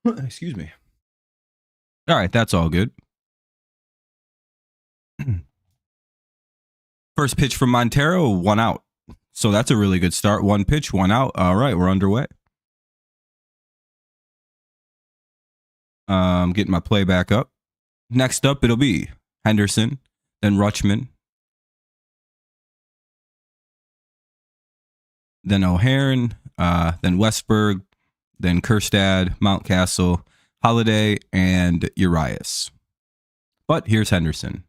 Excuse me. All right, that's all good. First pitch from Montero, 1 out. So that's a really good start. 1 pitch, 1 out. All right, we're underway. Getting my play back up. Next up, it'll be Henderson, then Rutschman, then O'Haron, then Westberg, then Kerstad, Mountcastle, Holiday, and Urias. But here's Henderson.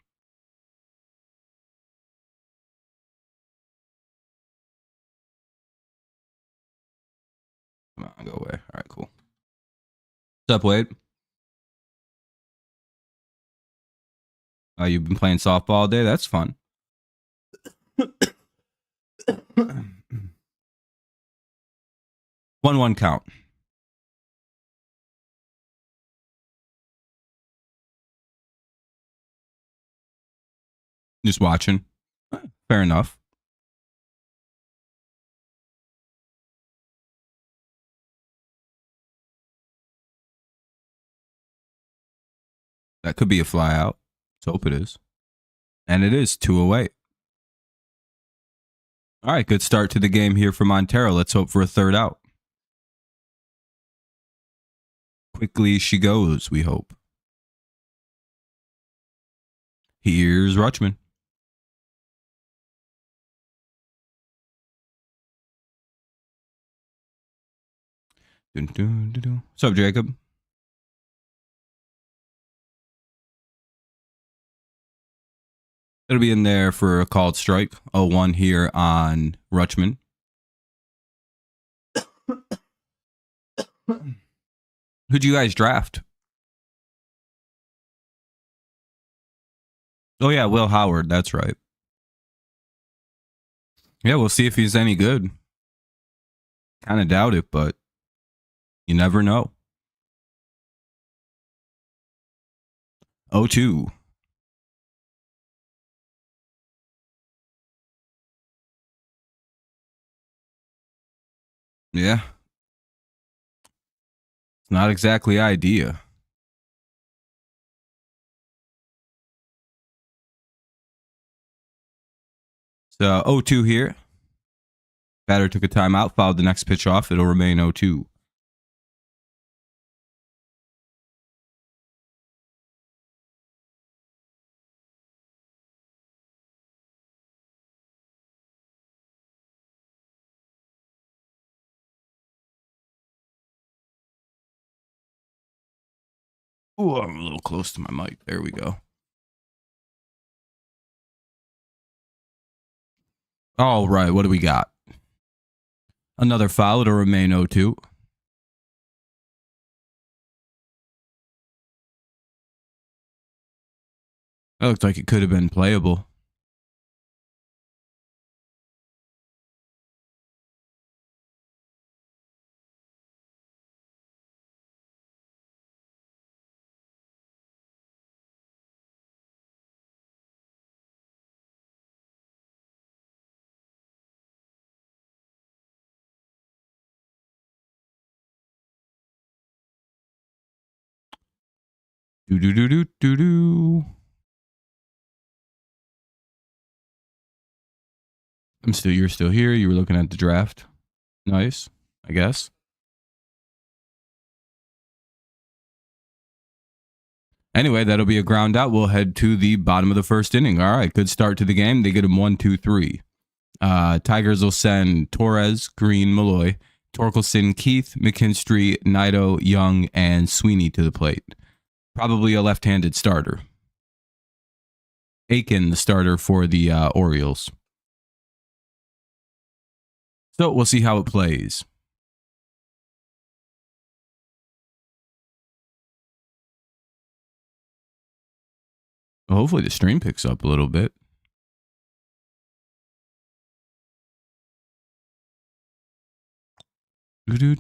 Come on, go away. All right, cool. What's up, Wade? You've been playing softball all day? That's fun. 1-1 count. Just watching. Fair enough. That could be a fly out. Let's hope it is. And it is 2 away. All right, good start to the game here for Montero. Let's hope for a 3rd out. Quickly she goes, we hope. Here's Rutschman. What's up, Jacob? It'll be in there for a called strike. 0-1 here on Rutschman. Who'd you guys draft? Oh, yeah, Will Howard. That's right. Yeah, we'll see if he's any good. Kind of doubt it, but you never know. 0-2. Yeah. It's not exactly idea. So 0-2 here. Batter took a timeout, fouled the next pitch off. It'll remain 0-2. Ooh, I'm a little close to my mic. There we go. All right, what do we got? Another foul. It'll remain 0-2. That looked like it could have been playable. Do. You're still here. You were looking at the draft. Nice, I guess. Anyway, that'll be a ground out. We'll head to the bottom of the 1st inning. All right, good start to the game. They get him 1-2-3. Tigers will send Torres, Green, Malloy, Torkelson, Keith, McKinstry, Naito, Young, and Sweeney to the plate. Probably a left-handed starter. Aiken, the starter for the Orioles. So we'll see how it plays. Well, hopefully the stream picks up a little bit. Do.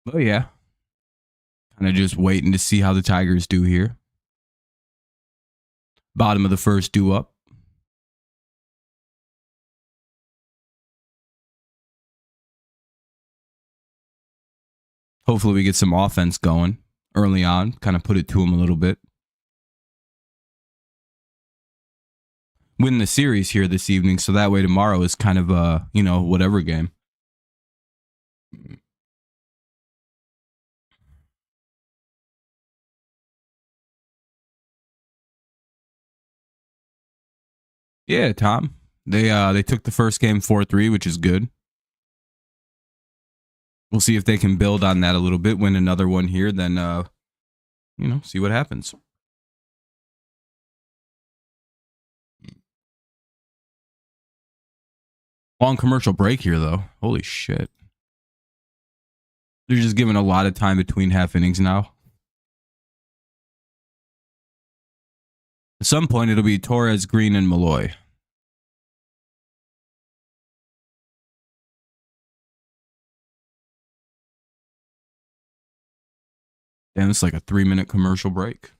Oh yeah. Kind of just waiting to see how the Tigers do here. Bottom of the first, due up. Hopefully we get some offense going early on. Kind of put it to them a little bit. Win the series here this evening, so that way tomorrow is kind of a, whatever game. Yeah, Tom. They took the first game 4-3, which is good. We'll see if they can build on that a little bit, win another one here, then see what happens. Long commercial break here, though. Holy shit. They're just giving a lot of time between half innings now. At some point, it'll be Torres, Green, and Malloy. Damn, it's like a 3-minute commercial break.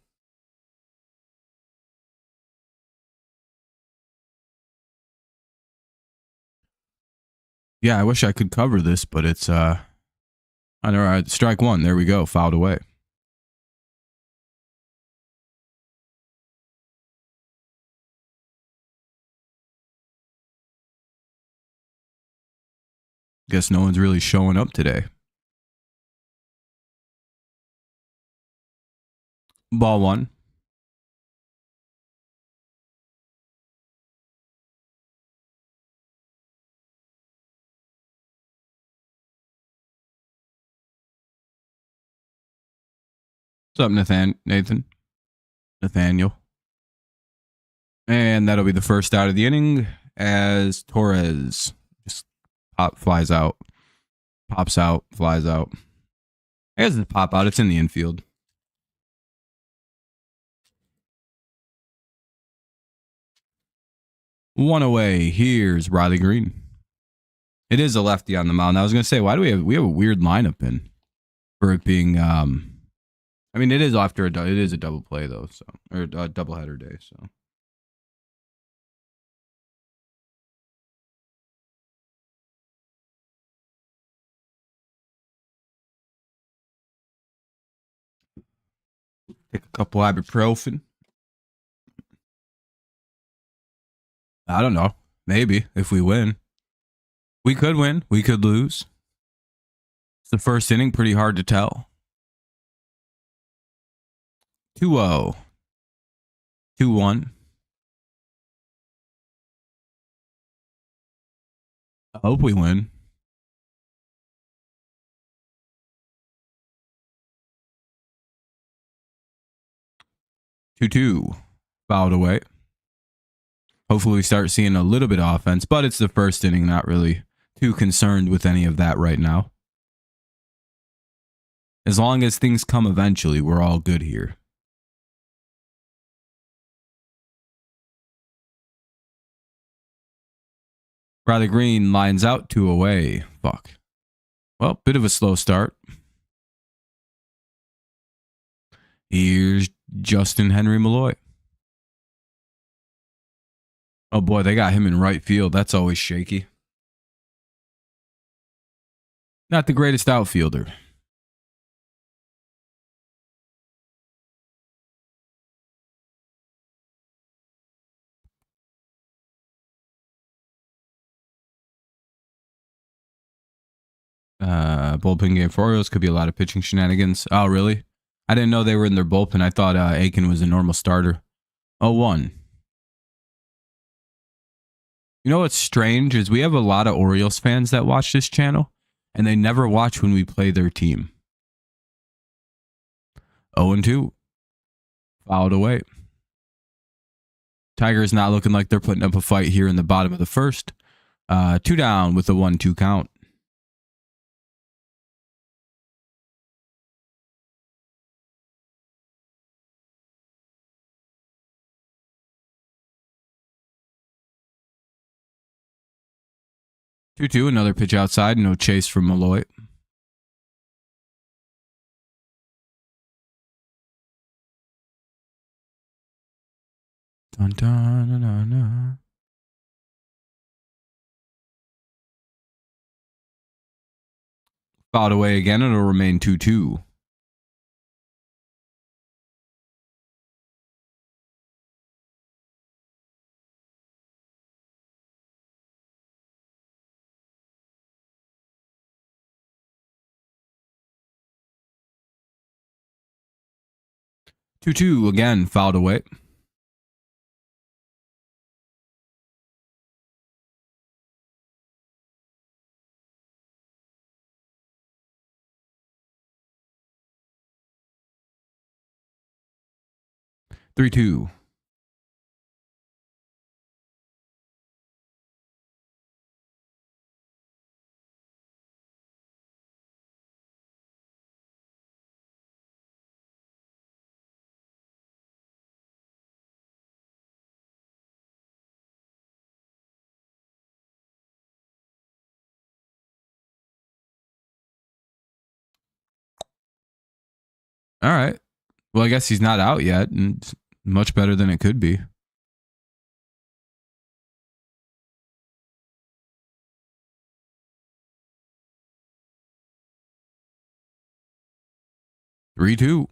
Yeah, I wish I could cover this, but it's I know, strike one. There we go. Fouled away. Guess no one's really showing up today. Ball one. What's up, Nathan? Nathaniel. And that'll be the first out of the inning as Torres just flies out. Pops out, flies out. I guess it's pop out. It's in the infield. One away. Here's Riley Green. It is a lefty on the mound. I was going to say, why do we have a weird lineup in for it being I mean, it is after it is a double play though, so or a doubleheader day, so. Take a couple ibuprofen. I don't know. Maybe if we win. We could win. We could lose. It's the first inning. Pretty hard to tell. 2-0. 2-1. I hope we win. Two. Fouled away. Hopefully we start seeing a little bit of offense, but it's the first inning. Not really too concerned with any of that right now. As long as things come eventually, we're all good here. Riley Green lines out, 2 away. Fuck. Well, bit of a slow start. Here's Justin Henry Malloy. Oh boy, they got him in right field. That's always shaky. Not the greatest outfielder. Bullpen game for Orioles. Could be a lot of pitching shenanigans. Oh, really? I didn't know they were in their bullpen. I thought Aiken was a normal starter. 0-1. You know what's strange is we have a lot of Orioles fans that watch this channel, and they never watch when we play their team. 0-2. Fouled away. Tigers not looking like they're putting up a fight here in the bottom of the first. 2 down with a 1-2 count. Two, another pitch outside. No chase from Malloy. Dun, dun, dun, dun, dun. Fouled away again. It'll remain 2-2. Two again, fouled away. Three, 2. All right. Well, I guess he's not out yet, and it's much better than it could be. Three, 2.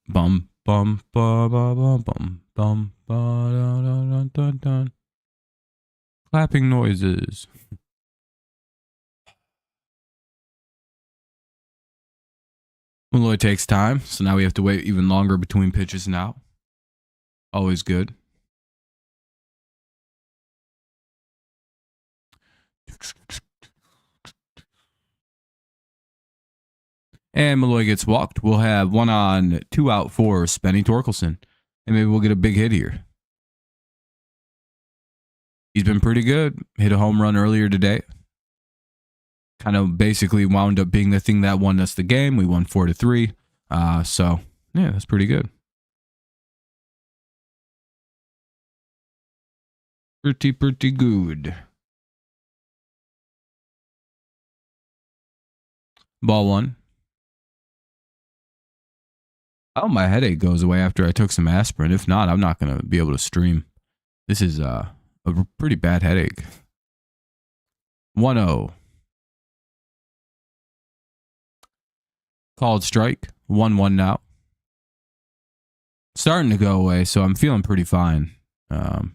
Bum, bum, ba, ba, ba, bum, bum, ba, da, da, dun, dun, dun. Clapping noises. Malloy takes time, so now we have to wait even longer between pitches now. Always good. And Malloy gets walked. We'll have 1 on, 2 out for Spenny Torkelson. And maybe we'll get a big hit here. He's been pretty good. Hit a home run earlier today. Kind of basically wound up being the thing that won us the game. We won 4-3. So, yeah, that's pretty good. Pretty good. Ball 1. Oh, my headache goes away after I took some aspirin. If not, I'm not going to be able to stream. This is a pretty bad headache. 1-0. Called strike. 1-1 now. Starting to go away, so I'm feeling pretty fine. My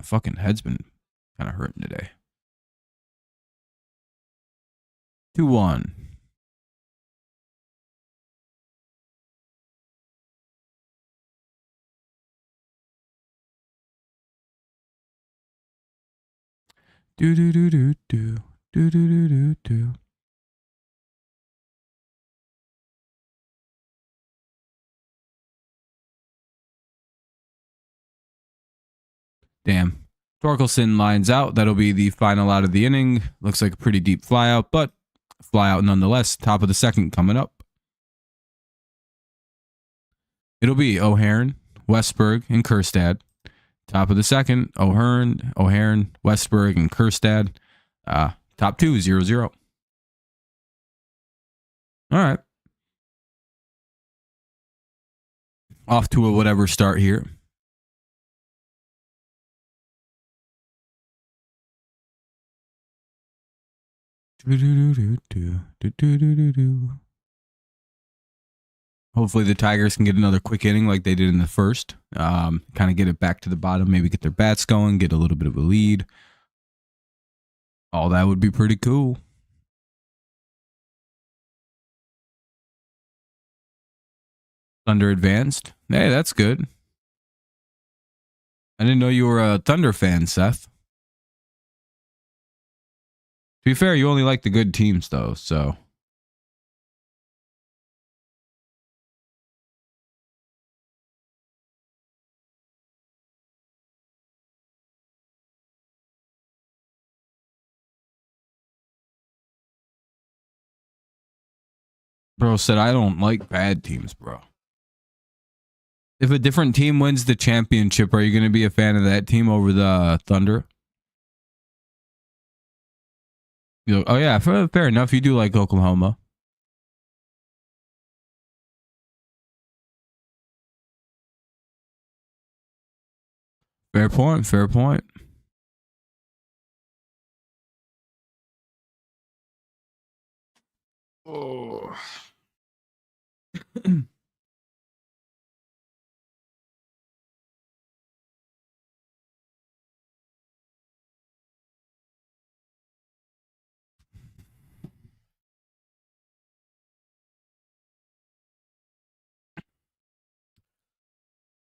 fucking head's been kind of hurting today. 2-1. Do do do do do do do do do do. Damn. Torkelson lines out. That'll be the final out of the inning. Looks like a pretty deep flyout, but flyout nonetheless. Top of the second coming up. It'll be O'Hearn, Westberg, and Kerstad. Top of the second, O'Hearn, Westberg, and Kerstad. Top 2, 0-0. All right. Off to a whatever start here. Hopefully the Tigers can get another quick inning like they did in the first. Kind of get it back to the bottom, maybe get their bats going, get a little bit of a lead. All that would be pretty cool. Thunder advanced. Hey, that's good. I didn't know you were a Thunder fan, Seth. To be fair, you only like the good teams, though, so. Bro said, I don't like bad teams, bro. If a different team wins the championship, are you going to be a fan of that team over the Thunder? Oh yeah, fair enough. You do like Oklahoma. Fair point. Fair point. Oh.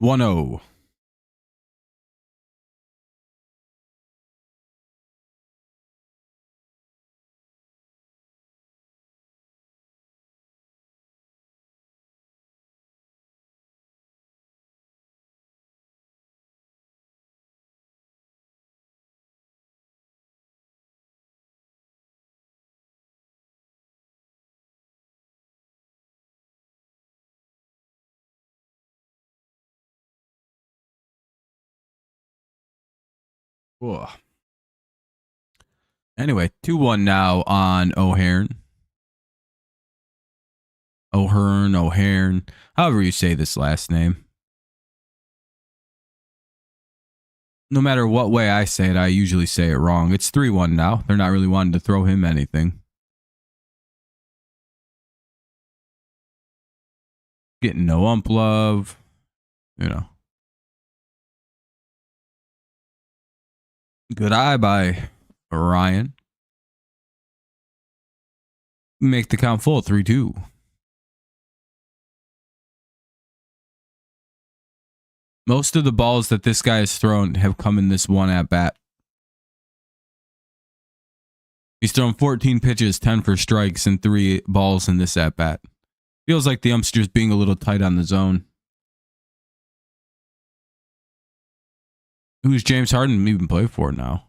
1-0. Whoa. Anyway, 2-1 now on O'Hearn. O'Hearn, however you say this last name. No matter what way I say it, I usually say it wrong. It's 3-1 now. They're not really wanting to throw him anything. Getting no ump love, you know. Good eye by Ryan. Make the count full, 3-2. Most of the balls that this guy has thrown have come in this one at bat. He's thrown 14 pitches, 10 for strikes, and 3 balls in this at bat. Feels like the ump's just being a little tight on the zone. Who's James Harden even play for now?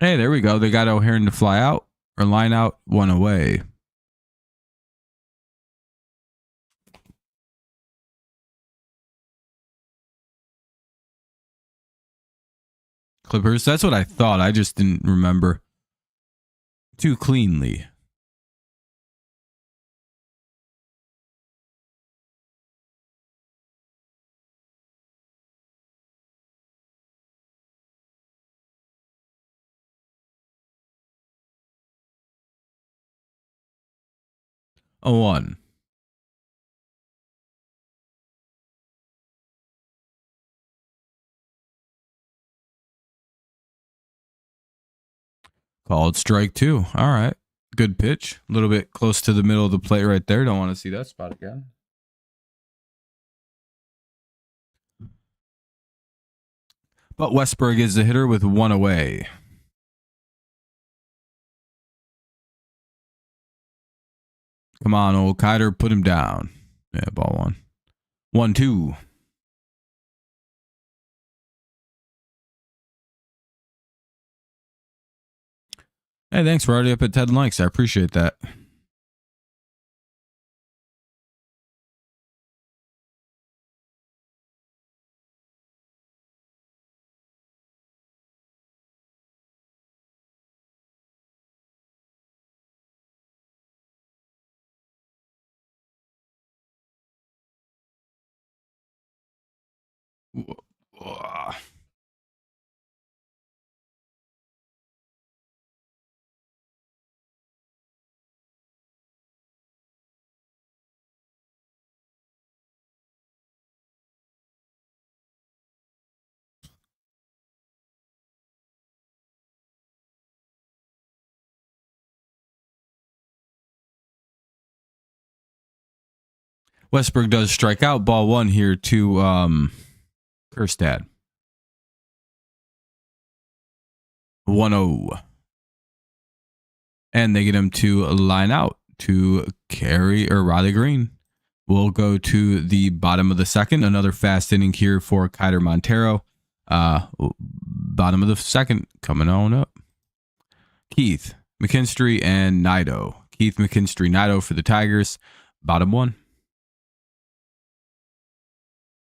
Hey, there we go. They got O'Hearn to fly out or line out, 1 away. Clippers. That's what I thought. I just didn't remember too cleanly. A 1. Called strike 2. All right. Good pitch. A little bit close to the middle of the plate right there. Don't want to see that spot again. But Westberg is the hitter with 1 away. Come on, old Kiter. Put him down. Yeah, ball 1. 1-2. Hey, thanks. We're already up at 10 likes. I appreciate that. Westberg does strike out. Ball 1 here to Kerstad. 1-0. And they get him to line out to Carey or Riley Green. We'll go to the bottom of the second. Another fast inning here for Kiter Montero. Bottom of the second coming on up. Keith, McKinstry, and Nido. Keith, McKinstry, Nido for the Tigers. Bottom 1.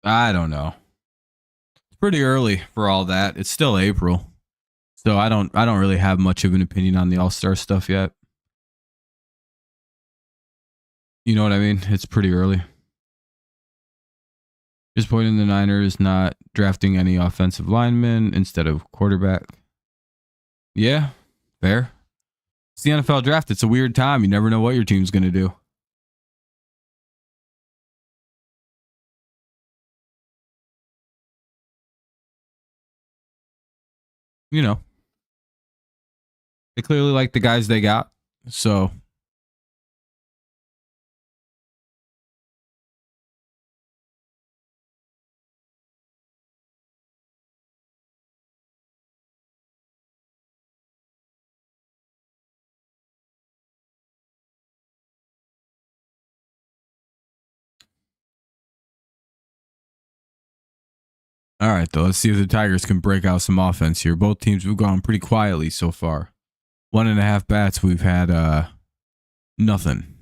I don't know. It's pretty early for all that. It's still April. So I don't really have much of an opinion on the All-Star stuff yet. You know what I mean? It's pretty early. Disappointing the Niners not drafting any offensive linemen instead of quarterback. Yeah, fair. It's the NFL draft. It's a weird time. You never know what your team's going to do. You know, they clearly like the guys they got. So, all right, though. Let's see if the Tigers can break out some offense here. Both teams have gone pretty quietly so far. 1.5 bats, we've had nothing.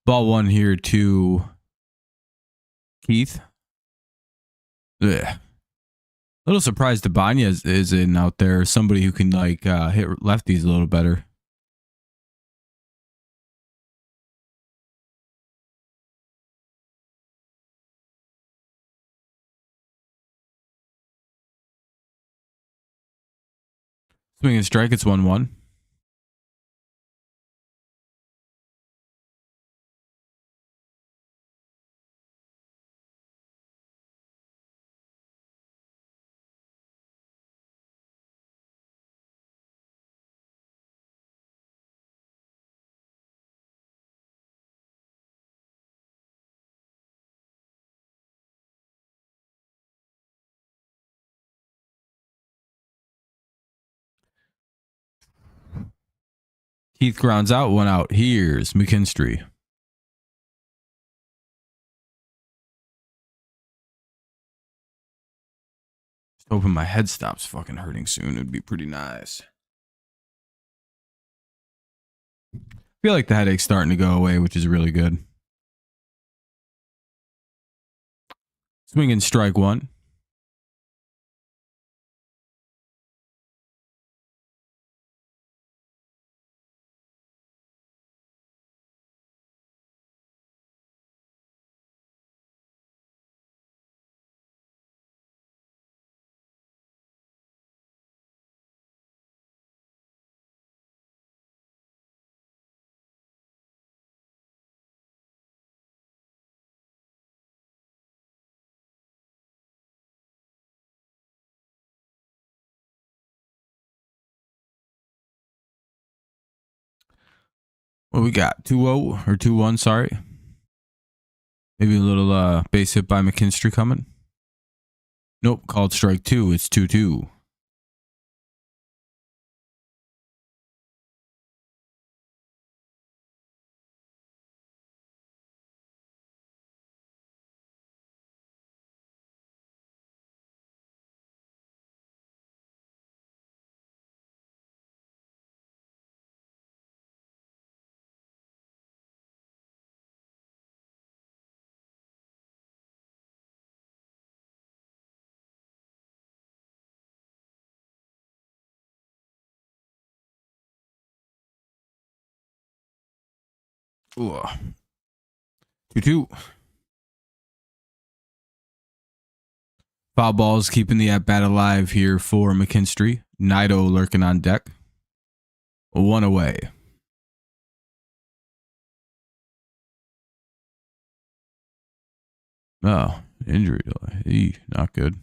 Ball one here to Keith. Ugh. A little surprised Ibanez is in out there. Somebody who can like hit lefties a little better. Swing and strike. It's 1-1. Keith grounds out, 1 out. Here's McKinstry. Just hoping my head stops fucking hurting soon. It'd be pretty nice. I feel like the headache's starting to go away, which is really good. Swing and strike 1. What we got? 2-0 or 2-1, sorry. Maybe a little base hit by McKinstry coming. Nope, called strike 2. It's 2-2. Ooh. 2-2. Foul balls keeping the at bat alive here for McKinstry. Nido lurking on deck. 1 away. Oh, injury delay. Not good.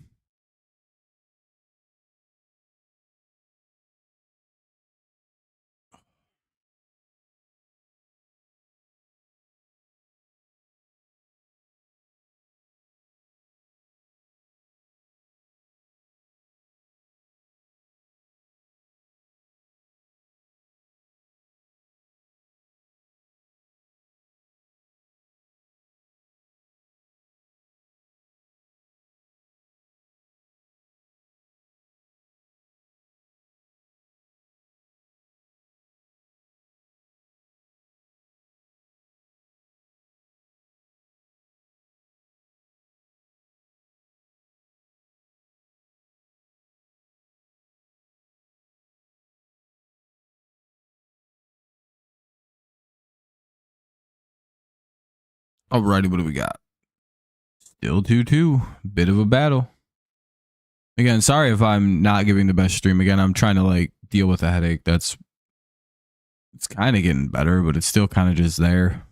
Alrighty, what do we got? Still 2-2. Bit of a battle. Again, sorry if I'm not giving the best stream. Again, I'm trying to like deal with a headache. It's kind of getting better, but it's still kind of just there.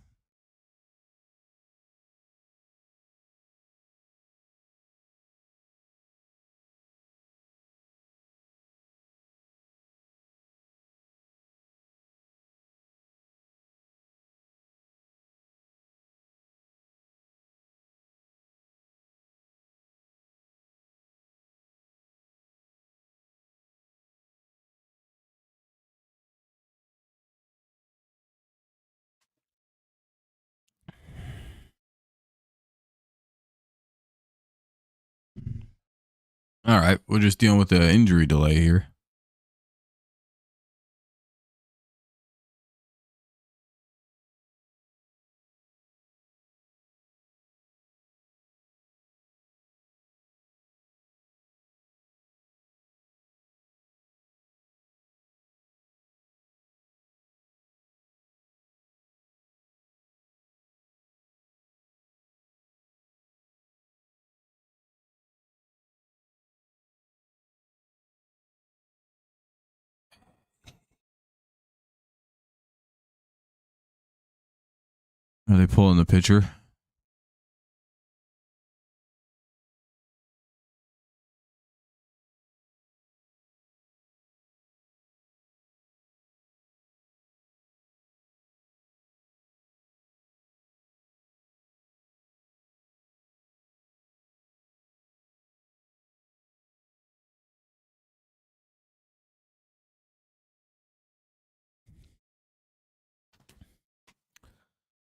All right, we're just dealing with the injury delay here. Are they pulling the pitcher?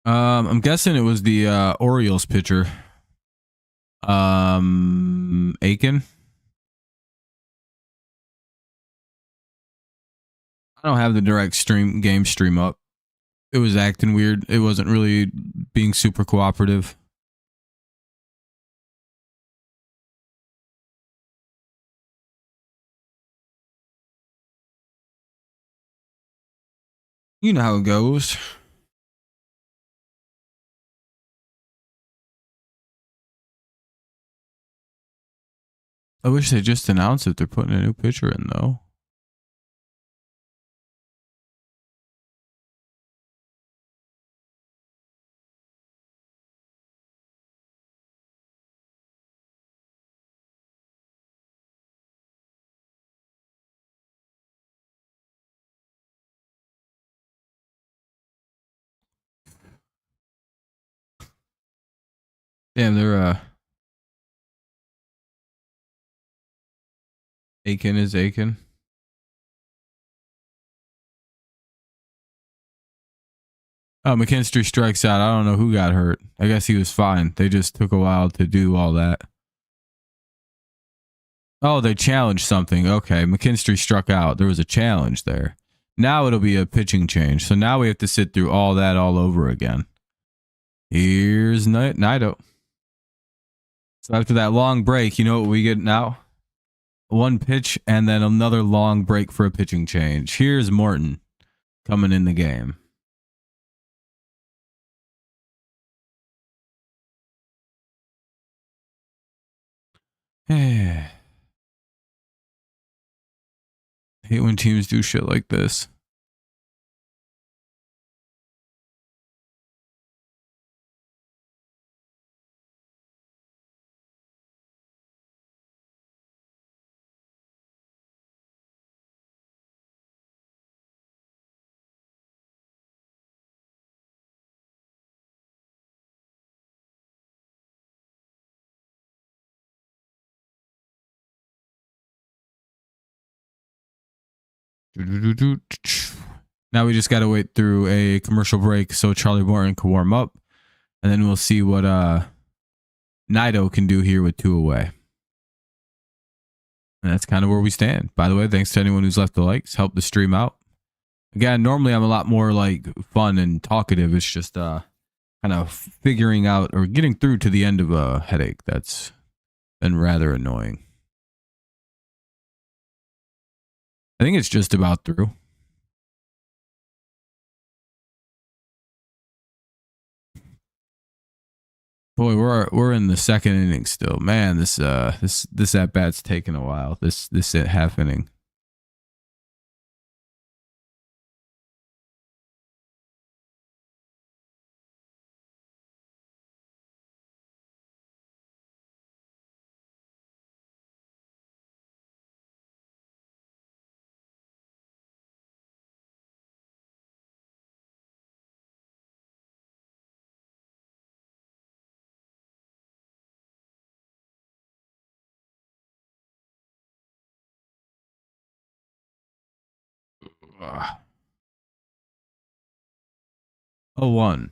I'm guessing it was the Orioles pitcher. Aiken. I don't have the direct game stream up. It was acting weird. It wasn't really being super cooperative. You know how it goes. I wish they just announced that they're putting a new pitcher in, though. Damn, they're Aiken is Aiken. Oh, McKinstry strikes out. I don't know who got hurt. I guess he was fine. They just took a while to do all that. Oh, they challenged something. Okay, McKinstry struck out. There was a challenge there. Now it'll be a pitching change. So now we have to sit through all that all over again. Here's Nido. So after that long break, you know what we get now? One pitch and then another long break for a pitching change. Here's Morton coming in the game. Hate when teams do shit like this. Now we just got to wait through a commercial break so Charlie Morton can warm up, and then we'll see what Nido can do here with 2 away. And that's kind of where we stand. By the way, thanks to anyone who's left the likes, help the stream out. Again, normally I'm a lot more like fun and talkative. It's just kind of figuring out or getting through to the end of a headache that's been rather annoying. I think it's just about through. Boy, we're in the second inning still. Man, this at bat's taking a while. This half inning. Ugh. 0-1.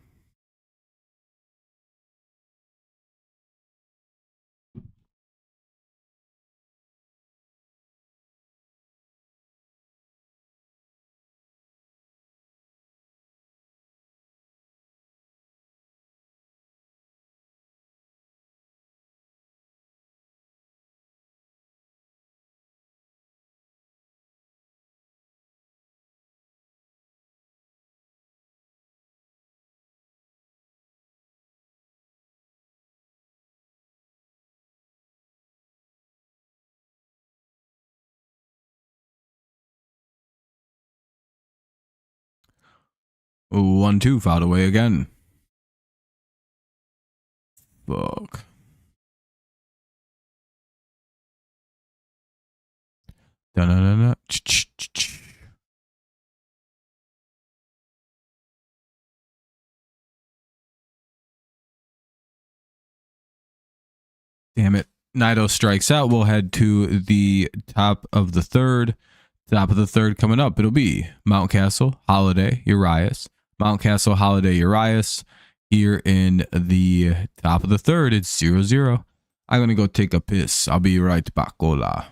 Ooh, 1-2 fouled away again. Fuck. Da-da-da-da. Damn it. Naito strikes out. We'll head to the top of the third. Top of the third coming up. It'll be Mountcastle, Holiday, Urias. Mountcastle, Holiday, Urias. Here in the top of the third, it's 0-0. I'm going to go take a piss. I'll be right back. Hola.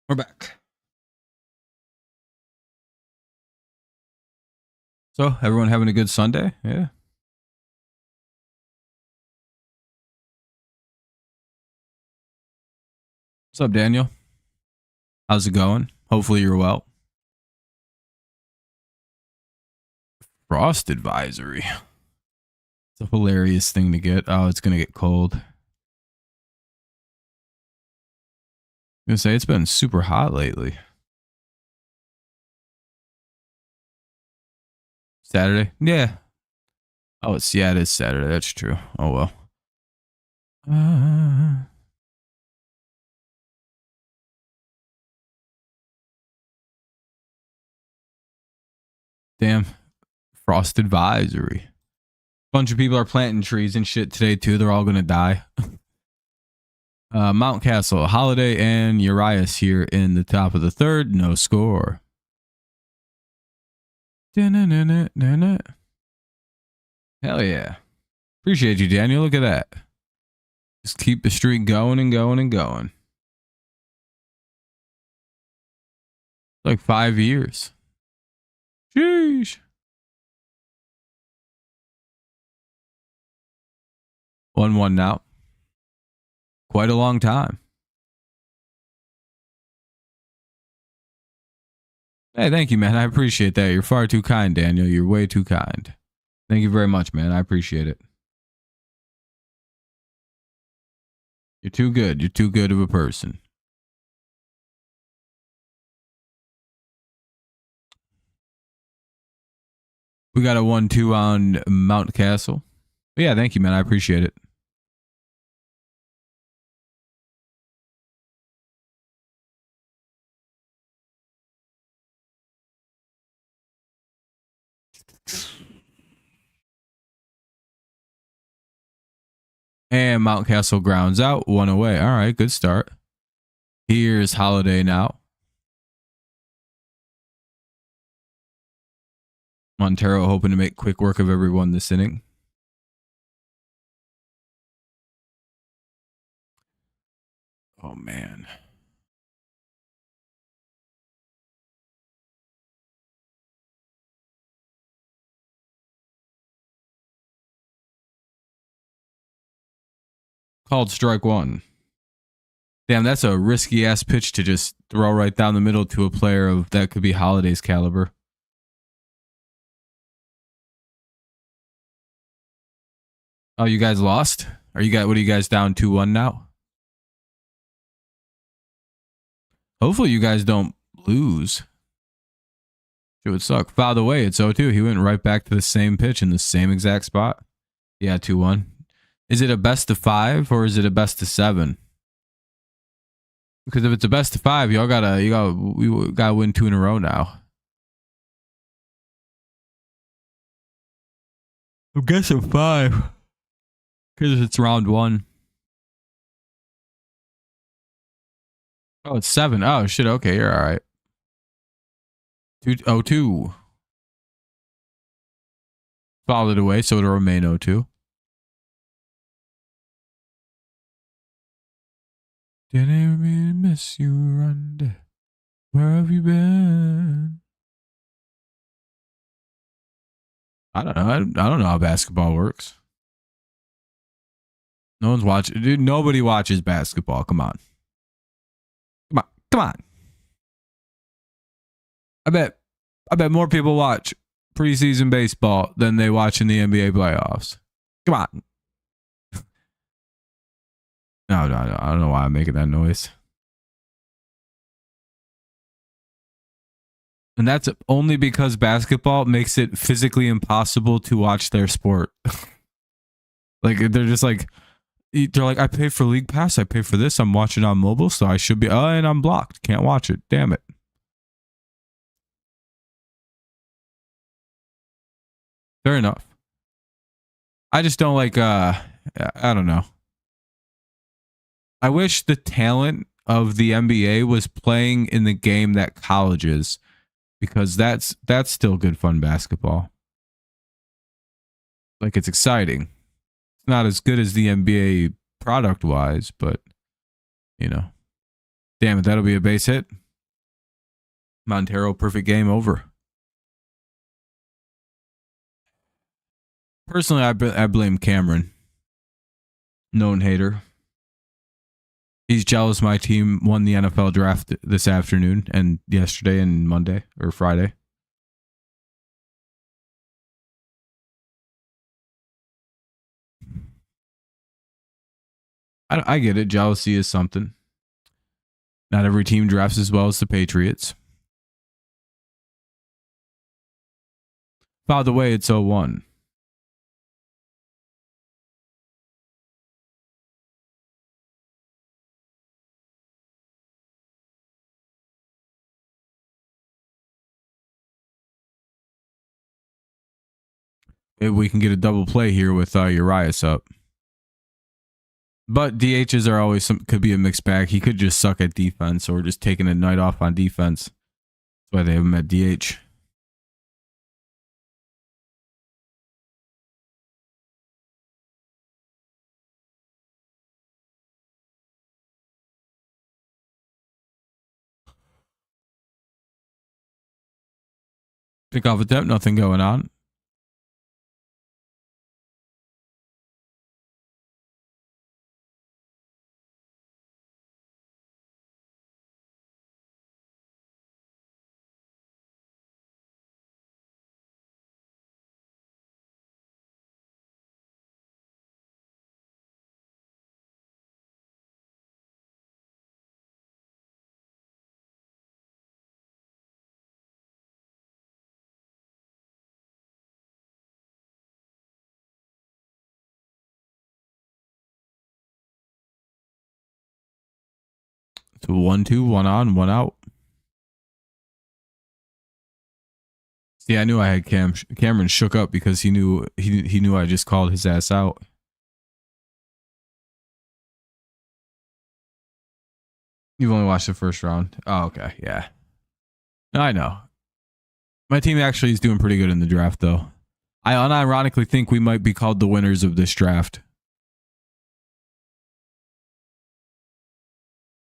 We're back. So, everyone having a good Sunday? Yeah. What's up, Daniel? How's it going? Hopefully you're well. Frost advisory. It's a hilarious thing to get. Oh, it's going to get cold. I'm going to say it's been super hot lately. Saturday? Yeah. Oh, it is Saturday. That's true. Oh, well. Damn. Frost advisory. Bunch of people are planting trees and shit today, too. They're all going to die. Mountcastle, Holiday, and Urias here in the top of the third. No score. Hell yeah. Appreciate you, Daniel. Look at that. Just keep the streak going and going and going. Like 5 years. Sheesh. 1-1 now. Quite a long time. Hey, thank you, man. I appreciate that. You're far too kind, Daniel. You're way too kind. Thank you very much, man. I appreciate it. You're too good. You're too good of a person. We got a 1-2 on Mountcastle. But yeah, thank you, man. I appreciate it. And Mountcastle grounds out, 1 away. All right, good start. Here's Holiday now. Montero hoping to make quick work of everyone this inning. Oh, man. Called strike 1. Damn, that's a risky ass pitch to just throw right down the middle to a player of that could be Holiday's caliber. Oh, you guys lost? What are you guys down 2-1 now? Hopefully you guys don't lose. It would suck. Fouled away. It's 0-2. He went right back to the same pitch in the same exact spot. Yeah, 2-1. Is it a best of 5 or is it a best of 7? Because if it's a best of 5, we gotta win 2 in a row now. I'm guessing 5. Because it's round 1. Oh, it's 7. Oh shit. Okay, you're all right. 2-0-2. Fouled it away, so it'll remain 0-2. Didn't really miss you, Randy. Where have you been? I don't know. I don't know how basketball works. No one's watching. Dude, nobody watches basketball. Come on. Come on. I bet more people watch preseason baseball than they watch in the NBA playoffs. Come on. No. I don't know why I'm making that noise. And that's only because basketball makes it physically impossible to watch their sport. Like, they're just like, I pay for League Pass. I pay for this. I'm watching on mobile, so I should be, and I'm blocked. Can't watch it. Damn it. Fair enough. I just don't like, I don't know. I wish the talent of the NBA was playing in the game that college is, because that's still good fun basketball. Like, it's exciting. It's not as good as the NBA product wise, but you know, damn it, that'll be a base hit. Montero, perfect game over. Personally, I blame Cameron. Known hater. He's jealous my team won the NFL draft this afternoon and yesterday and Monday or Friday. I get it. Jealousy is something. Not every team drafts as well as the Patriots. By the way, it's 0-1. If we can get a double play here with Urias up. But DHs are always could be a mixed bag. He could just suck at defense or just taking a night off on defense. That's why they have him at DH. Pick off attempt, nothing going on. So 1-2, 1 on, 1 out. See, I knew I had Cameron shook up because he knew I just called his ass out. You've only watched the first round. Oh, okay. Yeah. I know. My team actually is doing pretty good in the draft, though. I unironically think we might be called the winners of this draft.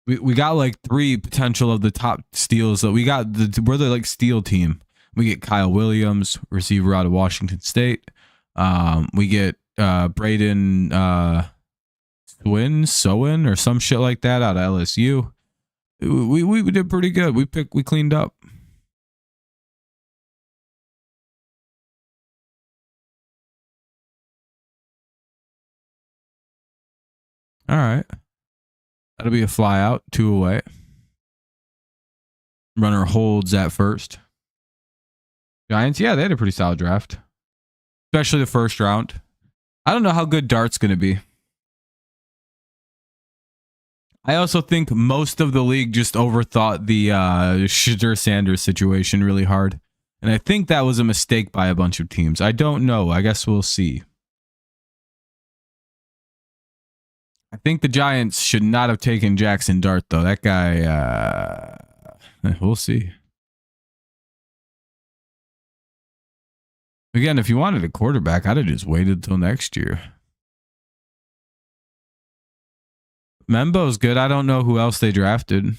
We got like 3 potential of the top steals that we got. We're the like steal team. We get Kyle Williams, receiver out of Washington State. We get Braden Sowen or some shit like that out of LSU. We did pretty good. We cleaned up. All right. That'll be a fly out, 2 away. Runner holds at first. Giants, yeah, they had a pretty solid draft, especially the first round. I don't know how good Dart's going to be. I also think most of the league just overthought the Shadur Sanders situation really hard. And I think that was a mistake by a bunch of teams. I don't know. I guess we'll see. I think the Giants should not have taken Jackson Dart, though. That guy, we'll see. Again, if you wanted a quarterback, I'd have just waited till next year. Membo's good. I don't know who else they drafted.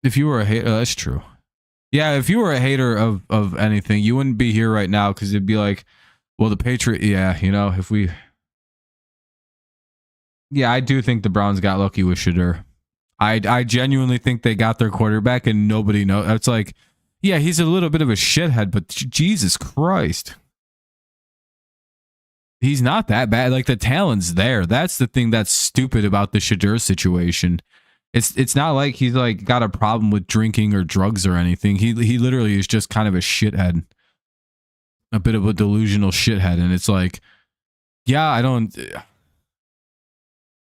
If you were a hater, that's true. Yeah, if you were a hater of anything, you wouldn't be here right now because it'd be like, well, the Patriots, yeah, you know, if we... Yeah, I do think the Browns got lucky with Shadur. I genuinely think they got their quarterback and nobody knows. It's like, yeah, he's a little bit of a shithead, but Jesus Christ. He's not that bad. Like, the talent's there. That's the thing that's stupid about the Shadur situation. It's not like he's like got a problem with drinking or drugs or anything. He literally is just kind of a shithead. A bit of a delusional shithead. And it's like, yeah, I don't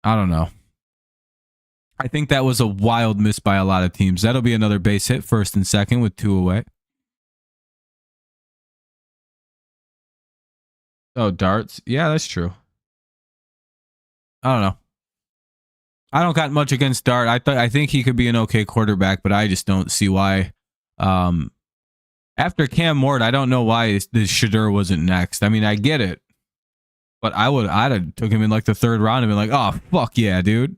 know. I think that was a wild miss by a lot of teams. That'll be another base hit, first and second with 2 away. Oh, darts. Yeah, that's true. I don't know. I don't got much against Dart. I think he could be an okay quarterback, but I just don't see why. After Cam Ward, I don't know why this Shadur wasn't next. I mean, I get it, but I'd have took him in like the 3rd round and been like, oh fuck yeah, dude.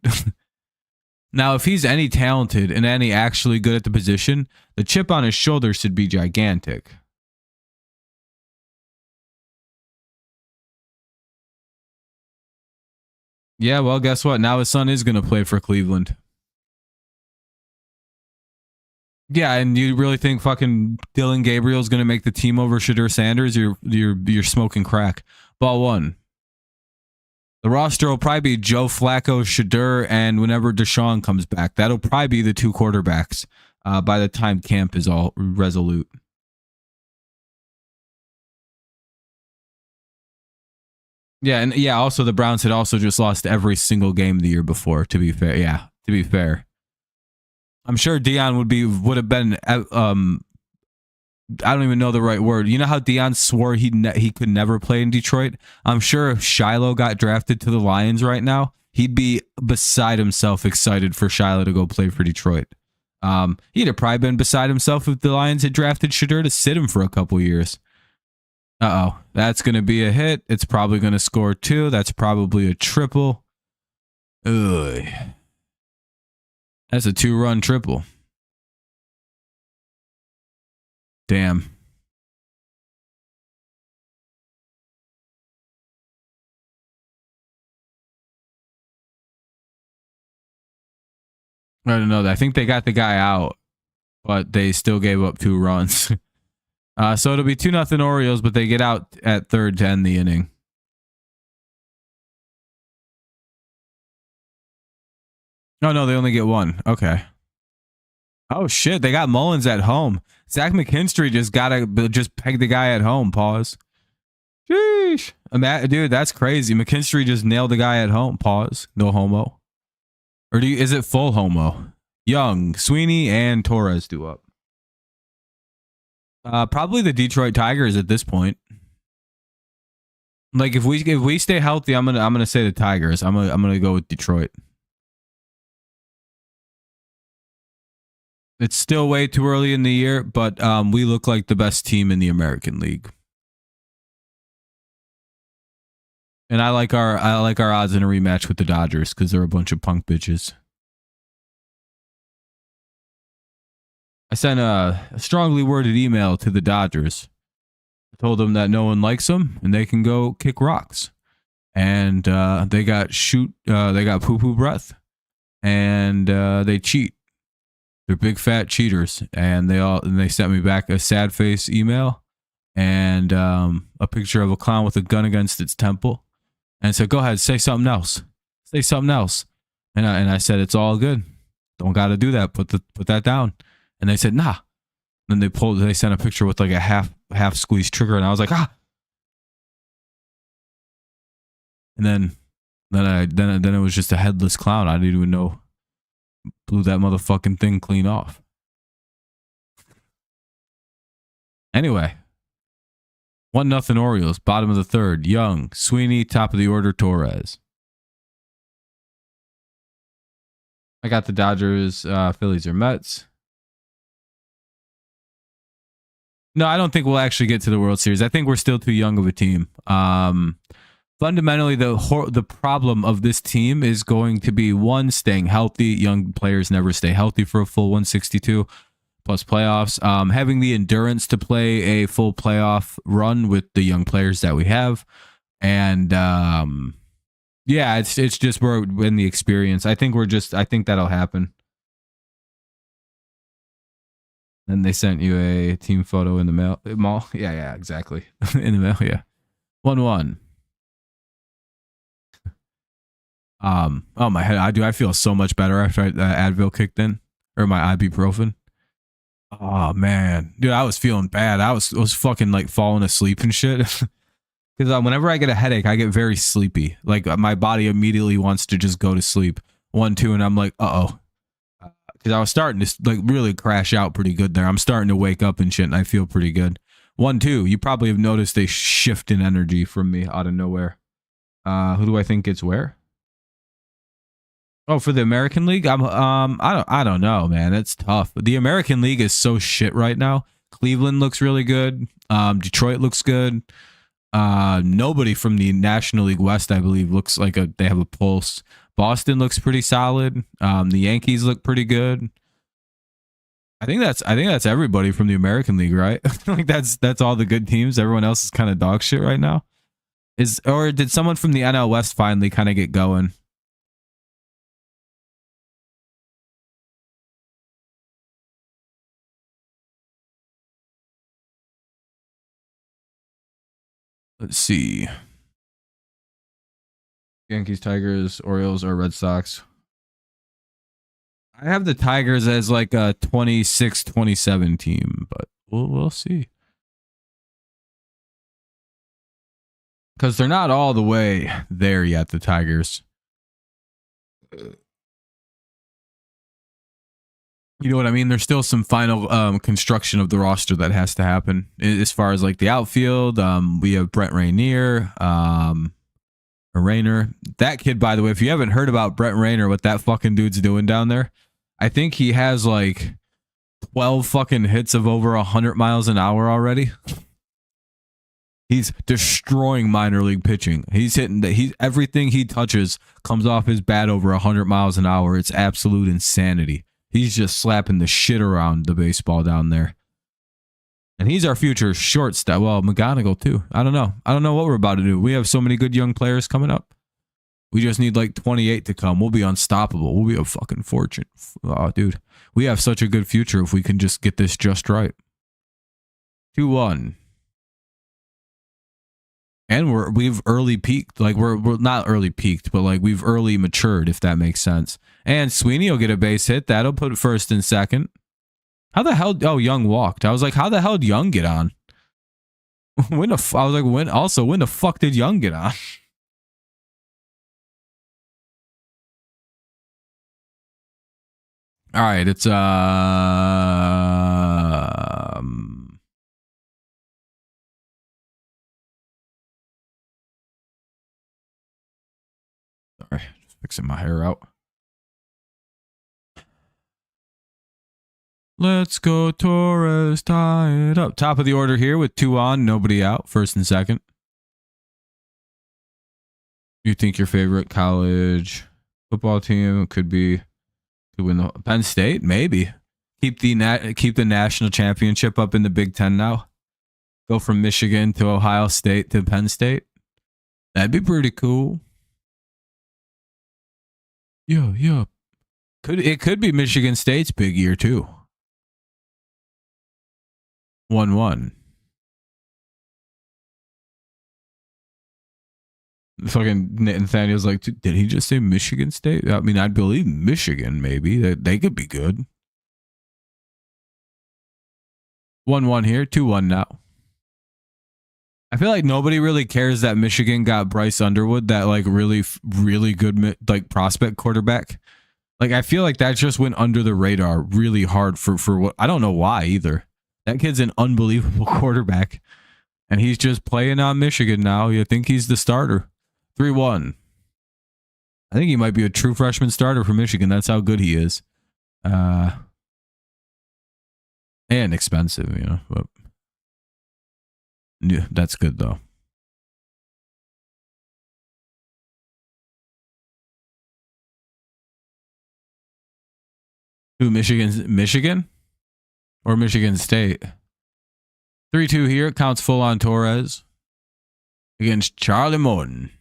Now, if he's any talented and any actually good at the position, the chip on his shoulder should be gigantic. Yeah, well, guess what? Now his son is going to play for Cleveland. Yeah, and you really think fucking Dylan Gabriel's going to make the team over Shadur Sanders? You're smoking crack. Ball 1. The roster will probably be Joe Flacco, Shadur, and whenever Deshaun comes back. That'll probably be the 2 quarterbacks by the time camp is all resolute. Yeah, and yeah, also the Browns had also just lost every single game the year before, to be fair. Yeah, to be fair. I'm sure Dion would have been I don't even know the right word. You know how Dion swore he could never play in Detroit? I'm sure if Shiloh got drafted to the Lions right now, he'd be beside himself excited for Shiloh to go play for Detroit. He'd have probably been beside himself if the Lions had drafted Shadur to sit him for a couple years. Uh-oh. That's going to be a hit. It's probably going to score 2. That's probably a triple. Ugh. That's a 2-run triple. Damn. I don't know. I think they got the guy out, but they still gave up 2 runs. So it'll be 2-0 Orioles, but they get out at 3rd to end the inning. Oh, no, they only get 1. Okay. Oh, shit. They got Mullins at home. Zach McKinstry just pegged the guy at home. Pause. Sheesh. Dude, that's crazy. McKinstry just nailed the guy at home. Pause. No homo. Or is it full homo? Young, Sweeney, and Torres do up. Probably the Detroit Tigers at this point. Like if we stay healthy, I'm gonna say the Tigers. I'm gonna go with Detroit. It's still way too early in the year, but we look like the best team in the American League. And I like our odds in a rematch with the Dodgers because they're a bunch of punk bitches. I sent a strongly worded email to the Dodgers. I told them that no one likes them and they can go kick rocks. And they got poo poo breath, and they cheat. They're big fat cheaters, and they sent me back a sad face email and a picture of a clown with a gun against its temple, and said, "Go ahead, say something else. Say something else." And I said, "It's all good. Don't got to do that. Put that down." And they said, "Nah." Then they sent a picture with like a half squeezed trigger, and I was like, "Ah." And then it was just a headless clown. I didn't even know. Blew that motherfucking thing clean off. Anyway, 1-0 Orioles, bottom of the third. Young, Sweeney, top of the order, Torres. I got the Dodgers, Phillies, or Mets. No, I don't think we'll actually get to the World Series. I think we're still too young of a team. Fundamentally, the problem of this team is going to be, one, staying healthy. Young players never stay healthy for a full 162 plus playoffs. Having the endurance to play a full playoff run with the young players that we have, and yeah, it's just we're in the experience. I think that'll happen. Then they sent you a team photo in the mall. Yeah, exactly. In the mail, yeah. 1-1. Oh, my head. I feel so much better after Advil kicked in, or my ibuprofen. Oh man, dude, I was feeling bad. I was fucking like falling asleep and shit. Because whenever I get a headache, I get very sleepy. Like my body immediately wants to just go to sleep. 1-2, and I'm like, uh-oh. Because I was starting to like really crash out pretty good there. I'm starting to wake up and shit, and I feel pretty good. 1-2. You probably have noticed a shift in energy from me out of nowhere. Who do I think gets where? Oh, for the American League, I don't know, man. It's tough. The American League is so shit right now. Cleveland looks really good. Detroit looks good. Nobody from the National League West, I believe, looks like they have a pulse. Boston looks pretty solid. The Yankees look pretty good. I think that's everybody from the American League, right? Like that's all the good teams. Everyone else is kind of dog shit right now. Or did someone from the NL West finally kind of get going? Let's see. Yankees, Tigers, Orioles, or Red Sox. I have the Tigers as like a 26-27 team, but we'll see. Because they're not all the way there yet, the Tigers. You know what I mean? There's still some final construction of the roster that has to happen. As far as like the outfield, we have Brett Rainier, Rainer. That kid, by the way, if you haven't heard about Brett Rainer, what that fucking dude's doing down there, I think he has like 12 fucking hits of over 100 miles an hour already. He's destroying minor league pitching. He's hitting everything he touches comes off his bat over 100 miles an hour. It's absolute insanity. He's just slapping the shit around the baseball down there. And he's our future shortstop. Well, McGonigal too. I don't know. I don't know what we're about to do. We have so many good young players coming up. We just need like 28 to come. We'll be unstoppable. We'll be a fucking fortune. Oh, dude. We have such a good future if we can just get this just right. 2-1. And we've early peaked. Like we're not early peaked, but like we've early matured, if that makes sense. And Sweeney will get a base hit. That'll put first and second. How the hell? Oh, Young walked. I was like, how the hell did Young get on? I was like, when the fuck did Young get on? All right, it's Fixing my hair out. Let's go, Torres. Tie it up. Top of the order here with 2 on, nobody out. First and second. You think your favorite college football team could win the Penn State? Maybe. Keep the national championship up in the Big Ten now. Go from Michigan to Ohio State to Penn State. That'd be pretty cool. Yeah. It could be Michigan State's big year too. 1-1. Fucking Nathaniel's like, did he just say Michigan State? I mean, I'd believe Michigan, maybe. They could be good. 1-1 here, 2-1 now. I feel like nobody really cares that Michigan got Bryce Underwood, that like really, really good like prospect quarterback. Like, I feel like that just went under the radar really hard for what, I don't know why either. That kid's an unbelievable quarterback, and he's just playing on Michigan now. You think he's the starter. 3-1. I think he might be a true freshman starter for Michigan. That's how good he is. And expensive, you know. But yeah, that's good though. Who, Michigan? Or Michigan State? 3-2 here. Counts full on Torres against Charlie Morton.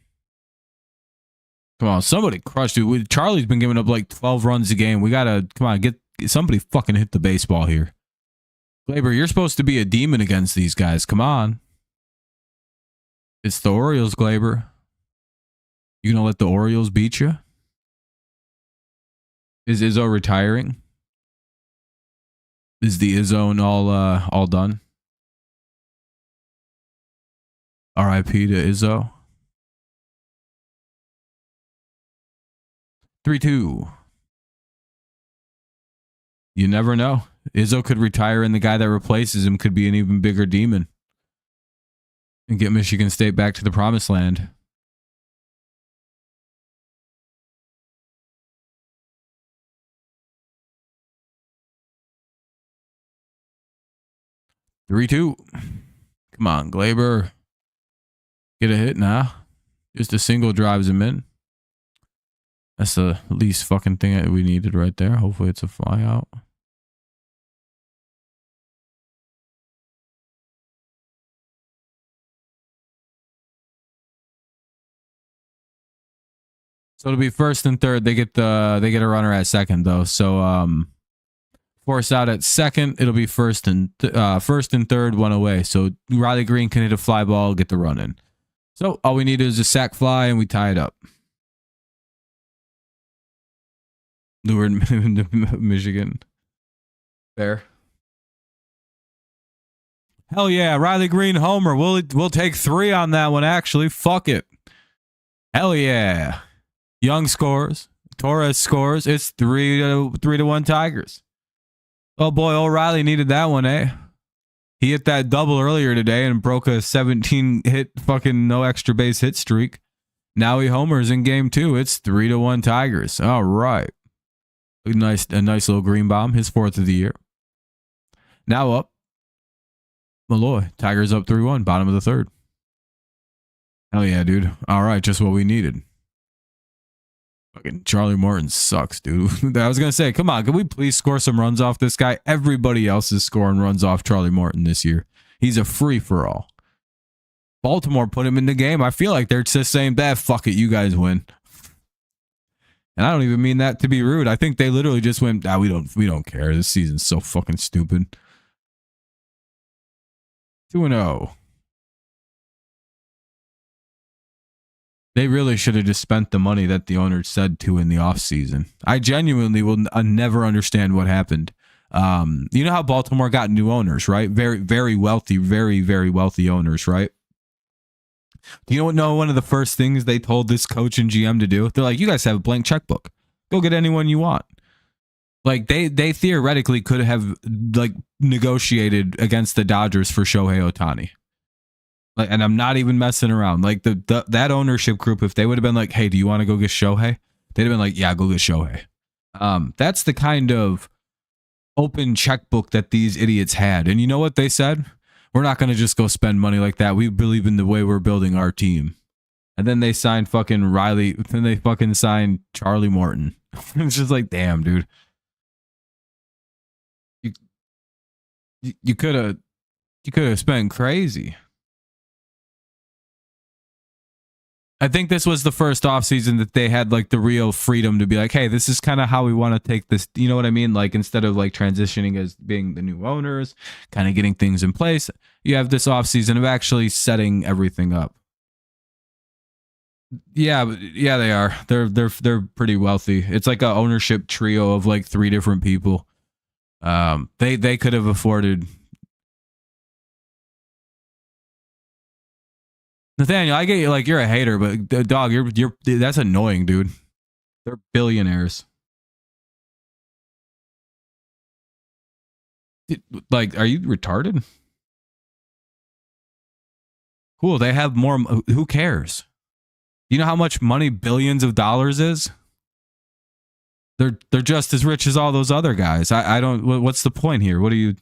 Come on, somebody crushed it. Charlie's been giving up like 12 runs a game. We gotta, come on, get somebody fucking hit the baseball here. Glaber, you're supposed to be a demon against these guys. Come on. It's the Orioles, Glaber. You gonna let the Orioles beat you? Is Izzo retiring? Is the Izzone all done? R.I.P. to Izzo. 3-2. You never know. Izzo could retire, and the guy that replaces him could be an even bigger demon and get Michigan State back to the promised land. Three-two. Come on, Glaber. Get a hit now. Just a single drives him in. That's the least fucking thing that we needed right there. Hopefully it's a fly out. So it'll be first and third. They get a runner at second though. So force out at second. It'll be first and third, one away. So Riley Green can hit a fly ball, get the run in. So all we need is a sac fly, and we tie it up. Lured Michigan. Fair. Hell yeah, Riley Green homer. We'll take 3 on that one. Actually, fuck it. Hell yeah. Young scores. Torres scores. It's 3-1 Tigers. Oh boy, O'Reilly needed that one, eh? He hit that double earlier today and broke a 17 hit fucking no extra base hit streak. Now he homers in game 2. It's 3-1 Tigers. All right. A nice little green bomb. His 4th of the year. Now up. Malloy. Tigers up 3-1. Bottom of the 3rd. Hell yeah, dude. All right. Just what we needed. Fucking Charlie Morton sucks, dude. I was going to say, come on, can we please score some runs off this guy? Everybody else is scoring runs off Charlie Morton this year. He's a free-for-all. Baltimore put him in the game. I feel like they're just saying, fuck it, you guys win. And I don't even mean that to be rude. I think they literally just went, we don't care. This season's so fucking stupid. 2-0. They really should have just spent the money that the owner said to in the offseason. I genuinely will never understand what happened. You know how Baltimore got new owners, right? Very, very wealthy, very, very wealthy owners, right? Do you know one of the first things they told this coach and GM to do? They're like, you guys have a blank checkbook. Go get anyone you want. Like they theoretically could have like negotiated against the Dodgers for Shohei Ohtani. Like, and I'm not even messing around. Like that ownership group, if they would have been like, hey, do you want to go get Shohei? They'd have been like, yeah, go get Shohei. That's the kind of open checkbook that these idiots had. And you know what they said? We're not going to just go spend money like that. We believe in the way we're building our team. And then they signed fucking Riley. Then they fucking signed Charlie Morton. It's just like, damn, dude. You could have spent crazy. I think this was the first offseason that they had like the real freedom to be like, hey, this is kind of how we want to take this. You know what I mean? Like, instead of like transitioning as being the new owners, kind of getting things in place, you have this offseason of actually setting everything up. Yeah, they are. They're pretty wealthy. It's like a ownership trio of like 3 different people. They could have afforded. Nathaniel, I get you, like, you're a hater, but dog, you're that's annoying, dude. They're billionaires. Like, are you retarded? Cool, they have more. Who cares? You know how much money billions of dollars is? They're just as rich as all those other guys. I don't. What's the point here? What are you?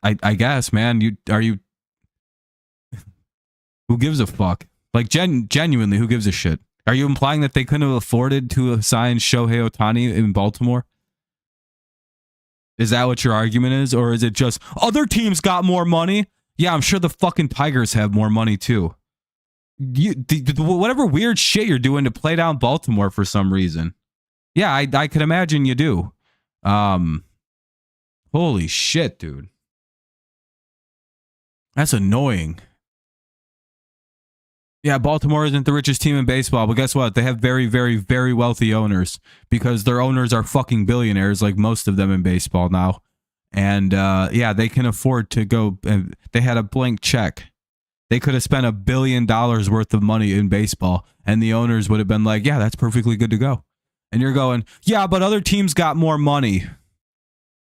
I guess, man. You? Who gives a fuck? Like, genuinely, who gives a shit? Are you implying that they couldn't have afforded to sign Shohei Ohtani in Baltimore? Is that what your argument is? Or is it just other teams got more money? Yeah, I'm sure the fucking Tigers have more money too. Whatever weird shit you're doing to play down Baltimore for some reason. Yeah, I could imagine you do. Holy shit, dude. That's annoying. Yeah, Baltimore isn't the richest team in baseball, but guess what? They have very, very, very wealthy owners because their owners are fucking billionaires, like most of them in baseball now. And yeah, they can afford to go. They had a blank check. They could have spent $1 billion worth of money in baseball, and the owners would have been like, yeah, that's perfectly good to go. And you're going, yeah, but other teams got more money.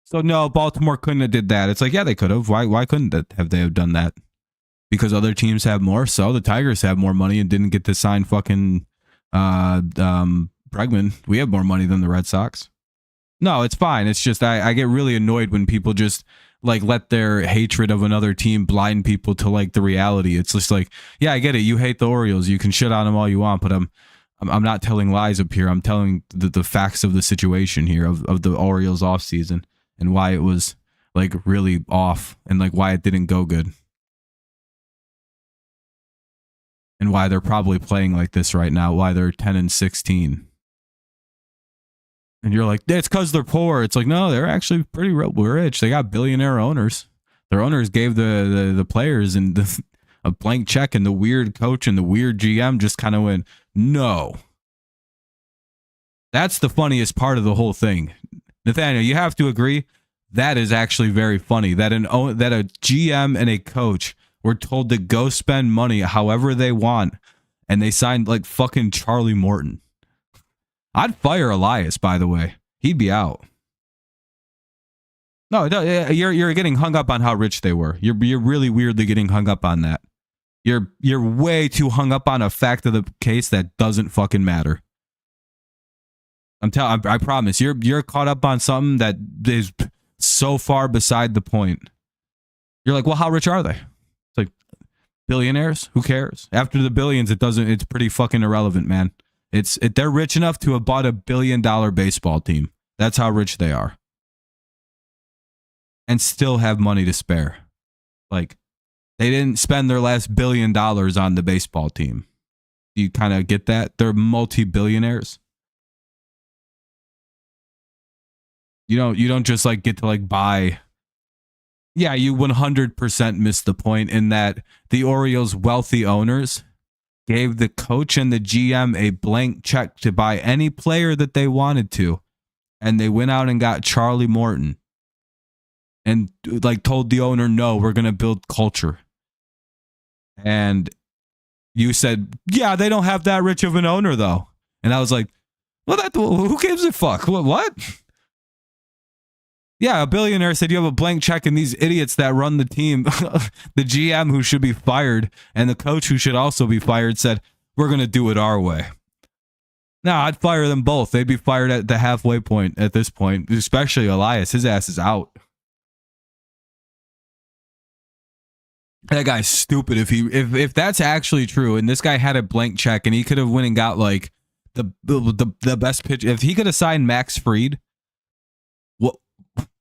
So no, Baltimore couldn't have did that. It's like, yeah, they could have. Why couldn't they have done that? Because other teams have more. So the Tigers have more money and didn't get to sign fucking Bregman. We have more money than the Red Sox. No, it's fine. It's just I get really annoyed when people just like let their hatred of another team blind people to like the reality. It's just like, yeah, I get it. You hate the Orioles. You can shit on them all you want, but I'm not telling lies up here. I'm telling the facts of the situation here of the Orioles offseason and why it was like really off and like why it didn't go good. And why they're probably playing like this right now, why they're 10-16. And you're like, it's because they're poor. It's like, no, they're actually pretty rich. They got billionaire owners. Their owners gave the players and a blank check, and the weird coach and the weird GM just kind of went, no. That's the funniest part of the whole thing. Nathaniel, you have to agree, that is actually very funny, that a GM and a coach were told to go spend money however they want, and they signed like fucking Charlie Morton. I'd fire Elias, by the way. He'd be out. No, you're getting hung up on how rich they were. You're really weirdly getting hung up on that. You're way too hung up on a fact of the case that doesn't fucking matter. I promise. You're caught up on something that is so far beside the point. You're like, well, how rich are they? Billionaires? Who cares? After the billions, it's pretty fucking irrelevant, man. They're rich enough to have bought $1 billion baseball team. That's how rich they are. And still have money to spare. Like, they didn't spend their last $1 billion on the baseball team. You kind of get that? They're multi-billionaires. You don't just like get to like buy. Yeah, you 100% missed the point in that the Orioles' wealthy owners gave the coach and the GM a blank check to buy any player that they wanted to. And they went out and got Charlie Morton and like told the owner, no, we're going to build culture. And you said, yeah, they don't have that rich of an owner though. And I was like, well, who gives a fuck? What? Yeah, a billionaire said you have a blank check, and these idiots that run the team, the GM who should be fired and the coach who should also be fired said, we're going to do it our way. No, I'd fire them both. They'd be fired at the halfway point at this point, especially Elias. His ass is out. That guy's stupid. If that's actually true, and this guy had a blank check, and he could have went and got like the best pitch. If he could have signed Max Fried, what?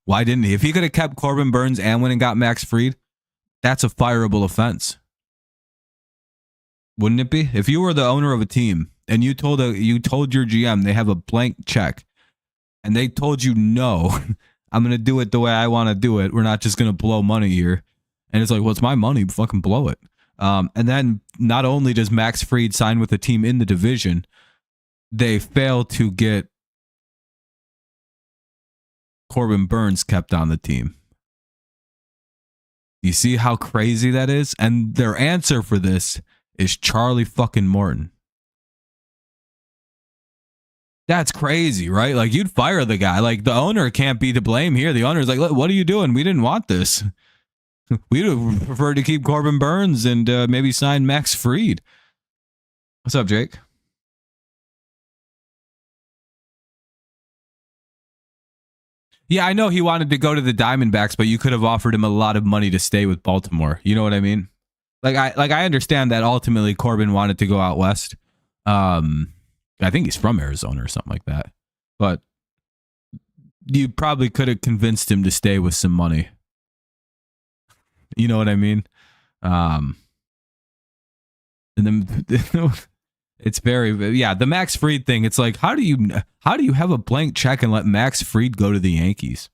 Why didn't he? If he could have kept Corbin Burns and went and got Max Fried, that's a fireable offense, wouldn't it be? If you were the owner of a team and you told your GM they have a blank check, and they told you no, I'm gonna do it the way I want to do it. We're not just gonna blow money here. And it's like, well, it's my money. Fucking blow it. And then not only does Max Fried sign with a team in the division, they fail to get Corbin Burns kept on the team. You see how crazy that is? And their answer for this is Charlie fucking Morton. That's crazy, right? Like, you'd fire the guy. Like, the owner can't be to blame here. The owner's like, look, what are you doing? We didn't want this. We'd have preferred to keep Corbin Burns and maybe sign Max Fried. What's up, Jake? Yeah, I know he wanted to go to the Diamondbacks, but you could have offered him a lot of money to stay with Baltimore. You know what I mean? I understand that ultimately Corbin wanted to go out west. I think he's from Arizona or something like that. But you probably could have convinced him to stay with some money. You know what I mean? And then it's the Max Fried thing. It's like, how do you have a blank check and let Max Fried go to the Yankees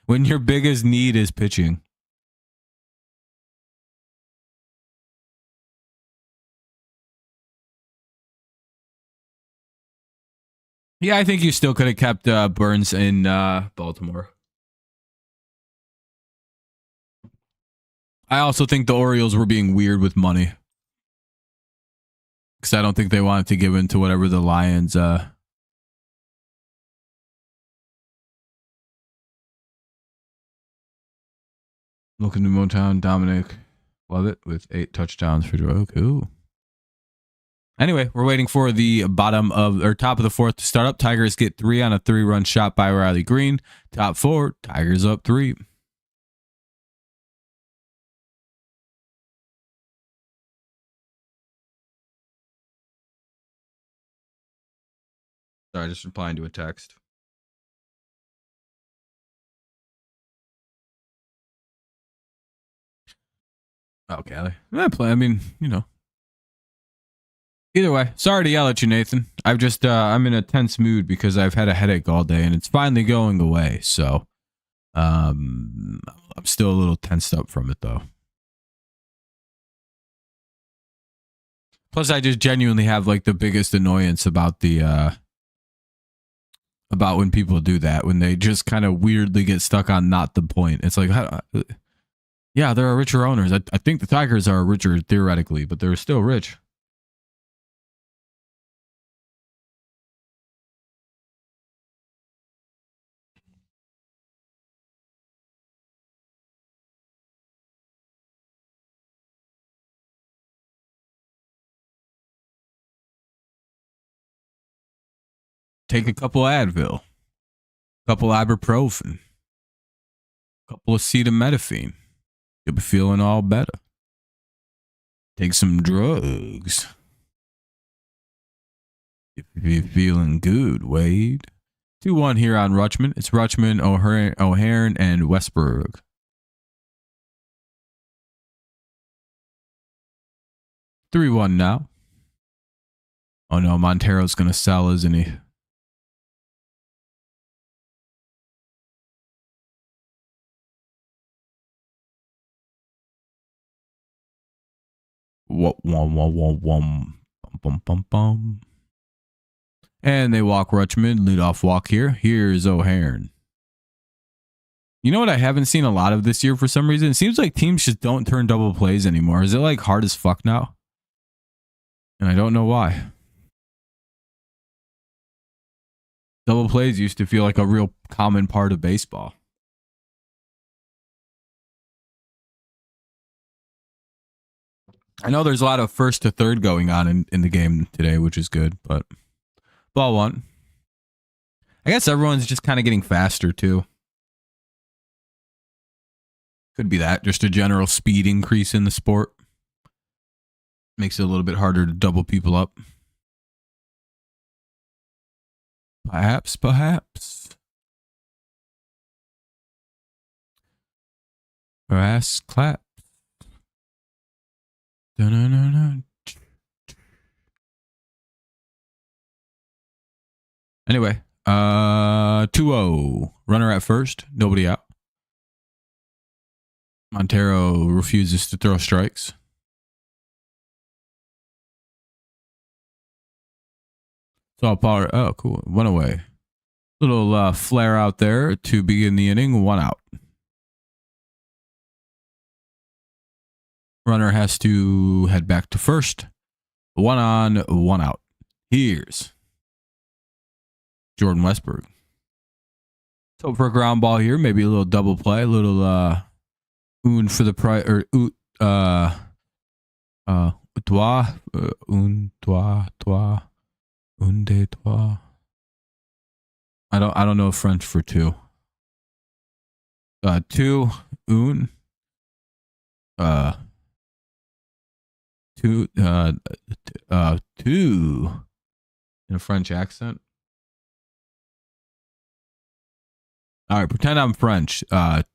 when your biggest need is pitching? Yeah, I think you still could have kept Burns in Baltimore. I also think the Orioles were being weird with money, because I don't think they wanted to give in to whatever the Lions. Looking to Motown, Dominic, love it, with 8 touchdowns for Joe. Cool. Anyway, we're waiting for the top of the fourth to start up. Tigers get 3 on a 3-run shot by Riley Green. Top 4, Tigers up 3. Sorry, just replying to a text. Okay, I mean, you know. Either way, sorry to yell at you, Nathan. I'm in a tense mood because I've had a headache all day and it's finally going away. So, I'm still a little tensed up from it though. Plus, I just genuinely have like the biggest annoyance about about when people do that, when they just kind of weirdly get stuck on not the point. It's like, yeah, there are richer owners. I think the Tigers are richer theoretically, but they're still rich. Take a couple Advil, couple ibuprofen, couple of acetaminophen. You'll be feeling all better. Take some drugs. If you're feeling good, Wade. 2-1 here on Rutschman. It's Rutschman, O'Hearn, and Westberg. (3-1) now. Oh no, Montero's gonna sell, isn't he? And they walk Rutschman, leadoff walk here. Here's O'Hearn. You know what I haven't seen a lot of this year for some reason? It seems like teams just don't turn double plays anymore. Is it like hard as fuck now? And I don't know why. Double plays used to feel like a real common part of baseball. I know there's a lot of first to third going on in the game today, which is good, but ball one. I guess everyone's just kind of getting faster too. Could be that. Just a general speed increase in the sport. Makes it a little bit harder to double people up. Perhaps. Ass clap. Dun-dun-dun-dun. Anyway, 2-0. Runner at first. Nobody out. Montero refuses to throw strikes. So power. Oh, cool. One away. Little flare out there to begin the inning. One out. Runner has to head back to first. One on, one out. Here's Jordan Westberg. Let's hope for a ground ball here. Maybe a little double play. A little un for the price. Or toi. Un, toi. Un de toi. I don't know French for two. Two. Un. Two. Two. In a French accent. All right, pretend I'm French.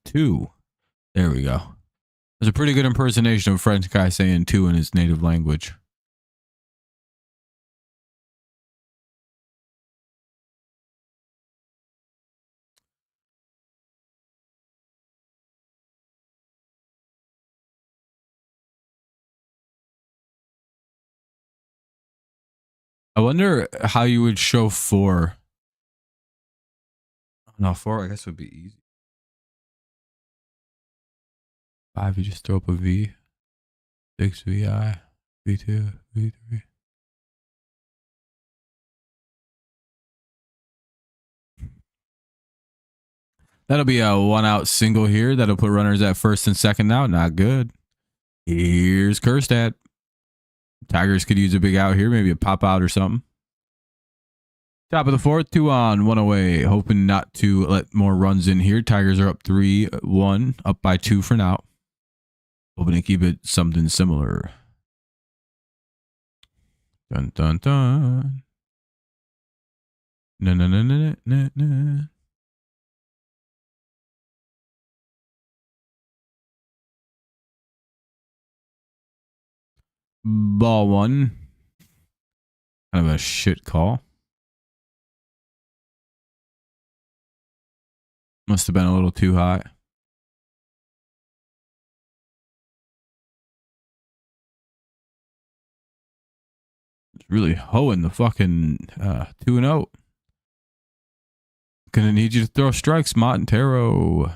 Two. There we go. There's a pretty good impersonation of a French guy saying two in his native language. I wonder how you would show four. No, four, I guess would be easy. Five, you just throw up a V. Six, VI. V2, V3. That'll be a one out single here. That'll put runners at first and second out. Not good. Here's Kerstad. Tigers could use a big out here. Maybe a pop out or something. Top of the fourth, 2 on, 1 away. Hoping not to let more runs in here. Tigers are up 3-1, up by 2 for now. Hoping to keep it something similar. Dun dun dun. No. Ball one. Kind of a shit call. Must have been a little too high. It's really hoeing the fucking 2-0. Gonna need you to throw strikes, Montero.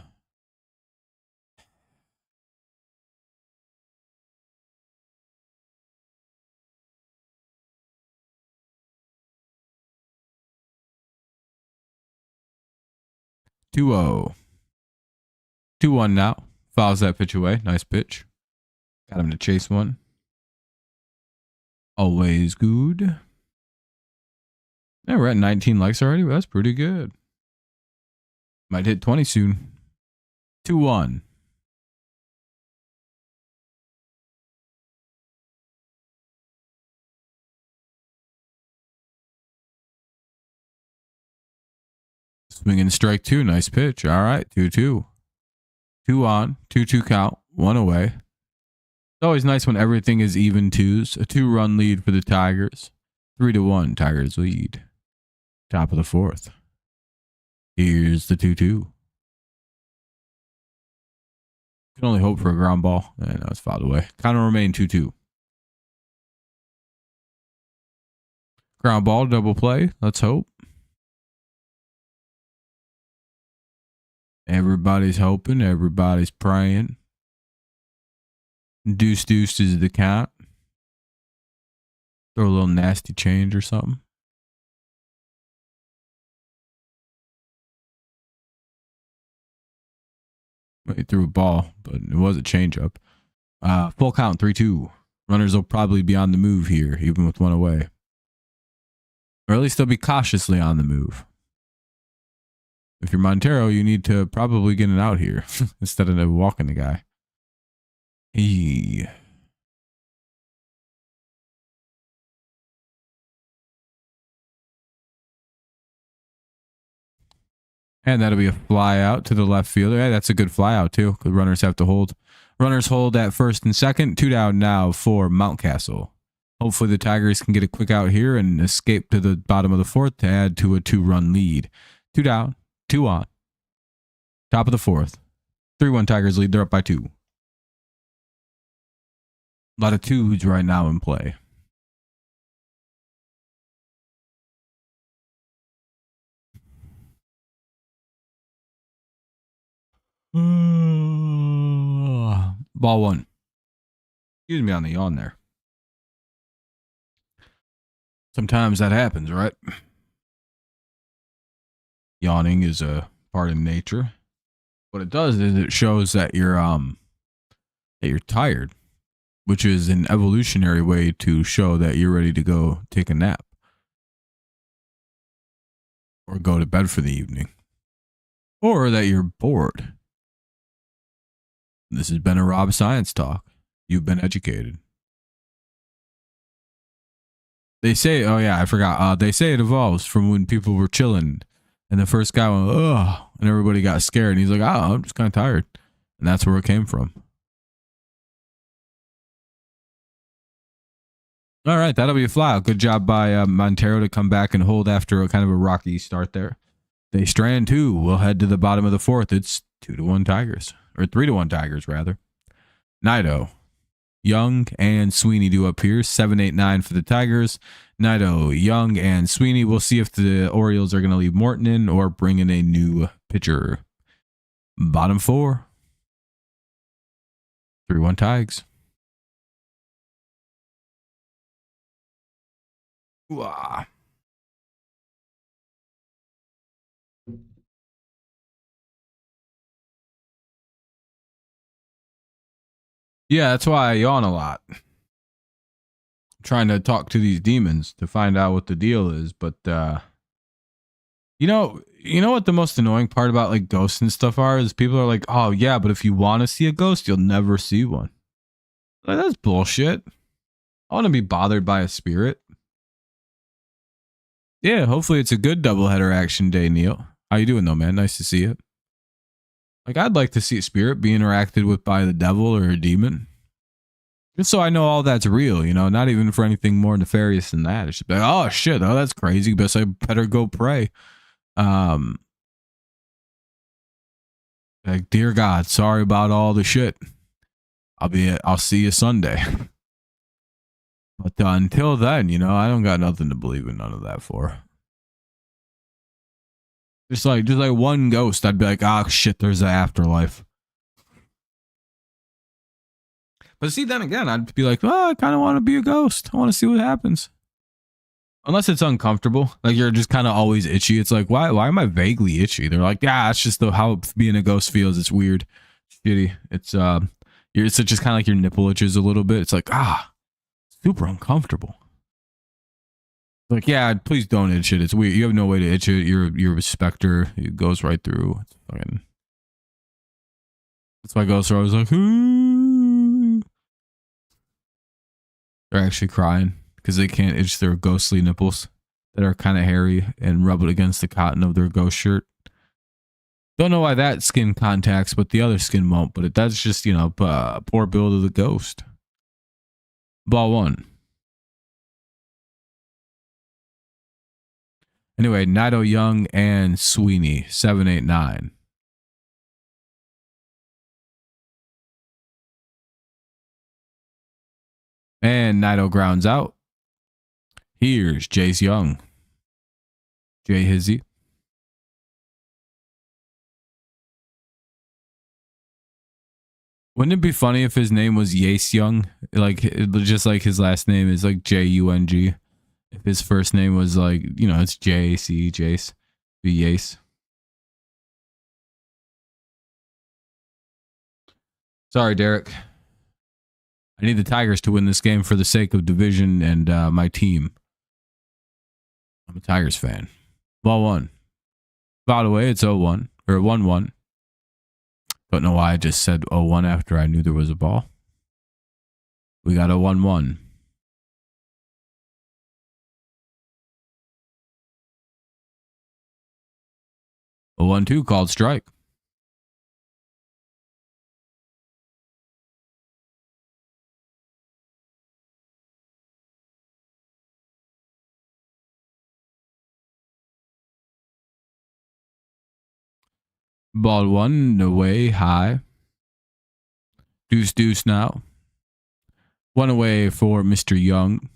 Two-0. 2-1 now. Fouls that pitch away. Nice pitch. Got him to chase one. Always good. Yeah, we're at 19 likes already. That's pretty good. Might hit 20 soon. 2-1. Swinging strike two. Nice pitch. All right. 2-2. 2 on. 2-2 count. 1 away. It's always nice when everything is even twos. A 2-run lead for the Tigers. 3-1. Tigers lead. Top of the fourth. Here's the 2-2. Can only hope for a ground ball. And that's fouled away. Kind of remain 2-2. Ground ball, double play. Let's hope. Everybody's hoping. Everybody's praying. Deuce is the count. Throw a little nasty change or something. He threw a ball, but it was a changeup. Full count, 3-2. Runners will probably be on the move here, even with one away. Or at least they'll be cautiously on the move. If you're Montero, you need to probably get it out here instead of walking the guy. And that'll be a fly out to the left fielder. Yeah, that's a good fly out too, because runners have to hold. Runners hold at first and second. 2 down now for Mountcastle. Hopefully the Tigers can get a quick out here and escape to the bottom of the fourth to add to a 2-run lead. 2 down, 2 on. Top of the fourth. 3-1 Tigers lead. They're up by 2. A lot of 2s right now in play. Ball 1. Excuse me on the yawn there. Sometimes that happens, right? Yawning is a part of nature. What it does is it shows that you're tired, which is an evolutionary way to show that you're ready to go take a nap or go to bed for the evening, or that you're bored. This has been a Rob Science Talk. You've been educated. They say, oh yeah, I forgot. They say it evolves from when people were chilling and the first guy went, oh, and everybody got scared. And he's like, oh, I'm just kind of tired. And that's where it came from. All right, that'll be a fly out. Good job by Montero to come back and hold after a kind of a rocky start there. They strand 2. We'll head to the bottom of the fourth. It's 2-1 Tigers, or 3-1 Tigers rather. Nido, Young, and Sweeney do up here. 7-8-9 for the Tigers. Nido, Young, and Sweeney. We'll see if the Orioles are going to leave Morton in or bring in a new pitcher. Bottom 4. 3-1 Tigers. Ooh-ah. Yeah, that's why I yawn a lot. I'm trying to talk to these demons to find out what the deal is, but you know what the most annoying part about like ghosts and stuff are is people are like, oh yeah, but if you want to see a ghost, you'll never see one. Like, that's bullshit. I want to be bothered by a spirit. Yeah, hopefully it's a good doubleheader action day, Neil. How you doing though, man? Nice to see you. Like, I'd like to see a spirit be interacted with by the devil or a demon. Just so I know all that's real, you know, not even for anything more nefarious than that. It should be like, oh shit, oh that's crazy. Guess I better go pray. Like, dear God, sorry about all the shit. I'll see you Sunday. But until then, you know, I don't got nothing to believe in none of that for. Just like one ghost, I'd be like, oh shit, there's an afterlife. But see, then again, I'd be like, oh, I kind of want to be a ghost. I want to see what happens. Unless it's uncomfortable, like you're just kind of always itchy. It's like, why am I vaguely itchy? They're like, yeah, it's just how being a ghost feels. It's weird, shitty. It's just kind of like your nipple itches a little bit. It's like, super uncomfortable. Like, yeah, please don't itch it. It's weird. You have no way to itch it. You're a specter. It goes right through. It's fucking. That's why ghosts are always like, they're actually crying because they can't itch their ghostly nipples that are kind of hairy and rub it against the cotton of their ghost shirt. Don't know why that skin contacts, but the other skin won't. But that's just, you know, poor build of the ghost. Ball 1. Anyway, Nido, Young, and Sweeney, 7-8-9. And Nido grounds out. Here's Jace Young. Jay Hizzy. Wouldn't it be funny if his name was Yace Young? Like, just like his last name is like Jung. If his first name was like, you know, it's Jace, Jace, be Yace. Sorry, Derek. I need the Tigers to win this game for the sake of division and my team. I'm a Tigers fan. Ball one. By the way, it's 0-1 or 1-1. Don't know why I just said 0-1 after I knew there was a ball. We got a 1-1. A 1-2 called strike. Ball one, away, high. Deuce, deuce now. One away for Mr. Young.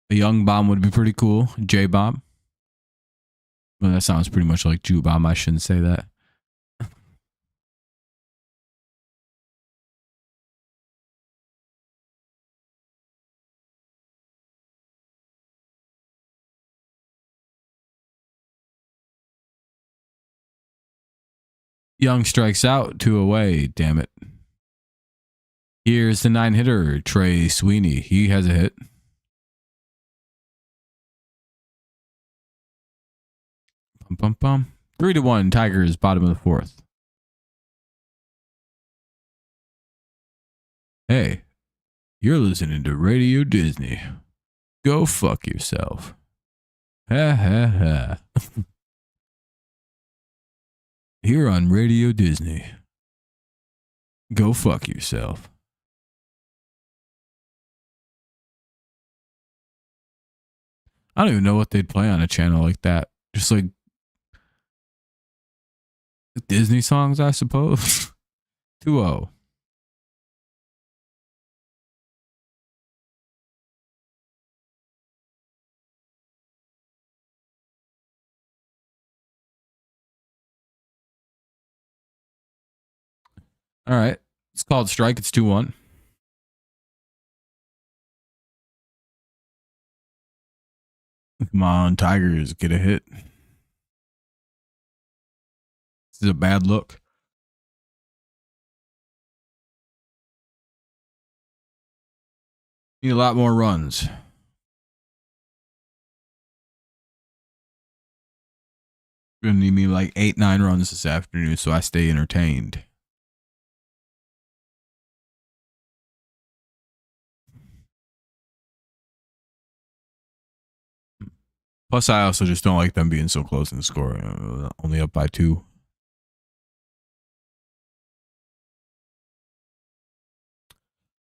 A Young bomb would be pretty cool. J bomb. Well, that sounds pretty much like Jew bomb. I shouldn't say that. Young strikes out, 2 away. Damn it. Here's the 9-hitter, Trey Sweeney. He has a hit. Bum, bum, bum. 3-1, Tigers, bottom of the fourth. Hey, you're listening to Radio Disney. Go fuck yourself. Ha ha ha. Here on Radio Disney. Go fuck yourself. I don't even know what they'd play on a channel like that. Just like Disney songs, I suppose. 2-0. All right. It's called strike. It's 2-1. Come on, Tigers, get a hit. This is a bad look. Need a lot more runs. Gonna need me like 8-9 runs this afternoon so I stay entertained. Plus, I also just don't like them being so close in the score. Only up by 2.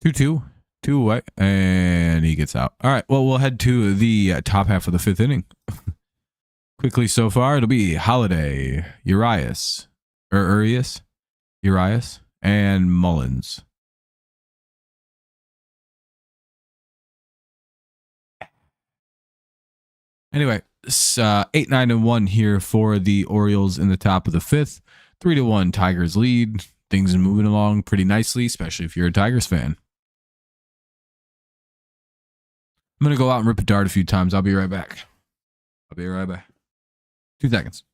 2-2. 2 away. And he gets out. All right. Well, we'll head to the top half of the 5th inning. Quickly so far, it'll be Holiday, Urias, and Mullins. Anyway, 8-9-1 here for the Orioles in the top of the 5th. 3-1 Tigers lead. Things are moving along pretty nicely, especially if you're a Tigers fan. I'm going to go out and rip a dart a few times. I'll be right back. 2 seconds.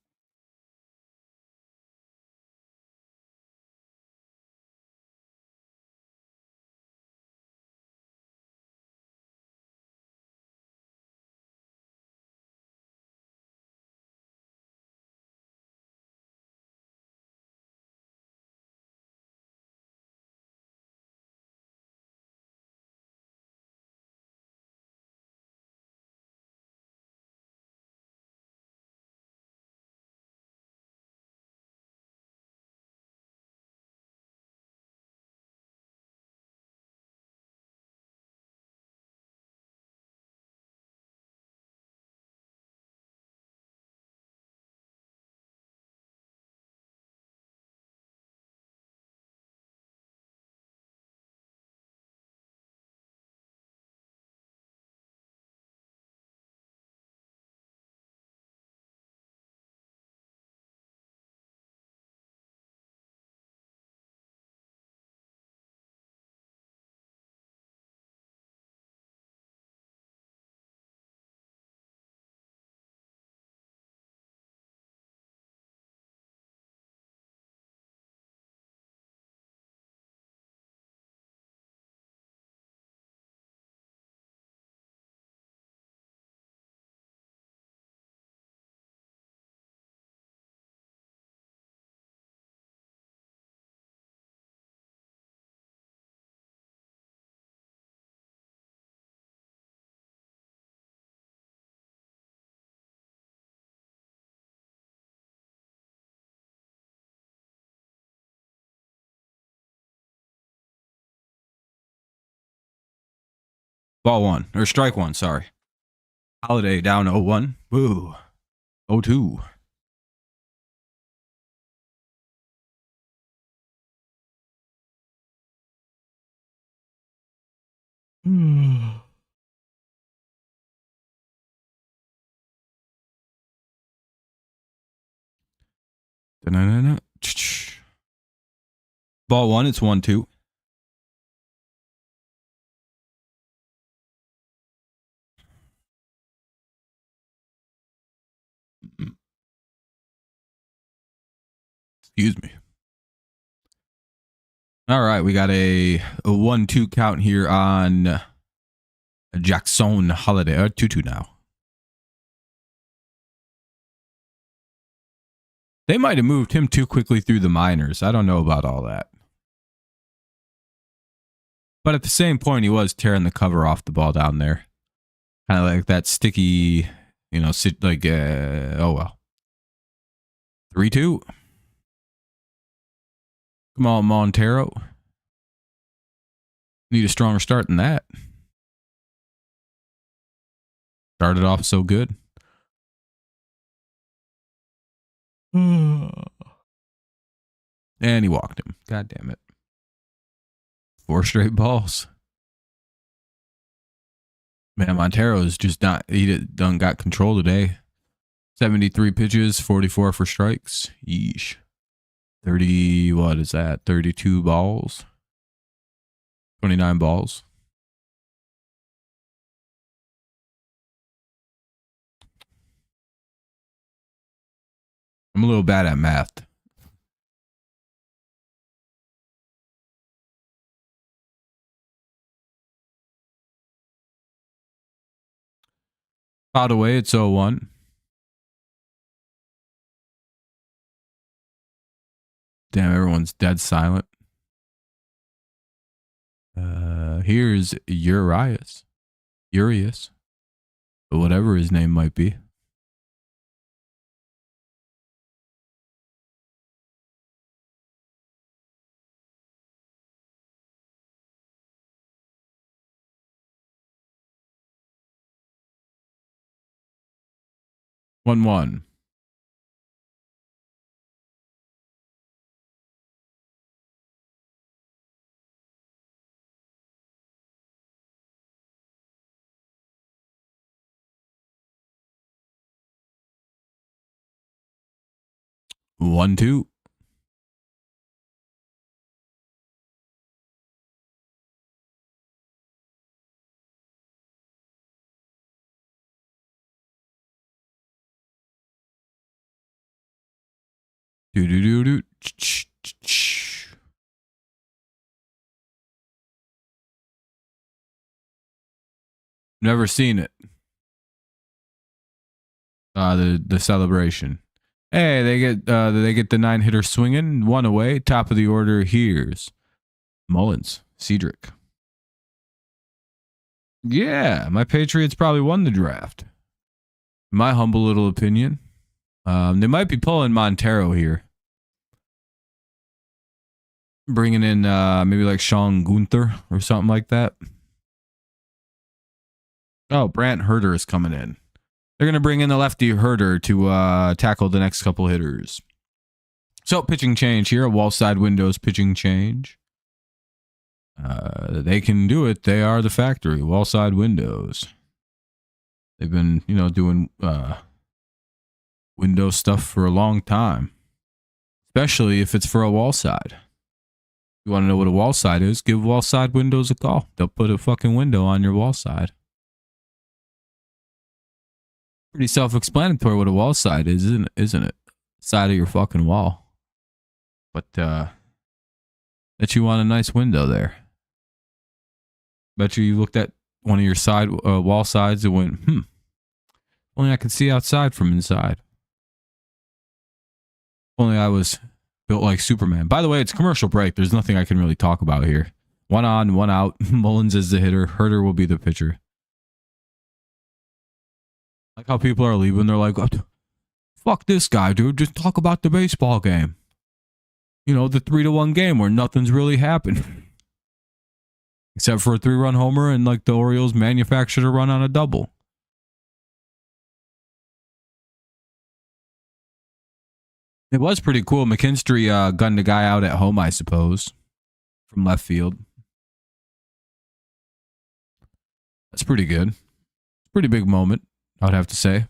Ball one, or strike one, sorry. Holiday down 0-1. Woo. 0-2. Ball one, it's 1-2. Excuse me. All right, we got a 1-2 count here on Jackson Holiday. 2-2 now. They might have moved him too quickly through the minors. I don't know about all that. But at the same point, he was tearing the cover off the ball down there. Kind of like that sticky, you know, like, oh well. 3-2. Come on, Montero. Need a stronger start than that. Started off so good. And he walked him. God damn it. 4 straight balls. Man, Montero is just not, he done got control today. 73 pitches, 44 for strikes. Yeesh. 30, what is that? 32 balls. 29 balls. I'm a little bad at math. Fouled away, it's 0-1. Damn, everyone's dead silent. Here's Urias. Whatever his name might be. One. One, two. Do. Never seen it. The celebration. Hey, they get the 9-hitter swinging. 1 away. Top of the order. Here's Mullins. Cedric. Yeah, my Patriots probably won the draft. My humble little opinion. They might be pulling Montero here. Bringing in maybe like Sean Gunther or something like that. Oh, Brant Herter is coming in. They're going to bring in the lefty Herter to tackle the next couple hitters. So, pitching change here. Wall side windows pitching change. They can do it. They are the factory. Wall side windows. They've been, doing window stuff for a long time. Especially if it's for a wall side. You want to know what a wall side is? Give wall side windows a call. They'll put a fucking window on your wall side. Pretty self-explanatory what a wall side is, isn't it? Side of your fucking wall. But that you want a nice window there. Bet you looked at one of your side wall sides and went, only I could see outside from inside. Only I was built like Superman. By the way, it's commercial break. There's nothing I can really talk about here. 1 on, 1 out. Mullins is the hitter. Herter will be the pitcher. Like how people are leaving. They're like, fuck this guy, dude. Just talk about the baseball game. The 3-1 game where nothing's really happened. except for a 3-run homer and like the Orioles manufactured a run on a double. It was pretty cool. McKinstry gunned a guy out at home, I suppose, from left field. That's pretty good. Pretty big moment, I would have to say.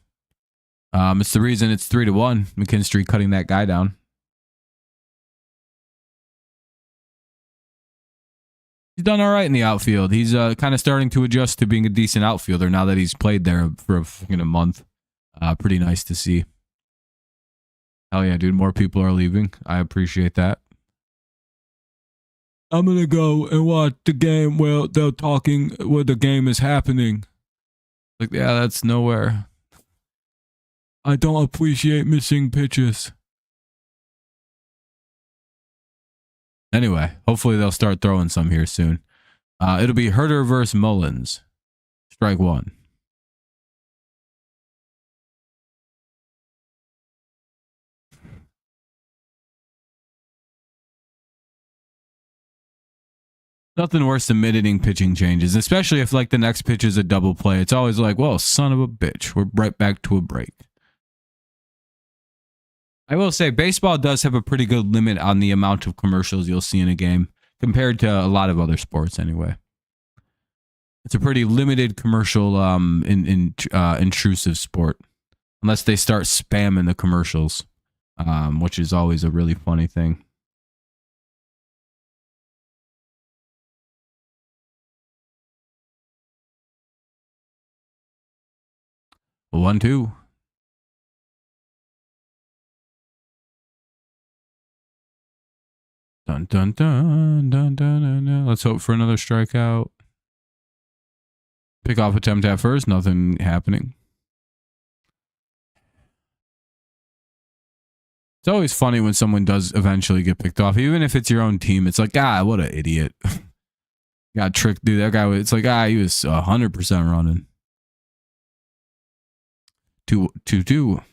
It's the reason it's 3-1. McKinstry cutting that guy down. He's done all right in the outfield. He's kind of starting to adjust to being a decent outfielder now that he's played there for a month. Pretty nice to see. Hell yeah, dude. More people are leaving. I appreciate that. I'm going to go and watch the game while they're talking where the game is happening. Like, yeah, that's nowhere. I don't appreciate missing pitches. Anyway, hopefully they'll start throwing some here soon. It'll be Herter versus Mullins. Strike one. Nothing worse than mid-inning pitching changes, especially if like the next pitch is a double play. It's always like, well, son of a bitch, we're right back to a break. I will say baseball does have a pretty good limit on the amount of commercials you'll see in a game compared to a lot of other sports anyway. It's a pretty limited commercial intrusive sport unless they start spamming the commercials, which is always a really funny thing. One, two. Dun, dun, dun, dun, dun, dun, dun. Let's hope for another strikeout. Pick off attempt at first. Nothing happening. It's always funny when someone does eventually get picked off, even if it's your own team. It's like, what an idiot. Got tricked, dude. That guy, it's like, he was 100% running. 2-2.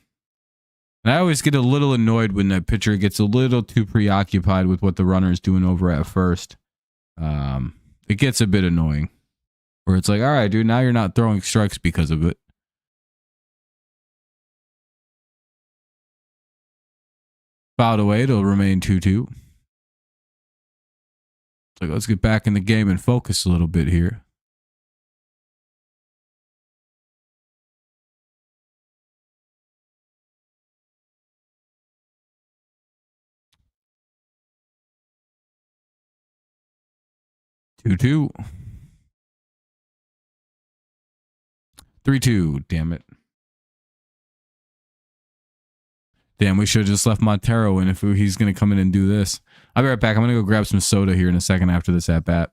And I always get a little annoyed when the pitcher gets a little too preoccupied with what the runner is doing over at first. It gets a bit annoying. Where it's like, all right, dude, now you're not throwing strikes because of it. Fouled away, it'll remain 2-2. It's like, let's get back in the game and focus a little bit here. Two. 3-2. Damn it. Damn, we should have just left Montero in if he's going to come in and do this. I'll be right back. I'm going to go grab some soda here in a second after this at bat.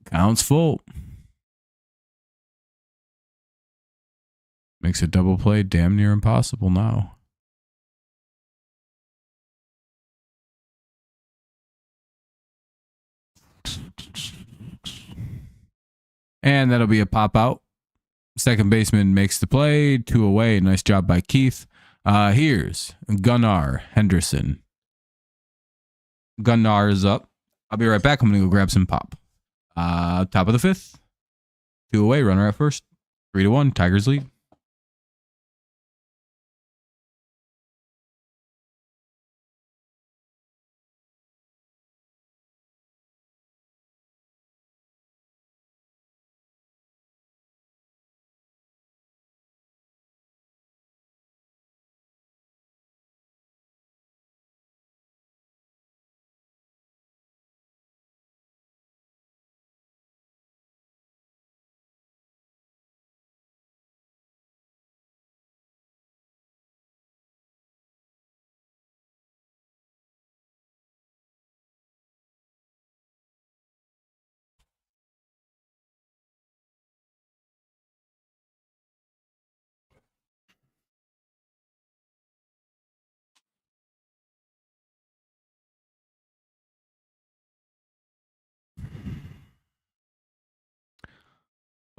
Counts full. Makes a double play damn near impossible now. And that'll be a pop out. Second baseman makes the play. 2 away. Nice job by Keith. Here's Gunnar Henderson. Gunnar is up. I'll be right back. I'm going to go grab some pop. Top of the 5th. 2 away. Runner at first. 3-1. Tigers lead.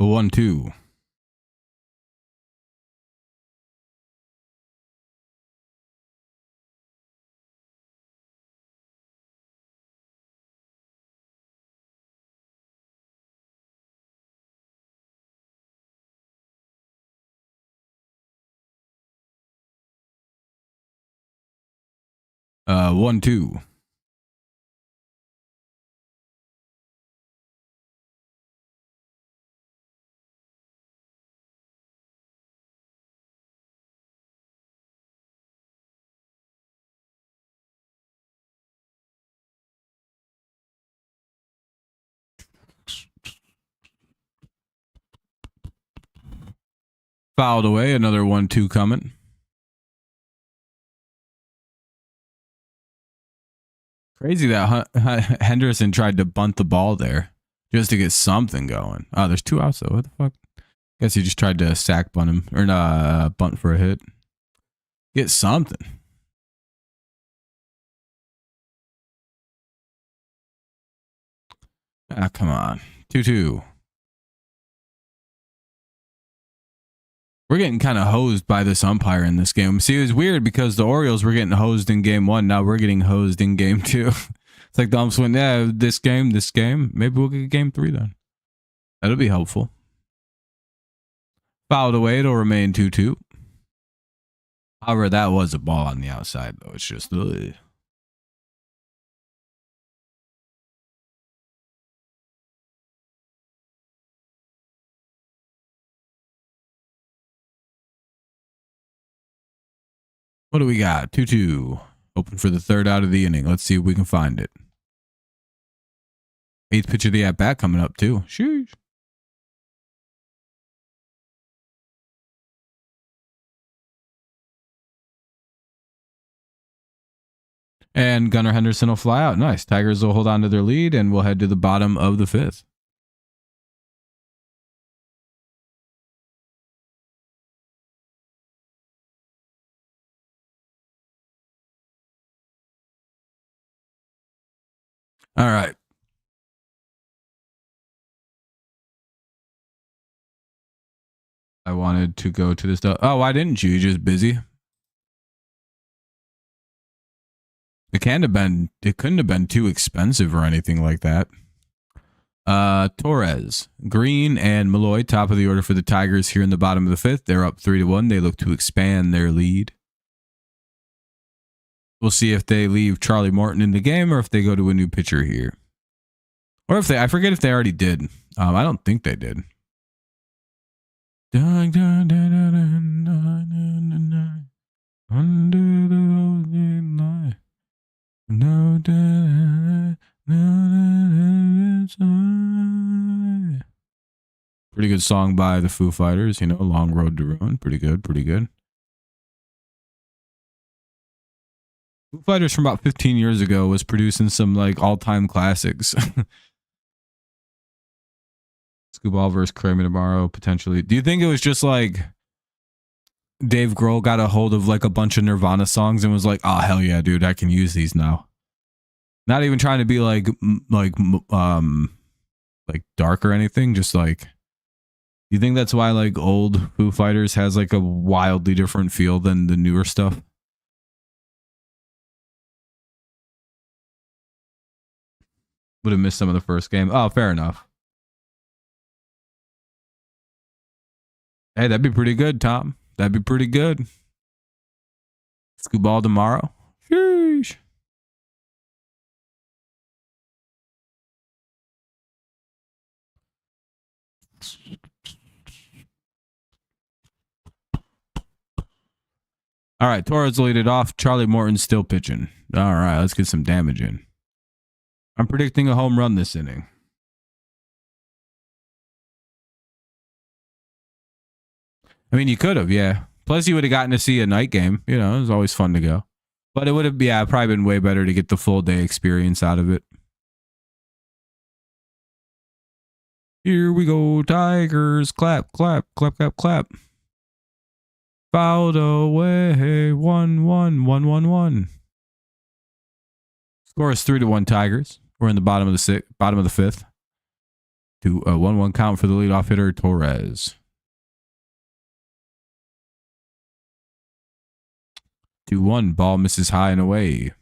A 1-2. 1-2. Fouled away. Another 1-2 coming. Crazy that Henderson tried to bunt the ball there just to get something going. Oh, there's 2 outs though. What the fuck? Guess he just tried to sack bunt him or bunt for a hit. Get something. Ah, come on. 2-2. We're getting kind of hosed by this umpire in this game. See, it was weird because the Orioles were getting hosed in game 1. Now we're getting hosed in game 2. It's like the umps went, yeah, this game. Maybe we'll get game 3 then. That'll be helpful. Fouled away. It'll remain 2-2. However, that was a ball on the outside, though. It's just... Ugh. What do we got? 2-2. Open for the 3rd out of the inning. Let's see if we can find it. 8th pitch of the at-bat coming up, too. Sheesh. And Gunnar Henderson will fly out. Nice. Tigers will hold on to their lead, and we'll head to the bottom of the 5th. All right. I wanted to go to this. Oh, why didn't you? You're just busy. It couldn't have been too expensive or anything like that. Torres, Green, and Malloy, top of the order for the Tigers here in the bottom of the 5th. They're up 3-1. They look to expand their lead. We'll see if they leave Charlie Morton in the game or if they go to a new pitcher here. Or if I forget if they already did. I don't think they did. Under the night. No, pretty good song by the Foo Fighters, Long Road to Ruin. Pretty good. Foo Fighters from about 15 years ago was producing some like all-time classics. Scooball versus Kramer tomorrow, potentially. Do you think it was just like Dave Grohl got a hold of like a bunch of Nirvana songs and was like, oh, hell yeah, dude, I can use these now. Not even trying to be like dark or anything. Just like, you think that's why like old Foo Fighters has like a wildly different feel than the newer stuff? Would have missed some of the first game. Oh, fair enough. Hey, that'd be pretty good, Tom. That'd be pretty good. Scooball tomorrow. Sheesh. All right, Torres lead it off. Charlie Morton's still pitching. All right, let's get some damage in. I'm predicting a home run this inning. I mean, you could have, yeah. Plus, you would have gotten to see a night game. It was always fun to go. But it would have, probably been way better to get the full day experience out of it. Here we go, Tigers. Clap, clap, clap, clap, clap. Fouled away. 1-1, 1-1-1. Score is 3-1 Tigers. We're in the bottom of the 5th. To a 1-1 count for the leadoff hitter, Torres. 2-1. Ball misses high and away.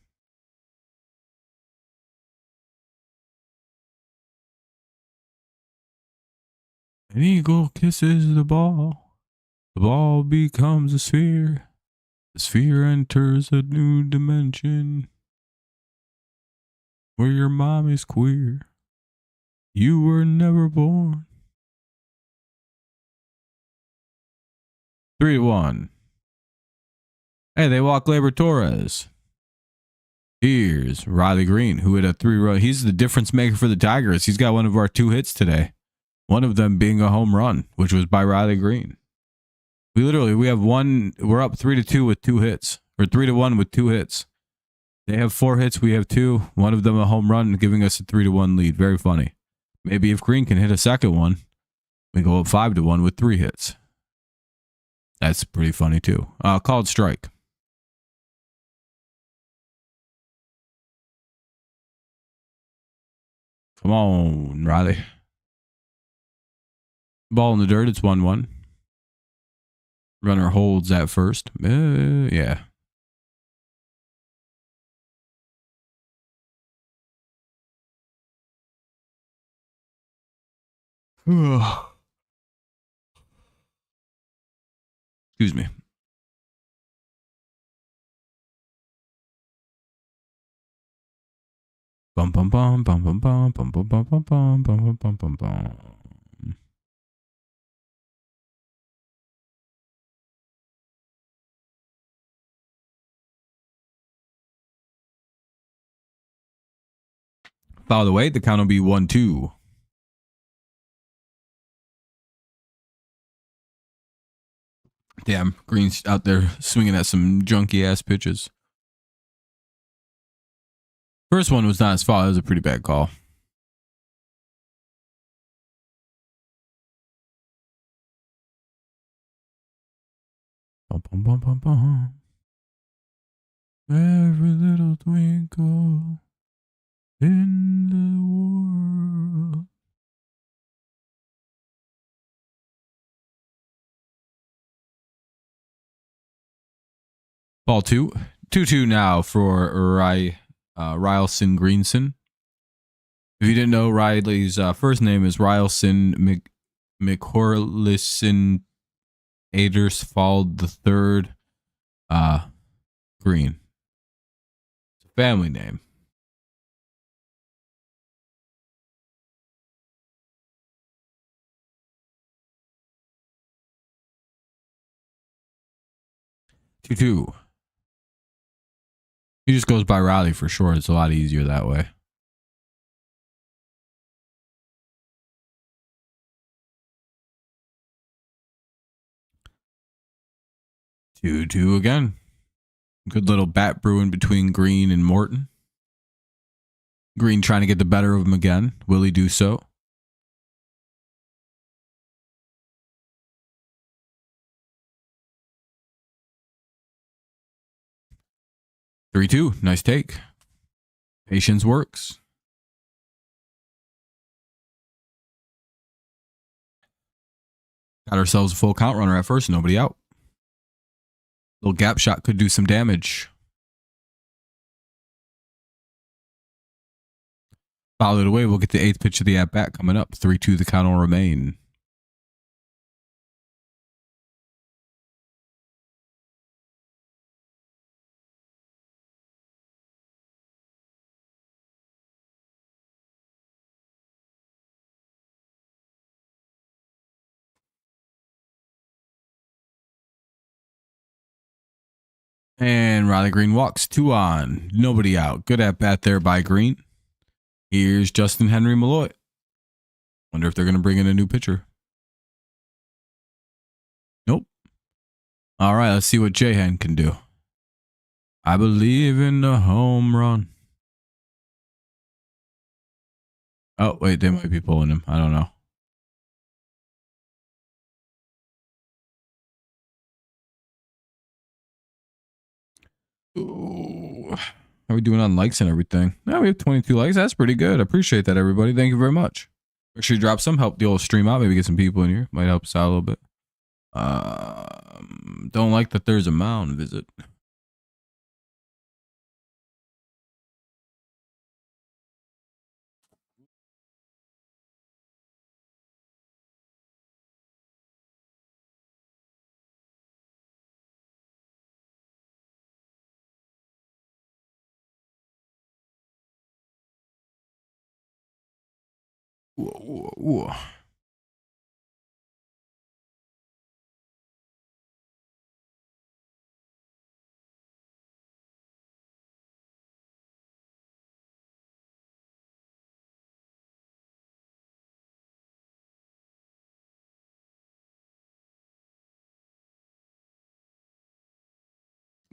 An eagle kisses the ball. The ball becomes a sphere. The sphere enters a new dimension. where your mom is queer. You were never born. 3-1. Hey, they walk Gleyber Torres. Here's Riley Green, who hit a 3-run. He's the difference maker for the Tigers. He's got one of our 2 hits today. One of them being a home run, which was by Riley Green. We have one. We're up 3-2 with 2 hits, or 3-1 with 2 hits. They have 4 hits. We have 2. One of them a home run, giving us a 3-1 lead. Very funny. Maybe if Green can hit a second one, we go up 5-1 with 3 hits. That's pretty funny too. Called strike. Come on, Riley. Ball in the dirt. It's 1-1. Runner holds at first. Yeah. Excuse me. Bum bum bum bum bum bum bum bum bum bum bum bum bum bum bum. By the way, the count will be 1-2. Damn, Green's out there swinging at some junky ass pitches. First one was not his fault. It was a pretty bad call. Bum, bum, bum, bum, bum. Every little twinkle in the world. Ball 2. 2-2 now for Rylson Greenson. If you didn't know, Riley's first name is Rylson McCorlison Adersfald III Green. It's a family name. Two. He just goes by Riley for short. It's a lot easier that way. Two again. Good little bat brewing between Green and Morton. Green trying to get the better of him again. Will he do so? Three-two. Nice take. Patience works. Got ourselves a full count runner at first. Nobody out. Little gap shot could do some damage. Foul it away. We'll get the 8th pitch of the at bat coming up. 3-2. The count will remain. And Riley Green walks. 2 on. Nobody out. Good at bat there by Green. Here's Justin Henry Malloy. Wonder if they're going to bring in a new pitcher. Nope. All right, let's see what Jahan can do. I believe in the home run. Oh, wait, they might be pulling him. I don't know. Ooh. How are we doing on likes and everything? Now we have 22 likes. That's pretty good. I appreciate that, everybody. Thank you very much. Make sure you drop some, help the old stream out. Maybe get some people in here. Might help us out a little bit. Don't like that there's a mound visit. Whoa.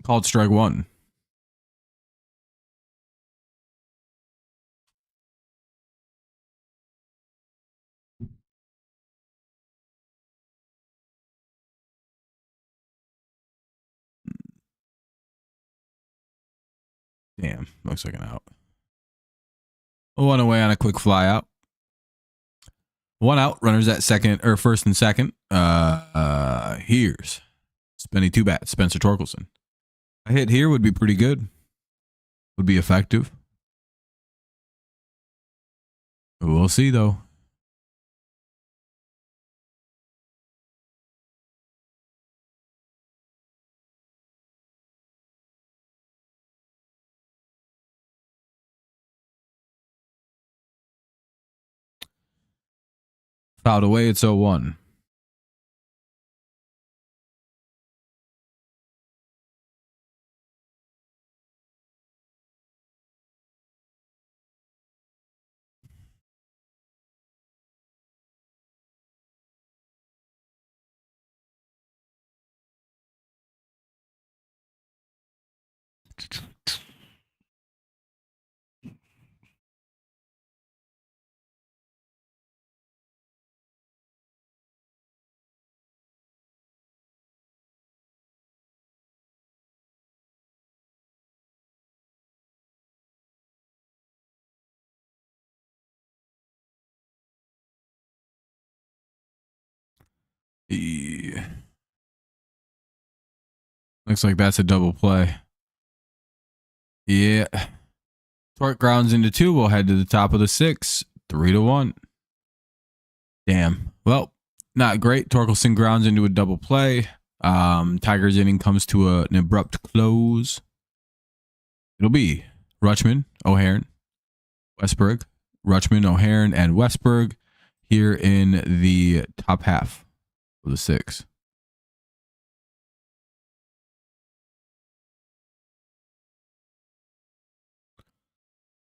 Called strike one. Damn, looks like an out. One away on a quick fly out. One out, runners at second or first and second. Here's spinning two bats, Spencer Torkelson. A hit here would be pretty good. Would be effective. We'll see though. Fouled away, it's 0-1. Yeah. Looks like that's a double play. Yeah. Torque grounds into two. We'll head to the top of the sixth. 3-1. Damn. Well, not great. Torkelson grounds into a double play. Tigers inning comes to an abrupt close. It'll be Rutschman, O'Haron, Westberg, Rutschman, O'Haron, and Westberg here in the top half of the sixth.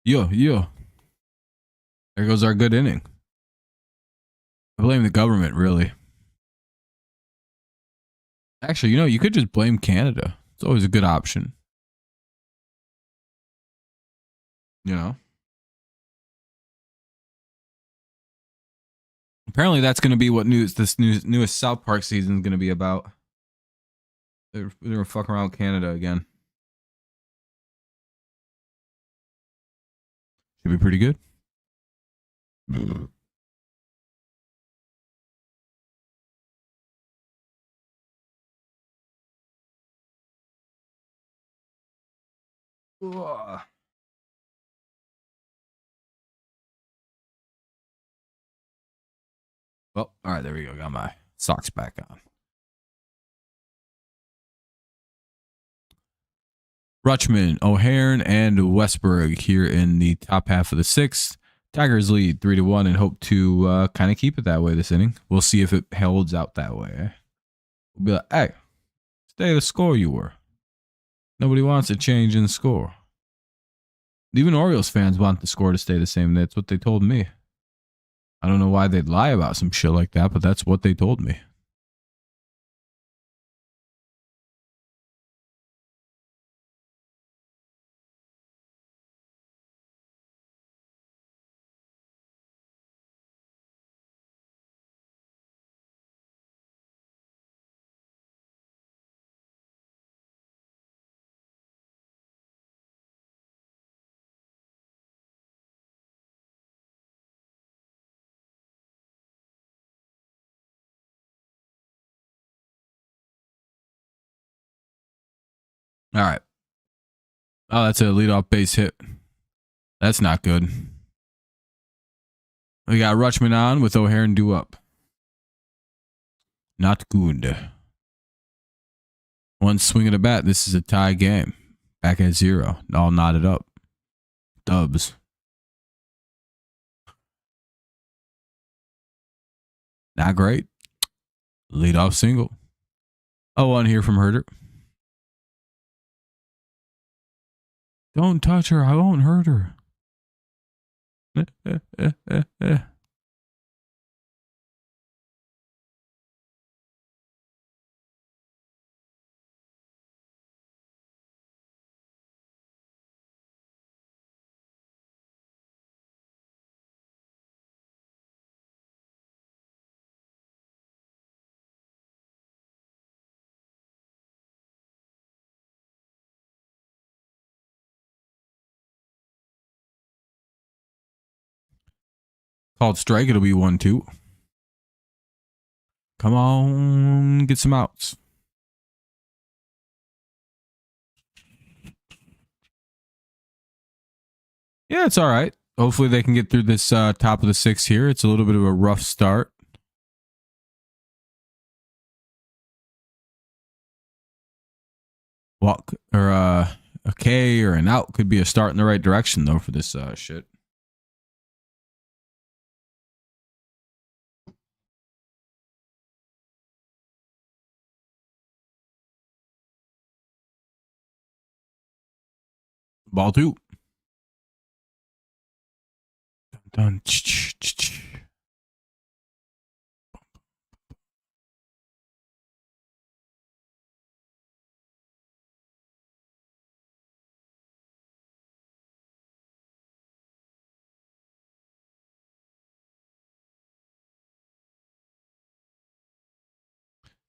Yeah. There goes our good inning. I blame the government, really. Actually, you could just blame Canada. It's always a good option. Apparently that's going to be what this newest South Park season is going to be about. They're going to fuck around with Canada again. Should be pretty good. Well, all right, there we go. Got my socks back on. Rutschman, O'Haron, and Westberg here in the top half of the sixth. Tigers lead 3-1 and hope to kind of keep it that way this inning. We'll see if it holds out that way. We'll be like, hey, stay the score you were. Nobody wants a change in the score. Even Orioles fans want the score to stay the same. That's what they told me. I don't know why they'd lie about some shit like that, but that's what they told me. All right. Oh, that's a leadoff base hit. That's not good. We got Rutschman on with O'Haron due up. Not good. One swing of the bat. This is a tie game. Back at 0. All knotted up. Dubs. Not great. Leadoff single. 0-1 here from Herder. Don't touch her. I won't hurt her. Called strike. It'll be 1-2. Come on, get some outs. Yeah, it's all right. Hopefully they can get through this top of the 6th here. It's a little bit of a rough start. Walk or a K or an out could be a start in the right direction though for this shit. Ball 2. Dun,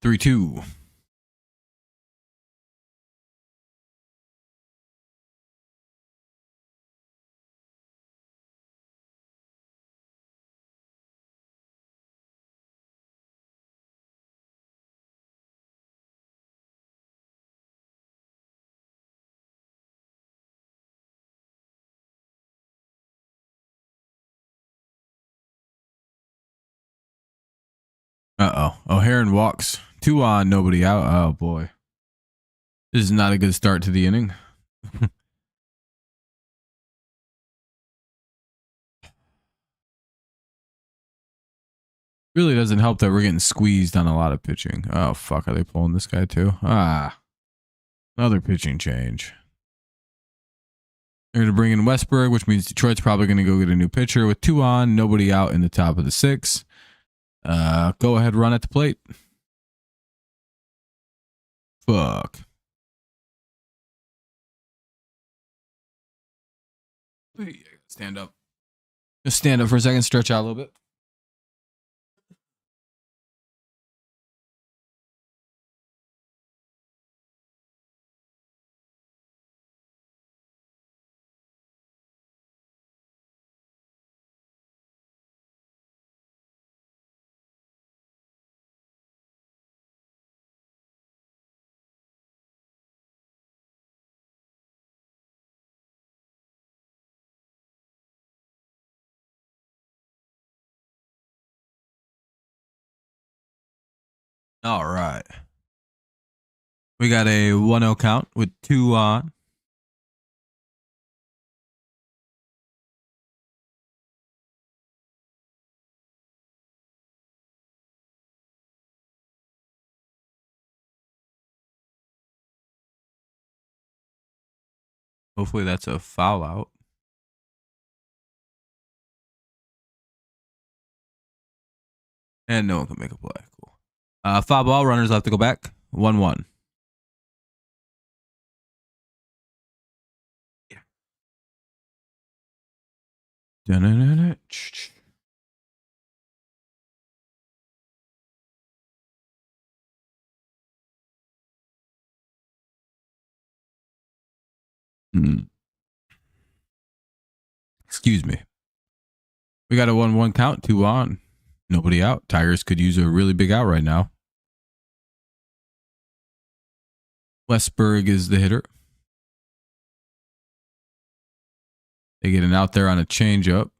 3-2. Uh-oh. O'Haron walks. 2 on, nobody out. Oh, boy. This is not a good start to the inning. Really doesn't help that we're getting squeezed on a lot of pitching. Oh, fuck. Are they pulling this guy, too? Another pitching change. They're going to bring in Westberg, which means Detroit's probably going to go get a new pitcher with 2 on, nobody out in the top of the 6th. Go ahead, run at the plate. Fuck. Stand up. Just stand up for a second, stretch out a little bit. All right. We got a 1-0 count with 2 on. Hopefully that's a foul out. And no one can make a play. Cool. Foul ball. Runners have to go back. 1-1. Yeah. Excuse me. We got a 1-1 count, 2 on. Nobody out. Tigers could use a really big out right now. Westberg is the hitter. They get an out there on a changeup.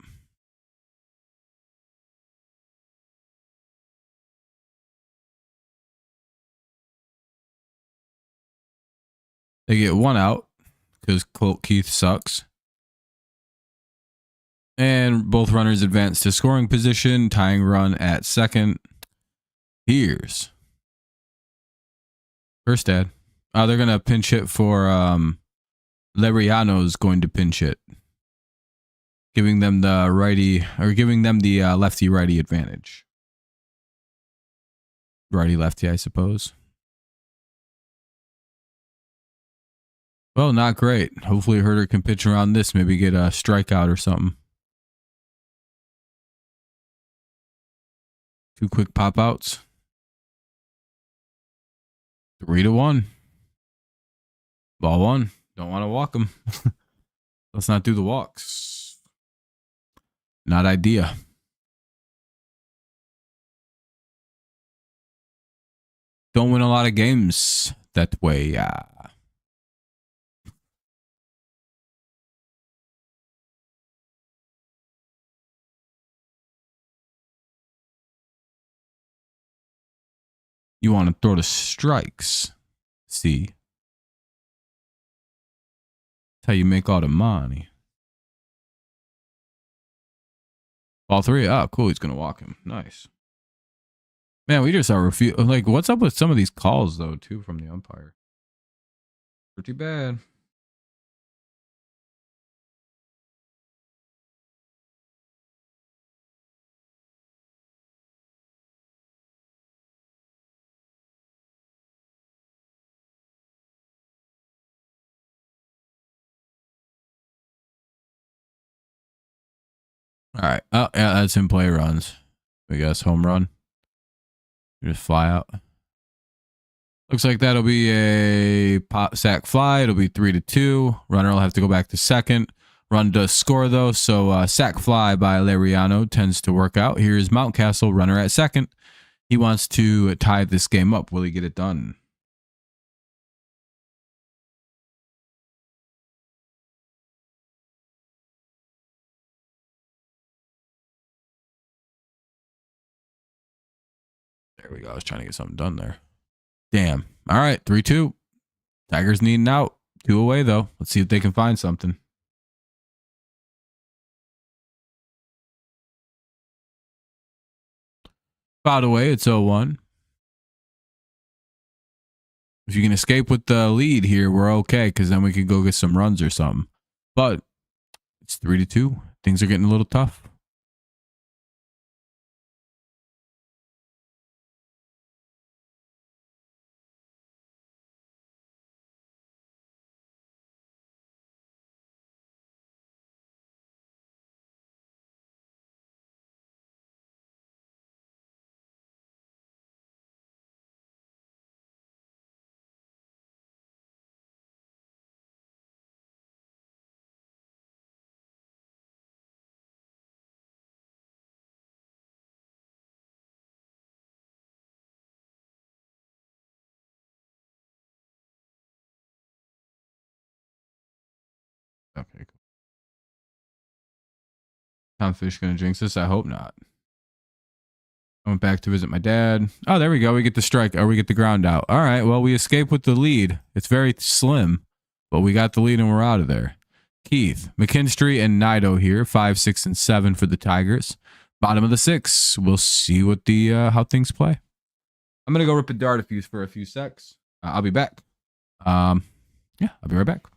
They get 1 out because Colt Keith sucks. And both runners advance to scoring position, tying run at second. Here's first dad. They're gonna pinch hit for Leriano's going to pinch hit, giving them the righty or giving them the lefty righty advantage. Righty lefty, I suppose. Well, not great. Hopefully Herder can pitch around this, maybe get a strikeout or something. 2 quick pop outs. 3-1. Ball 1. Don't want to walk him. Let's not do the walks. Not idea. Don't win a lot of games that way. You want to throw the strikes. See. That's how you make all the money. Ball 3. Oh, cool. He's going to walk him. Nice. Man, we just are like, what's up with some of these calls, though, too, from the umpire? Pretty bad. All right. Oh, yeah, that's in play runs. I guess home run. Just fly out. Looks like that'll be a pop sack fly. It'll be 3-2. Runner will have to go back to second. Run does score, though, so sack fly by Leriano tends to work out. Here's Mountcastle, runner at second. He wants to tie this game up. Will he get it done? There we go. I was trying to get something done there. Damn. All right, 3-2. Tigers needing out. 2 away, though. Let's see if they can find something. By the way, it's 0-1. If you can escape with the lead here, we're okay, because then we can go get some runs or something. But it's 3-2. Things are getting a little tough. Okay, cool. Tom Fish gonna jinx us? I hope not. I went back to visit my dad. Oh, there we go. We get the strike, or we get the ground out. All right. Well, we escape with the lead. It's very slim, but we got the lead and we're out of there. Keith, McKinstry, and Nido here. 5, 6, and 7 for the Tigers. Bottom of the 6. We'll see what the how things play. I'm gonna go rip a dart for a few secs. I'll be back. Yeah, I'll be right back.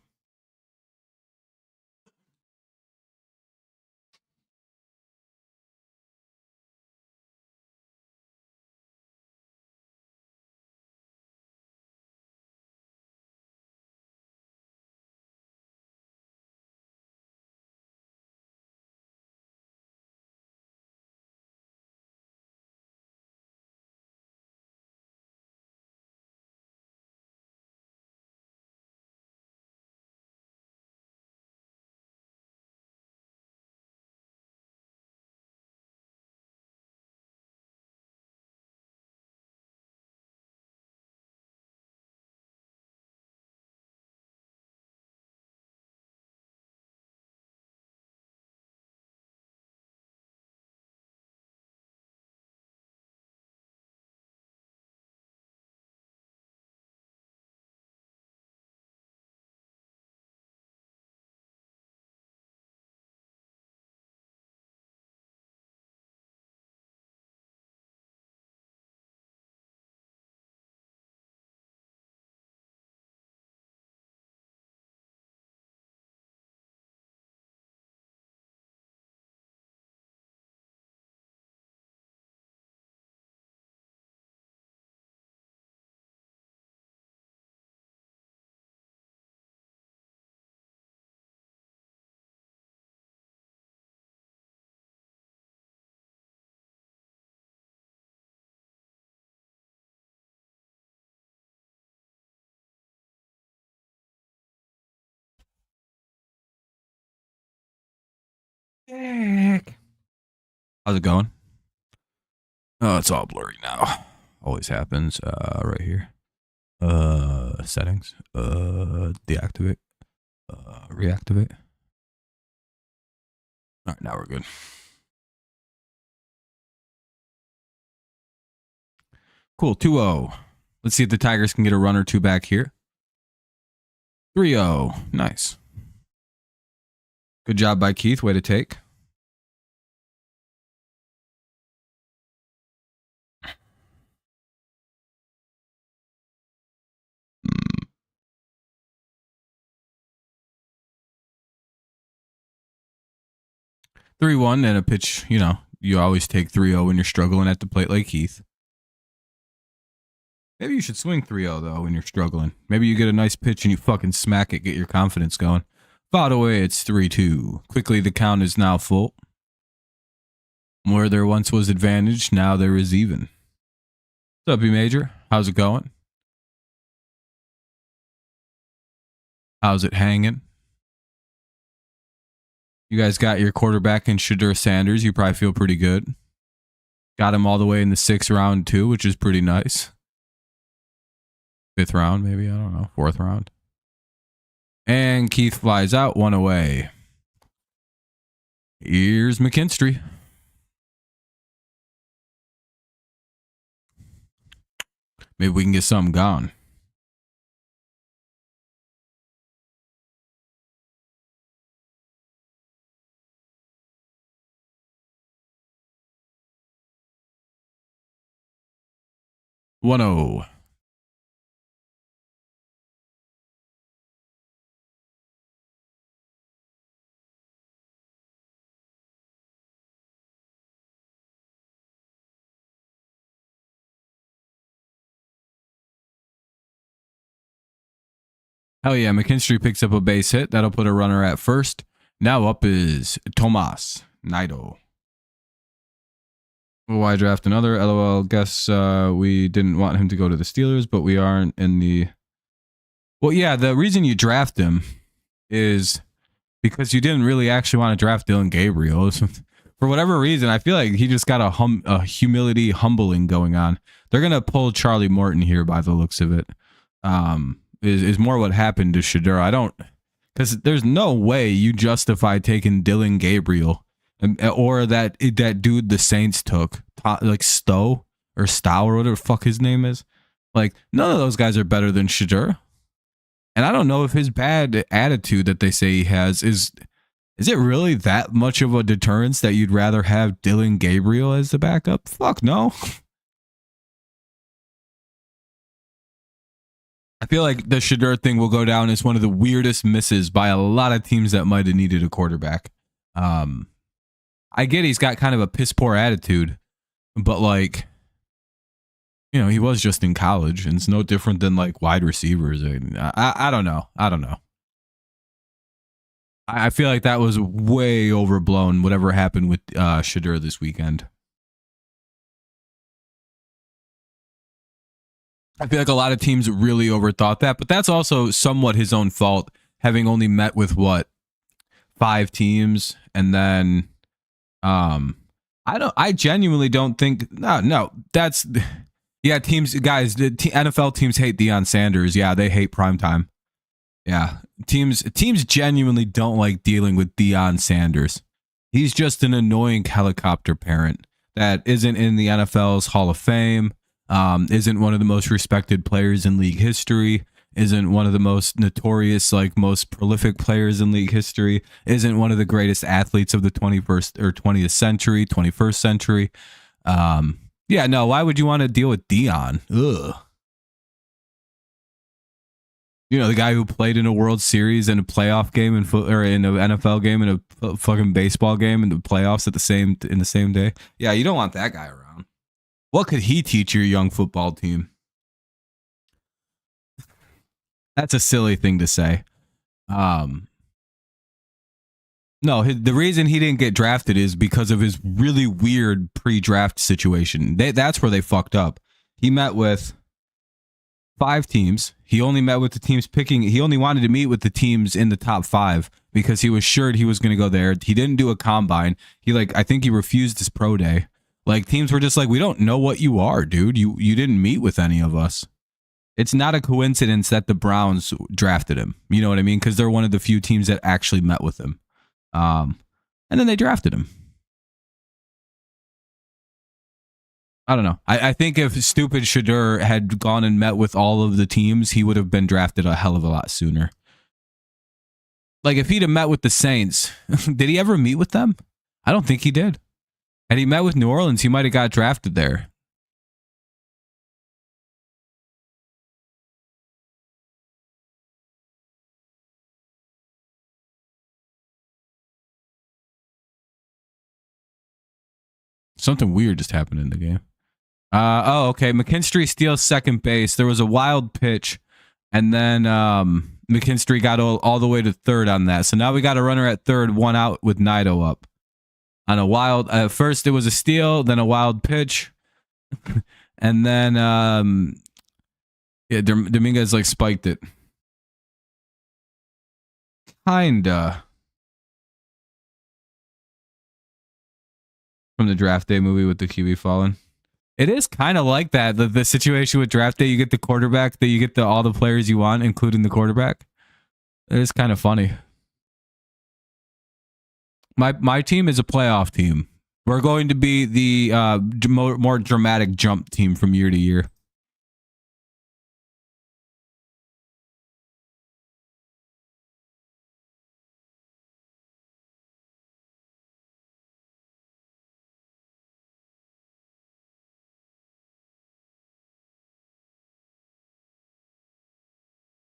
Dick. How's it going? Oh, it's all blurry now. Always happens. Right here. Settings. Deactivate. Reactivate. All right, now we're good. Cool. 2-0. Let's see if the Tigers can get a run or two back here. 3-0. Nice. Good job by Keith. Way to take. Three 3-1 and a pitch. You know, you always take 3-0 when you're struggling at the plate like Keith. Maybe you should swing 3-0 though when you're struggling. Maybe you get a nice pitch and you fucking smack it, get your confidence going. Fouled away, it's 3-2. Quickly, the count is now full. Where there once was advantage, now there is even. What's up, E-Major? How's it going? How's it hanging? You guys got your quarterback in Shadur Sanders. You probably feel pretty good. Got him all the way in the 6th round too, which is pretty nice. 5th round, maybe. I don't know. 4th round. And Keith flies out, 1 away. Here's McKinstry. Maybe we can get something gone. One-oh. Hell yeah, McKinstry picks up a base hit. That'll put a runner at first. Now up is Tomas Nido. Why draft another? LOL, guess we didn't want him to go to the Steelers, but we aren't in the... Well, yeah, the reason you draft him is because you didn't really actually want to draft Dylan Gabriel. For whatever reason, I feel like he just got a humility humbling going on. They're going to pull Charlie Morton here by the looks of it. Is more what happened to Shadur. I don't... Because there's no way you justify taking Dylan Gabriel or that dude the Saints took, like Stowe or whatever the fuck his name is. Like, none of those guys are better than Shadur. And I don't know if his bad attitude that they say he has is it really that much of a deterrence that you'd rather have Dylan Gabriel as the backup? Fuck no. I feel like the Shadur thing will go down as one of the weirdest misses by a lot of teams that might have needed a quarterback. I get he's got kind of a piss poor attitude, but like, you know, he was just in college, and it's no different than like wide receivers. I don't know. I feel like that was way overblown, whatever happened with Shadur this weekend. I feel like a lot of teams really overthought that, but that's also somewhat his own fault, having only met with 5 teams, and then I genuinely don't think that's teams, guys, the NFL teams hate Deion Sanders. Yeah, they hate primetime. Yeah, teams genuinely don't like dealing with Deion Sanders. He's just an annoying helicopter parent that isn't in the NFL's Hall of Fame, isn't one of the most respected players in league history, isn't one of the most notorious, like most prolific players in league history, isn't one of the greatest athletes of the 21st century. Yeah, no, why would you want to deal with Deion? Ugh. You know, the guy who played in a World Series and a playoff game or in an NFL game and a fucking baseball game in the playoffs in the same day. Yeah, you don't want that guy around. What could he teach your young football team? That's a silly thing to say. No, the reason he didn't get drafted is because of his really weird pre-draft situation. That's where they fucked up. He met with 5 teams. He only met with the teams picking. He only wanted to meet with the teams in the top 5. because he was sure he was going to go there. He didn't do a combine. I think he refused his pro day. Like, teams were just like, we don't know what you are, dude. You didn't meet with any of us. It's not a coincidence that the Browns drafted him. You know what I mean? Because they're one of the few teams that actually met with him. And then they drafted him. I don't know. I think if stupid Shedeur had gone and met with all of the teams, he would have been drafted a hell of a lot sooner. Like, if he'd have met with the Saints, did he ever meet with them? I don't think he did. Had he met with New Orleans, he might have got drafted there. Something weird just happened in the game. Okay. McKinstry steals second base. There was a wild pitch, and then McKinstry got all the way to third on that. So now we got a runner at third, one out with Nido up. On a wild, first it was a steal, then a wild pitch, and then Dominguez spiked it. Kinda. From the draft day movie with the QB falling. It is kind of like that. The situation with draft day, you get the quarterback, that you get all the players you want, including the quarterback. It is kind of funny. My team is a playoff team. We're going to be the more dramatic jump team from year to year.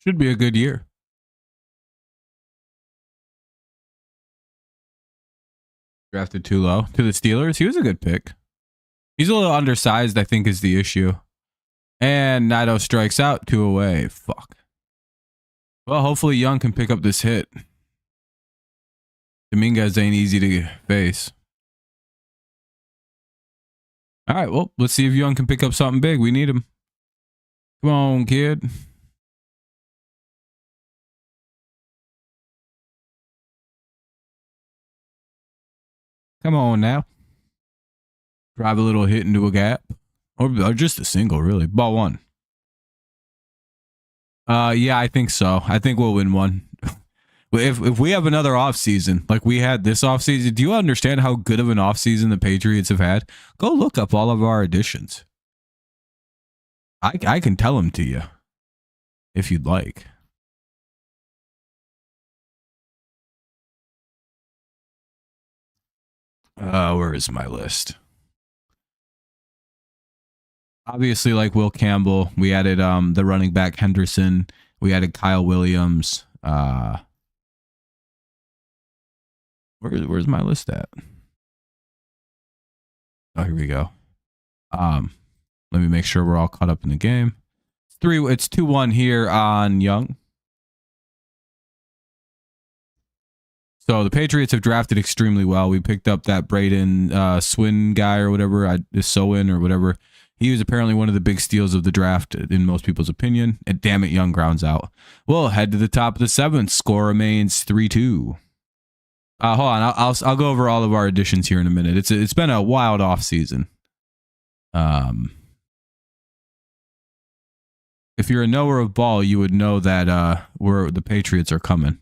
Should be a good year. Drafted too low to the Steelers. He was a good pick. He's a little undersized, I think, is the issue. And Nido strikes out, 2 away. Fuck. Well, hopefully Young can pick up this hit. Dominguez ain't easy to face. All right, well, let's see if Young can pick up something big. We need him. Come on, kid. Come on now. Drive a little hit into a gap. Or just a single, really. Ball one. Yeah, I think so. I think we'll win one. If we have another offseason like we had this offseason, do you understand how good of an offseason the Patriots have had? Go look up all of our additions. I can tell them to you if you'd like. Where is my list? Obviously, like Will Campbell, we added the running back Henderson. We added Kyle Williams. Where's my list at? Oh, here we go. Let me make sure we're all caught up in the game. It's 2-1 here on Young. So the Patriots have drafted extremely well. We picked up that Braden Swin guy or whatever, Sowin or whatever. He was apparently one of the big steals of the draft in most people's opinion. And damn it, Young grounds out. We'll head to the top of the 7th. Score remains 3-2. Hold on, I'll go over all of our additions here in a minute. It's been a wild off season. If you're a knower of ball, you would know that the Patriots are coming.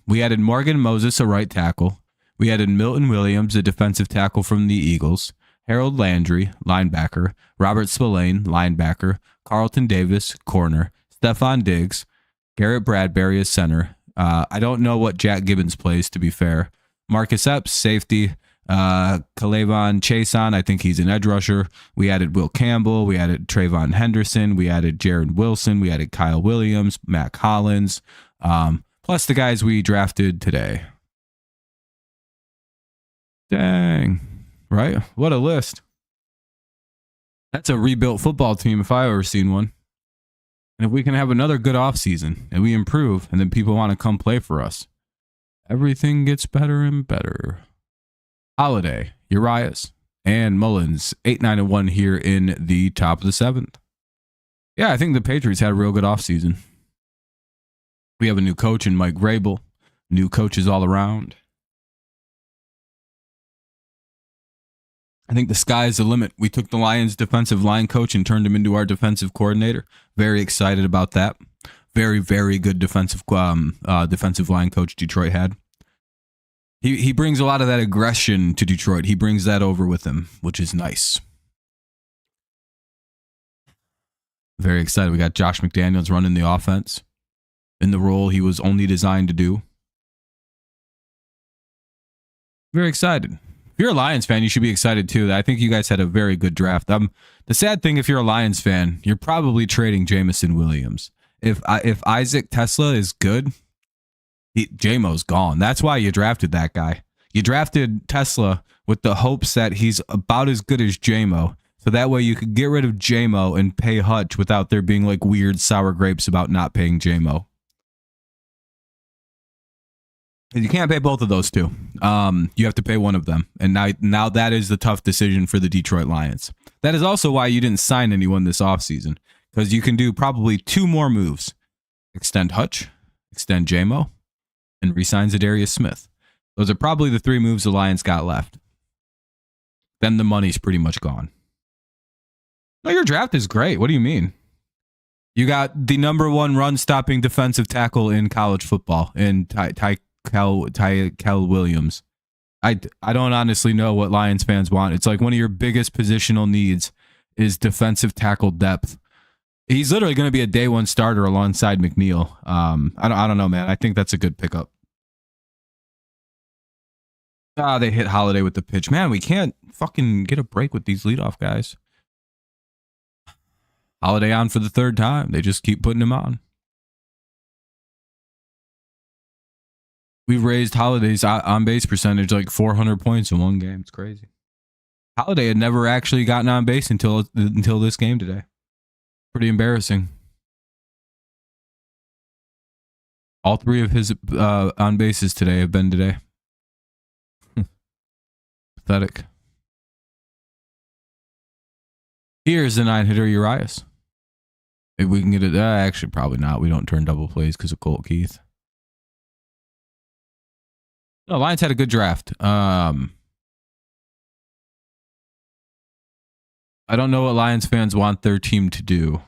We added Morgan Moses, a right tackle. We added Milton Williams, a defensive tackle from the Eagles. Harold Landry, linebacker. Robert Spillane, linebacker. Carlton Davis, corner. Stephon Diggs. Garrett Bradbury as center. I don't know what Jack Gibbons plays, to be fair. Marcus Epps, safety. Kalavon Chason, I think he's an edge rusher. We added Will Campbell. We added Trayvon Henderson. We added Jaron Wilson. We added Kyle Williams, Matt Collins. Plus the guys we drafted today. Dang. Right? What a list. That's a rebuilt football team if I ever seen one. And if we can have another good offseason and we improve and then people want to come play for us, everything gets better and better. Holiday, Urias, and Mullins, 8-9-1 here in the top of the 7th. Yeah, I think the Patriots had a real good offseason. We have a new coach in Mike Vrabel, New coaches all around. I think the sky is the limit. We took the Lions defensive line coach and turned him into our defensive coordinator. Very excited about that. Very, very good defensive line coach Detroit had. He brings a lot of that aggression to Detroit. He brings that over with him, which is nice. Very excited. We got Josh McDaniels running the offense in the role he was only designed to do. Very excited. If you're a Lions fan, you should be excited too. I think you guys had a very good draft. The sad thing, if you're a Lions fan, you're probably trading Jameson Williams. If Isaac Tesla is good, J-Mo's gone. That's why you drafted that guy. You drafted Tesla with the hopes that he's about as good as J-Mo. So that way you could get rid of J-Mo and pay Hutch without there being like weird sour grapes about not paying J-Mo. You can't pay both of those two. You have to pay one of them. And now that is the tough decision for the Detroit Lions. That is also why you didn't sign anyone this offseason. Because you can do probably two more moves. Extend Hutch, extend J-Mo, and re-sign Zadarius Smith. Those are probably the three moves the Lions got left. Then the money's pretty much gone. No, your draft is great. What do you mean? You got the number one run-stopping defensive tackle in college football in Cal Williams. I don't honestly know what Lions fans want. It's like one of your biggest positional needs is defensive tackle depth. He's literally going to be a day one starter alongside McNeil. I don't know, man. I think that's a good pickup. They hit Holiday with the pitch. Man, we can't fucking get a break with these leadoff guys. Holiday on for the third time. They just keep putting him on. We've raised Holiday's on base percentage like 400 points in one game. It's crazy. Holiday had never actually gotten on base until this game today. Pretty embarrassing. All three of his on bases today have been today. Pathetic. Here's the 9-hitter Urias. If we can get it, actually probably not. We don't turn double plays because of Colt Keith. No, Lions had a good draft. I don't know what Lions fans want their team to do.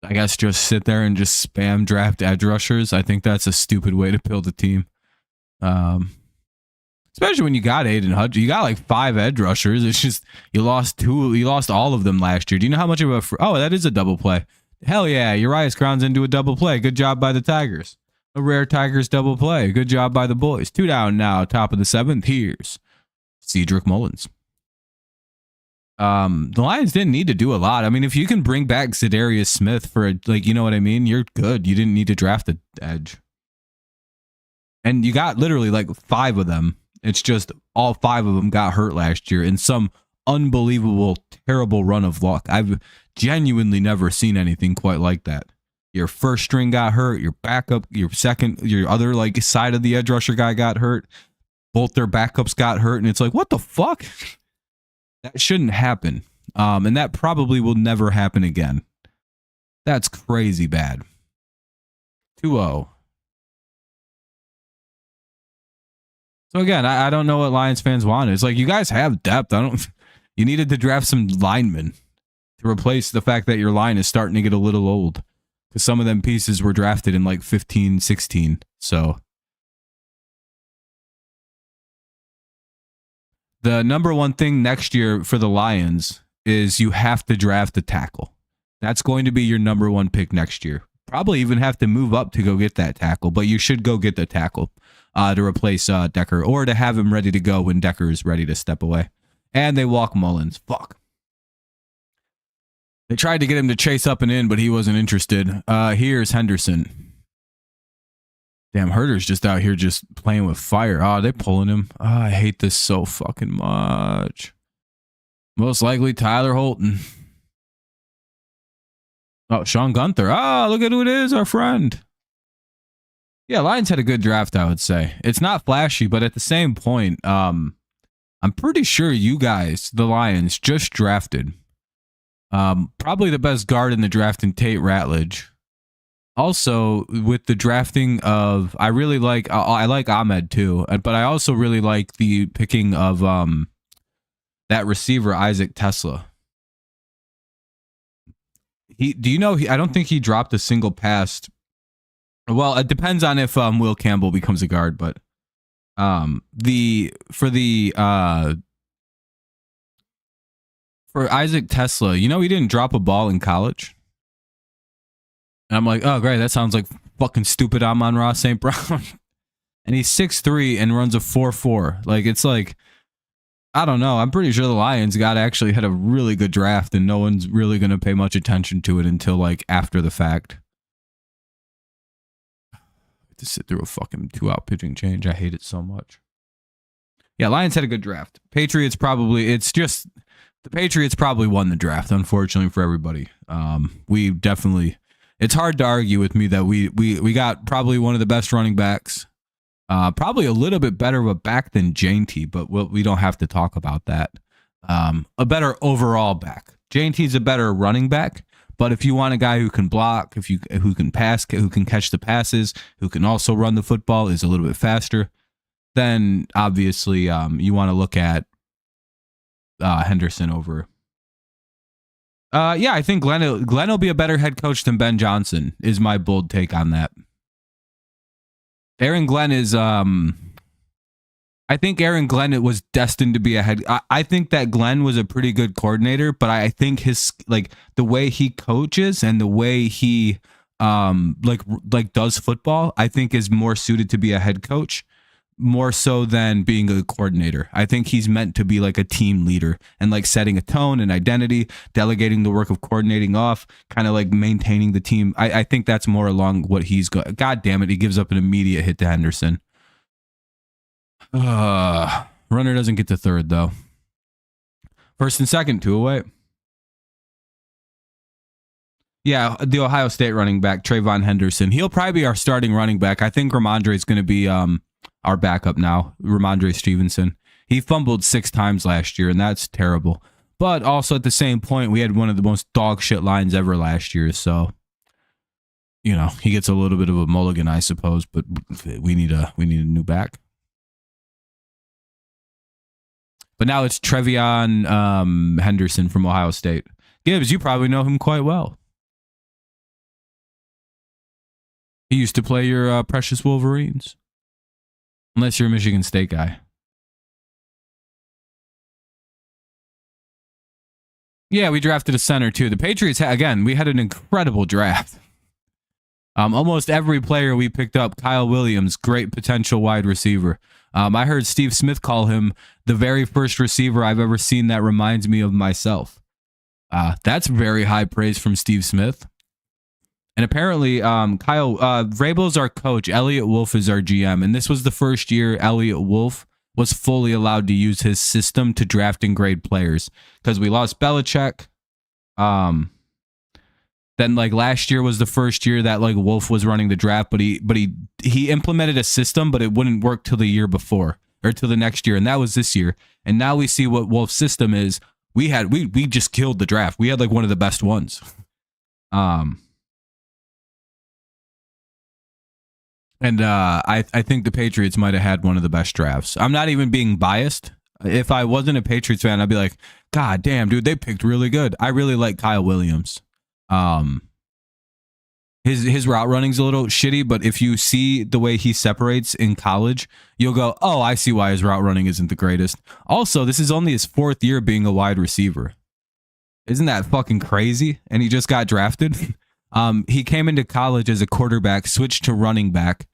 I guess just sit there and just spam draft edge rushers. I think that's a stupid way to build a team. Especially when you got Aiden Hutch. You got like 5 edge rushers. It's just you lost all of them last year. Do you know how much of a that is a double play. Hell yeah, Urias grounds into a double play. Good job by the Tigers. A rare Tigers double play. Good job by the boys. 2 down now, top of the 7th. Here's Cedric Mullins. The Lions didn't need to do a lot. I mean, if you can bring back Zadarius Smith for you know what I mean? You're good. You didn't need to draft an edge. And you got literally like 5 of them. It's just all 5 of them got hurt last year in some unbelievable, terrible run of luck. I've genuinely never seen anything quite like that. Your first string got hurt. Your backup, your other like side of the edge rusher guy got hurt. Both their backups got hurt. And it's like, what the fuck? That shouldn't happen. And that probably will never happen again. That's crazy bad. 2-0. So again, I don't know what Lions fans want. It's like, you guys have depth. You needed to draft some linemen to replace the fact that your line is starting to get a little old. Because some of them pieces were drafted in like 15, 16. So the number one thing next year for the Lions is you have to draft a tackle. That's going to be your number one pick next year. Probably even have to move up to go get that tackle, but you should go get the tackle to replace Decker, or to have him ready to go when Decker is ready to step away. And they walk Mullins. Fuck. They tried to get him to chase up and in, but he wasn't interested. Here's Henderson. Damn, Herder's just out here just playing with fire. Oh, they pulling him. Oh, I hate this so fucking much. Most likely Tyler Holton. Oh, Sean Gunther. Ah, look at who it is, our friend. Yeah, Lions had a good draft, I would say. It's not flashy, but at the same point, I'm pretty sure you guys, the Lions, just drafted probably the best guard in the draft in Tate Ratledge. Also, with the drafting of, I really like, I like Ahmed too, but I also really like the picking of that receiver Isaac Tesla. Do you know, I don't think he dropped a single pass. Well, it depends on if Will Campbell becomes a guard, but for Isaac Tesla, you know, he didn't drop a ball in college. And I'm like, oh, great. That sounds like fucking stupid Amon-Ra St. Brown. And he's 6'3" and runs a 4.4. Like, it's like, I don't know. I'm pretty sure the Lions actually had a really good draft, and no one's really going to pay much attention to it until, like, after the fact. To sit through a fucking 2-out pitching change. I hate it so much. Yeah, Lions had a good draft. Patriots probably won the draft, unfortunately for everybody. We definitely, it's hard to argue with me that we got probably one of the best running backs. Probably a little bit better of a back than J&T, but we don't have to talk about that. A better overall back. J&T's a better running back, but if you want a guy who can block, who can pass, who can catch the passes, who can also run the football, is a little bit faster, then obviously you want to look at Henderson over. Yeah, I think Glenn will be a better head coach than Ben Johnson, is my bold take on that. Aaron Glenn is, I think Aaron Glenn was destined to be a head. I think that Glenn was a pretty good coordinator, but I think his, like, the way he coaches and the way he like does football, I think is more suited to be a head coach, more so than being a coordinator. I think he's meant to be like a team leader and like setting a tone and identity, delegating the work of coordinating off, kind of like maintaining the team. I think that's more along what he's got. God damn it, he gives up an immediate hit to Henderson. Runner doesn't get to third though. First and second, 2 away. Yeah, the Ohio State running back, Trayvon Henderson. He'll probably be our starting running back. I think Ramondre is going to be our backup now, Ramondre Stevenson. He fumbled 6 times last year, and that's terrible. But also at the same point, we had one of the most dog shit lines ever last year. So, you know, he gets a little bit of a mulligan, I suppose. But we need a new back. But now it's Trevion Henderson from Ohio State. Gibbs, you probably know him quite well. He used to play your precious Wolverines. Unless you're a Michigan State guy. Yeah, we drafted a center too. The Patriots, again, we had an incredible draft. Almost every player we picked up, Kyle Williams, great potential wide receiver. I heard Steve Smith call him the very first receiver I've ever seen that reminds me of myself. That's very high praise from Steve Smith. And apparently, Vrabel's our coach. Elliot Wolf is our GM. And this was the first year Elliot Wolf was fully allowed to use his system to draft and grade players. Because we lost Belichick. Then, like, last year was the first year that, like, Wolf was running the draft. But he implemented a system, but it wouldn't work till the year before. Or till the next year. And that was this year. And now we see what Wolf's system is. We just killed the draft. We had, like, one of the best ones. And I think the Patriots might have had one of the best drafts. I'm not even being biased. If I wasn't a Patriots fan, I'd be like, God damn, dude, they picked really good. I really like Kyle Williams. His route running's a little shitty, but if you see the way he separates in college, you'll go, oh, I see why his route running isn't the greatest. Also, this is only his 4th year being a wide receiver. Isn't that fucking crazy? And he just got drafted. He came into college as a quarterback, switched to running back,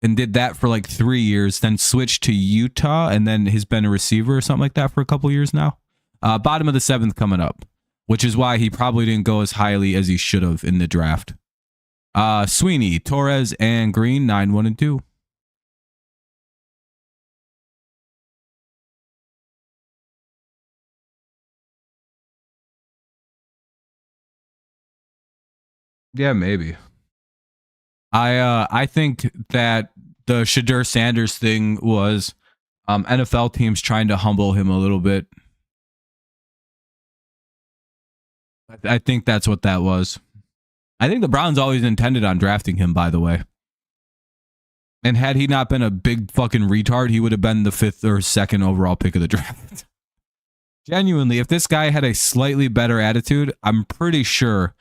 and did that for like 3 years, then switched to Utah, and then has been a receiver or something like that for a couple years now. Bottom of the 7th coming up, which is why he probably didn't go as highly as he should have in the draft. Sweeney, Torres, and Green, 9, 1, and 2. Yeah, maybe. I think that the Shadur Sanders thing was NFL teams trying to humble him a little bit. I think that's what that was. I think the Browns always intended on drafting him, by the way. And had he not been a big fucking retard, he would have been the 5th or 2nd overall pick of the draft. Genuinely, if this guy had a slightly better attitude, I'm pretty sure,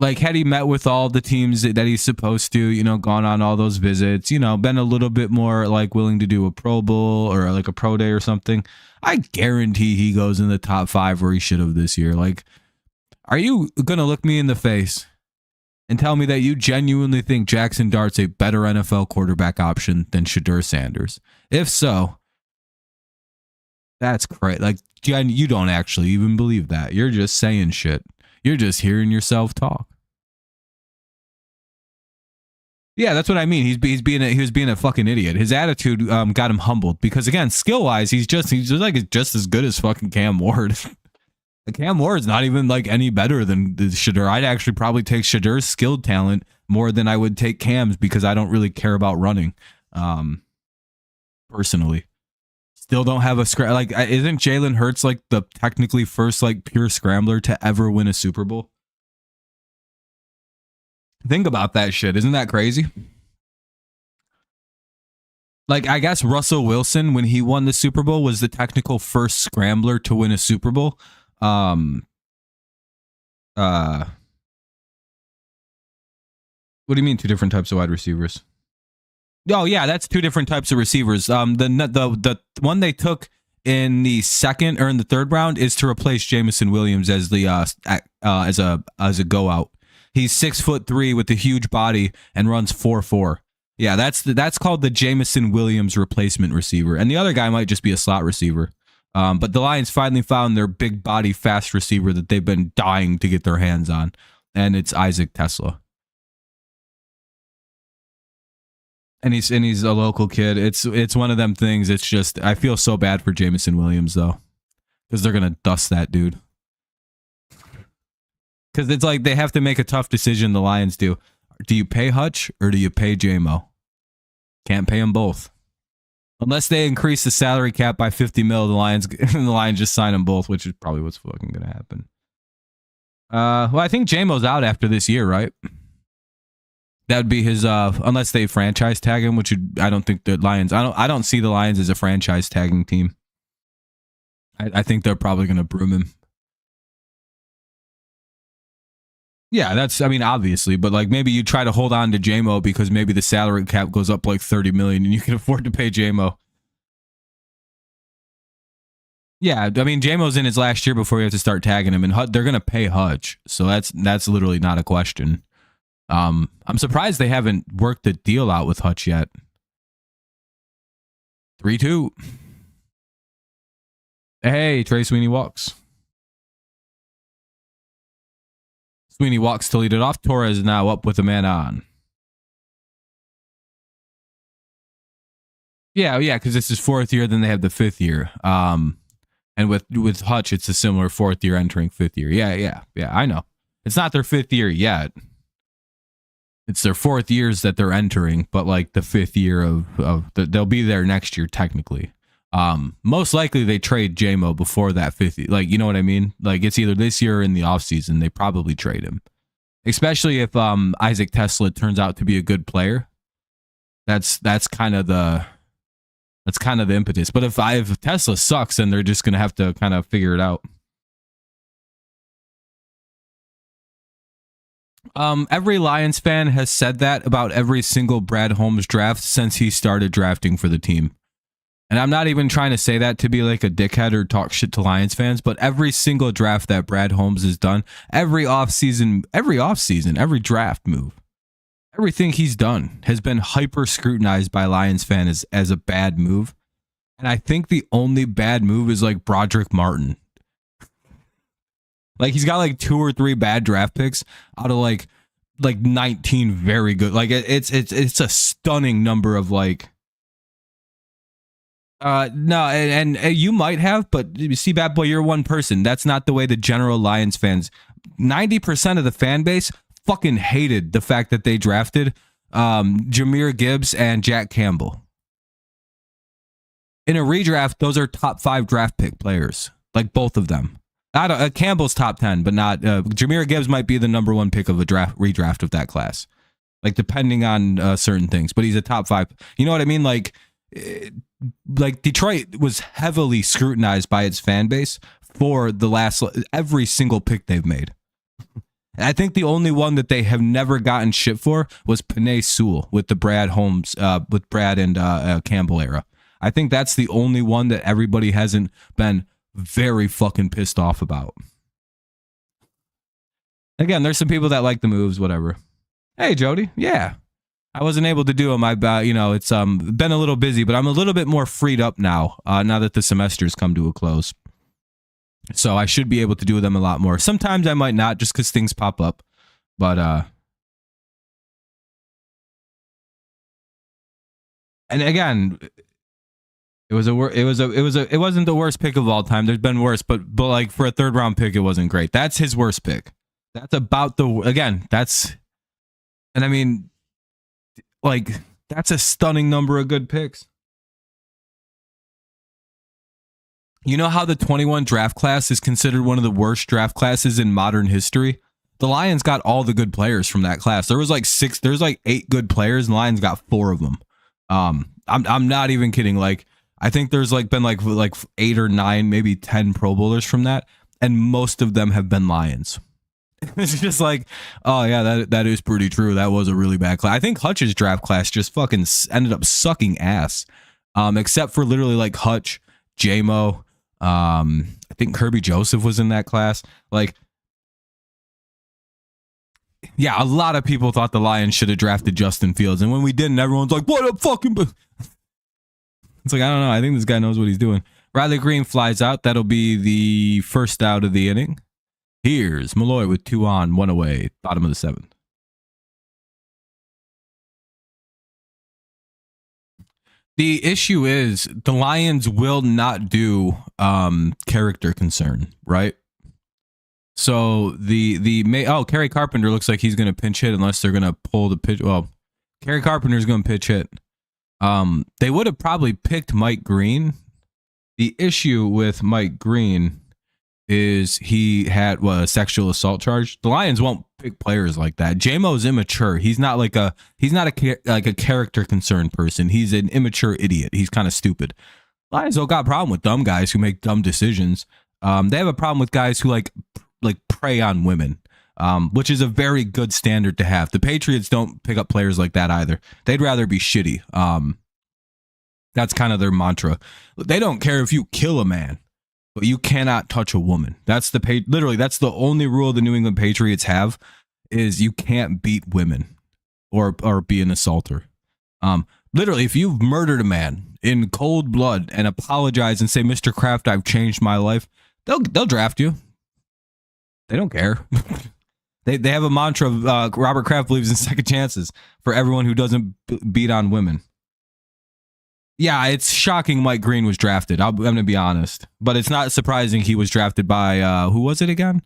like, had he met with all the teams that he's supposed to, you know, gone on all those visits, you know, been a little bit more, like, willing to do a Pro Bowl or, like, a pro day or something, I guarantee he goes in the top 5 where he should have this year. Like, are you going to look me in the face and tell me that you genuinely think Jackson Dart's a better NFL quarterback option than Shedeur Sanders? If so, that's crazy. Like, Jen, you don't actually even believe that. You're just saying shit. You're just hearing yourself talk. Yeah, that's what I mean. He was being a fucking idiot. His attitude got him humbled because, again, skill wise, he's just as good as fucking Cam Ward. Cam Ward's not even like any better than Shedeur. I'd actually probably take Shadeur's skilled talent more than I would take Cam's because I don't really care about running. Personally, still don't have a like. Isn't Jalen Hurts like the technically first like pure scrambler to ever win a Super Bowl? Think about that shit. Isn't that crazy? Like, I guess Russell Wilson, when he won the Super Bowl, was the technical first scrambler to win a Super Bowl. What do you mean 2 different types of wide receivers? Oh yeah, that's 2 different types of receivers. The one they took in the 2nd or in the 3rd round is to replace Jameson Williams as the as a go out. He's 6'3" with a huge body and runs 4.4. Yeah, that's called the Jameson Williams replacement receiver, and the other guy might just be a slot receiver. But the Lions finally found their big body fast receiver that they've been dying to get their hands on, and it's Isaac Tesla. And he's a local kid. It's one of them things. It's just I feel so bad for Jameson Williams though, because they're gonna dust that dude. Because it's like they have to make a tough decision. The Lions do. Do you pay Hutch or do you pay J-Mo? Can't pay them both. Unless they increase the salary cap by 50 mil, the Lions just sign them both, which is probably what's fucking going to happen. Well, I think J-Mo's out after this year, right? That would be his, unless they franchise tag him, which I don't think the Lions, I don't see the Lions as a franchise tagging team. I think they're probably going to broom him. Yeah, obviously, but like maybe you try to hold on to J-Mo because maybe the salary cap goes up like 30 million and you can afford to pay J-Mo. Yeah, J-Mo's in his last year before you have to start tagging him, and they're going to pay Hutch, so that's literally not a question. I'm surprised they haven't worked the deal out with Hutch yet. 3-2. Hey, Trey Sweeney walks. Sweeney walks to lead it off. Torres now up with a man on. Yeah, because this is 4th year, then they have the 5th year. And with Hutch, it's a similar 4th year entering 5th year. Yeah, I know. It's not their 5th year yet. It's their 4th years that they're entering, but like the 5th year they'll be there next year technically. Most likely they trade J-Mo before that 5th year. Like, you know what I mean? Like it's either this year or in the offseason. They probably trade him. Especially if Isaac Tesla turns out to be a good player. That's kind of the impetus. But if Tesla sucks, then they're just gonna have to kind of figure it out. Every Lions fan has said that about every single Brad Holmes draft since he started drafting for the team. And I'm not even trying to say that to be like a dickhead or talk shit to Lions fans, but every single draft that Brad Holmes has done, every offseason, every draft move, everything he's done has been hyper scrutinized by Lions fans as a bad move. And I think the only bad move is like Broderick Martin. Like he's got like 2 or 3 bad draft picks out of like 19 very good. Like it's a stunning number of like. No, and you might have, but you see, Bad Boy, you're one person. That's not the way the general Lions fans. 90% of the fan base fucking hated the fact that they drafted Jahmyr Gibbs and Jack Campbell. In a redraft, those are top 5 draft pick players, like both of them. I don't. Campbell's top 10, but not Jahmyr Gibbs might be the number 1 pick of a redraft of that class, like depending on certain things. But he's a top 5. You know what I mean? Like Detroit was heavily scrutinized by its fan base for the last every single pick they've made. And I think the only one that they have never gotten shit for was Penei Sewell with the Brad and Campbell era. I think that's the only one that everybody hasn't been very fucking pissed off about. Again, there's some people that like the moves, whatever. Hey, Jody. Yeah. I wasn't able to do them. It's been a little busy, but I'm a little bit more freed up now, now that the semester's come to a close. So I should be able to do them a lot more. Sometimes I might not, just because things pop up. But and again, it wasn't the worst pick of all time. There's been worse, but like for a 3rd round pick, it wasn't great. That's his worst pick. That's about and I mean, like, that's a stunning number of good picks. You know how the 21 draft class is considered one of the worst draft classes in modern history? The Lions got all the good players from that class. There's like 8 good players, and the Lions got 4 of them. I'm not even kidding. Like, I think there's been 8 or 9, maybe 10 Pro Bowlers from that, and most of them have been Lions. It's just like, oh yeah, that is pretty true. That was a really bad class. I think Hutch's draft class just fucking ended up sucking ass, except for literally like Hutch, J-Mo. I think Kirby Joseph was in that class. Like, yeah, a lot of people thought the Lions should have drafted Justin Fields, and when we didn't, everyone's like, "What a fucking!" It's like, I don't know. I think this guy knows what he's doing. Riley Green flies out. That'll be the first out of the inning. Here's Malloy with 2 on, 1 away, bottom of the 7th. The issue is the Lions will not do character concern, right? So Kerry Carpenter looks like he's going to pinch hit unless they're going to pull the pitch. Well, Kerry Carpenter's going to pitch hit. They would have probably picked Mike Green. The issue with Mike Green is he had a sexual assault charge. The Lions won't pick players like that. J-Mo's immature. He's not a character concerned person. He's an immature idiot. He's kind of stupid. Lions don't got a problem with dumb guys who make dumb decisions. They have a problem with guys who like prey on women, which is a very good standard to have. The Patriots don't pick up players like that either. They'd rather be shitty. That's kind of their mantra. They don't care if you kill a man, but you cannot touch a woman. That's that's the only rule the New England Patriots have, is you can't beat women or be an assaulter. Literally, if you've murdered a man in cold blood and apologize and say, "Mr. Kraft, I've changed my life," they'll draft you. They don't care. They have a mantra of Robert Kraft believes in second chances for everyone who doesn't beat on women. Yeah, it's shocking Mike Green was drafted. I'm going to be honest. But it's not surprising he was drafted by, who was it again?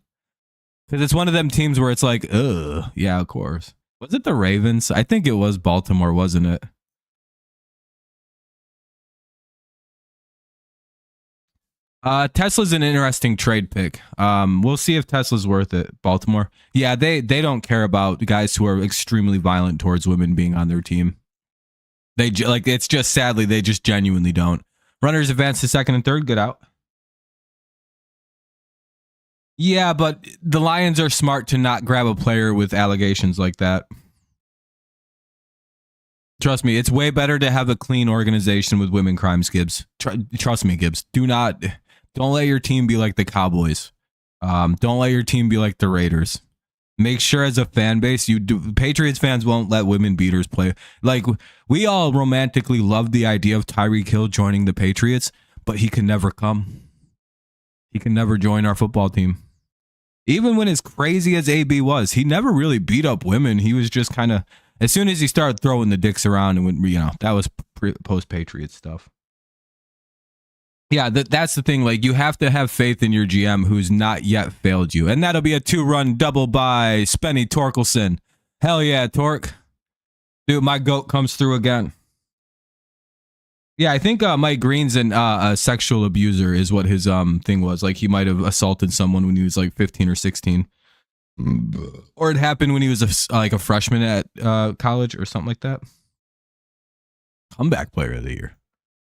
Because it's one of them teams where it's like, ugh, yeah, of course. Was it the Ravens? I think it was Baltimore, wasn't it? Tesla's an interesting trade pick. We'll see if Tesla's worth it. Baltimore. Yeah, they don't care about guys who are extremely violent towards women being on their team. It's just sadly, they just genuinely don't. Runners advance to 2nd and 3rd. Good out. Yeah, but the Lions are smart to not grab a player with allegations like that. Trust me, it's way better to have a clean organization with women crimes, Gibbs. Trust me, Gibbs. Don't let your team be like the Cowboys. Don't let your team be like the Raiders. Make sure as a fan base, Patriots fans won't let women beaters play. Like, we all romantically love the idea of Tyreek Hill joining the Patriots, but he can never come. He can never join our football team. Even when as crazy as AB was, he never really beat up women. He was just kind of, as soon as he started throwing the dicks around, and that was post-Patriots stuff. Yeah, that's the thing. Like, you have to have faith in your GM who's not yet failed you. And that'll be a 2-run double by Spenny Torkelson. Hell yeah, Torque. Dude, my GOAT comes through again. Yeah, I think Mike Green's a sexual abuser is what his thing was. Like he might have assaulted someone when he was like 15 or 16. Or it happened when he was a freshman at college or something like that. Comeback player of the year.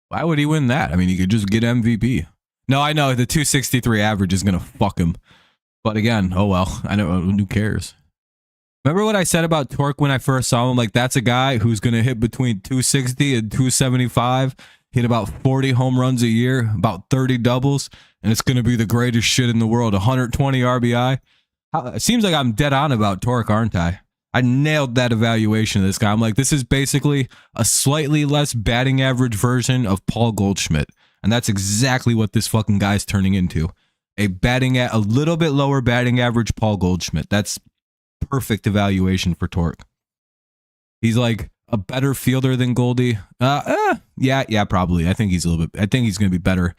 Why would he win that? I mean, he could just get MVP. No, I know the 263 average is going to fuck him. But again, oh well. I know, who cares? Remember what I said about Torque when I first saw him? Like, that's a guy who's going to hit between 260 and 275, hit about 40 home runs a year, about 30 doubles, and it's going to be the greatest shit in the world. 120 RBI. It seems like I'm dead on about Torque, aren't I? I nailed that evaluation of this guy. I'm like, this is basically a slightly less batting average version of Paul Goldschmidt. And that's exactly what this fucking guy's turning into. A little bit lower batting average Paul Goldschmidt. That's perfect evaluation for Torque. He's like a better fielder than Goldie. Yeah, probably. I think he's going to be better.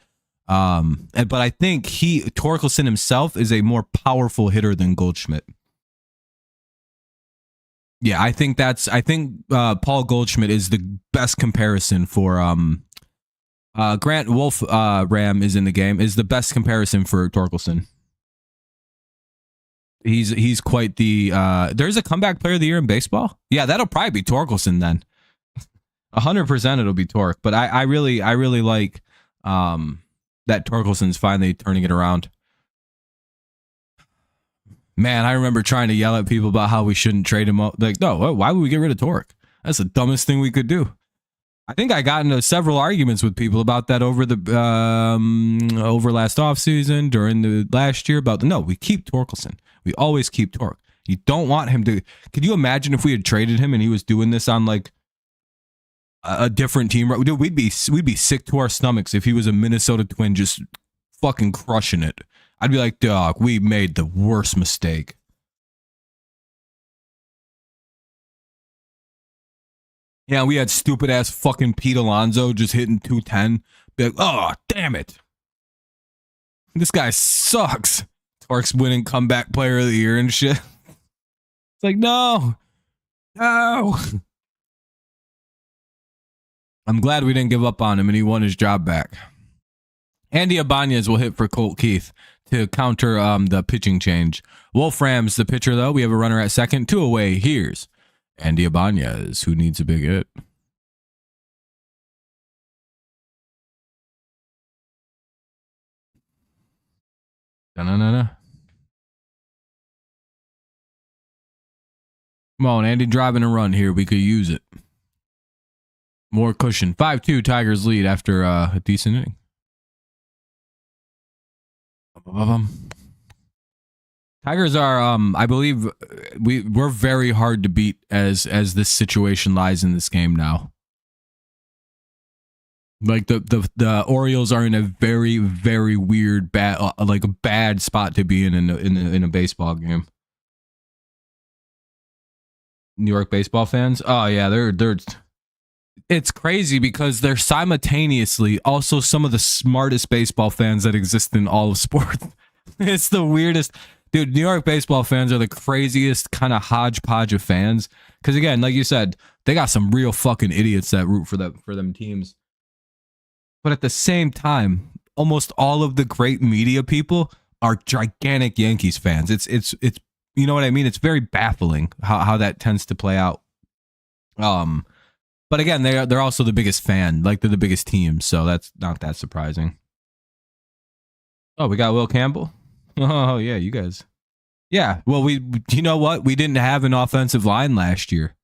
But I think Torkelson himself is a more powerful hitter than Goldschmidt. Yeah, I think Paul Goldschmidt is the best comparison for Grant Wolfram is in the game, is the best comparison for Torkelson. He's quite the there's a comeback player of the year in baseball. Yeah, that'll probably be Torkelson then. 100% it'll be Torque, but I really like that Torkelson's finally turning it around. Man, I remember trying to yell at people about how we shouldn't trade him up. Like, no, why would we get rid of Torque? That's the dumbest thing we could do. I think I got into several arguments with people about that over last offseason, during the last year, about no, we keep Torkelson. We always keep Torque. You don't want him to. Could you imagine if we had traded him and he was doing this on like a different team? Dude, we'd be sick to our stomachs if he was a Minnesota Twin just fucking crushing it. I'd be like, dog, we made the worst mistake. Yeah, we had stupid ass fucking Pete Alonso just hitting 210. Be like, oh, damn it. This guy sucks. Torque's winning comeback player of the year and shit. It's like, no. I'm glad we didn't give up on him and he won his job back. Andy Ibanez will hit for Colt Keith to counter the pitching change. Wolfram's the pitcher, though. We have a runner at second. 2 away. Here's Andy Ibanez, who needs a big hit. Da-na-na-na. Come on, Andy, driving a run here. We could use it. More cushion. 5-2 Tigers lead after a decent inning. Tigers are, I believe, we're very hard to beat as this situation lies in this game now. Like the Orioles are in a very, very weird bad spot to be in a baseball game. New York baseball fans, oh yeah, they're. It's crazy because they're simultaneously also some of the smartest baseball fans that exist in all of sports. It's the weirdest. Dude, New York baseball fans are the craziest kind of hodgepodge of fans. Because again, like you said, they got some real fucking idiots that root for them teams. But at the same time, almost all of the great media people are gigantic Yankees fans. It's you know what I mean? It's very baffling how that tends to play out. But again, they're also the biggest fan, like they're the biggest team, so that's not that surprising. Oh, we got Will Campbell. Oh yeah, you guys. Yeah, well, you know what? We didn't have an offensive line last year.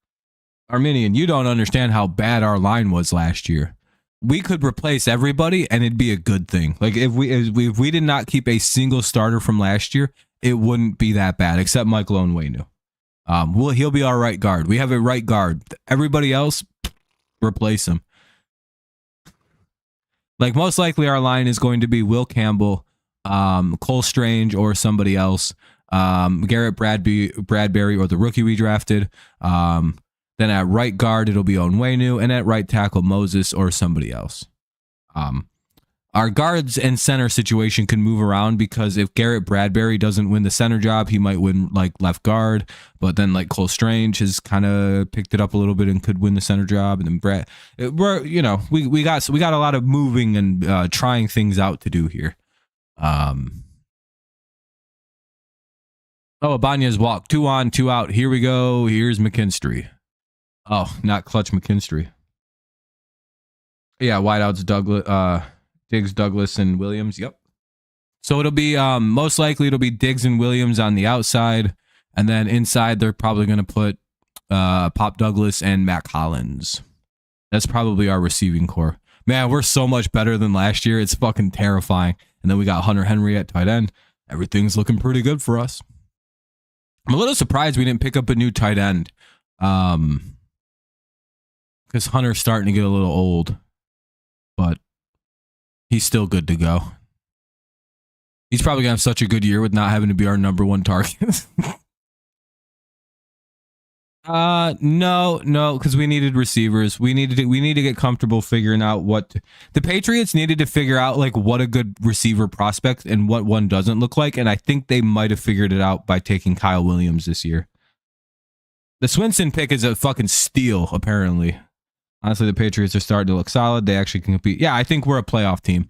Arminian, you don't understand how bad our line was last year. We could replace everybody, and it'd be a good thing. Like if we did not keep a single starter from last year, it wouldn't be that bad, except Michael Onwenu. He'll be our right guard. We have a right guard. Everybody else, replace him. Like most likely, our line is going to be Will Campbell, Cole Strange, or somebody else. Garrett Bradbury, or the rookie we drafted. Then at right guard, it'll be Onwenu, and at right tackle, Moses or somebody else. Our guards and center situation can move around because if Garrett Bradbury doesn't win the center job, he might win like left guard. But then like Cole Strange has kind of picked it up a little bit and could win the center job. And then we got a lot of moving and trying things out to do here. Ibanez walk 2 on, 2 out. Here we go. Here's McKinstry. Oh, not Clutch McKinstry. Yeah, wideouts Diggs, Douglas, and Williams. Yep. So it'll be most likely it'll be Diggs and Williams on the outside, and then inside they're probably going to put Pop Douglas and Mac Hollins. That's probably our receiving core. Man, we're so much better than last year. It's fucking terrifying. And then we got Hunter Henry at tight end. Everything's looking pretty good for us. I'm a little surprised we didn't pick up a new tight end. Because Hunter's starting to get a little old. But he's still good to go. He's probably going to have such a good year with not having to be our number one target. No, because we needed receivers. We need to get comfortable figuring out what the Patriots needed to figure out, like what a good receiver prospect and what one doesn't look like. And I think they might have figured it out by taking Kyle Williams this year. The Swinson pick is a fucking steal, apparently. Honestly, the Patriots are starting to look solid. They actually can compete. Yeah, I think we're a playoff team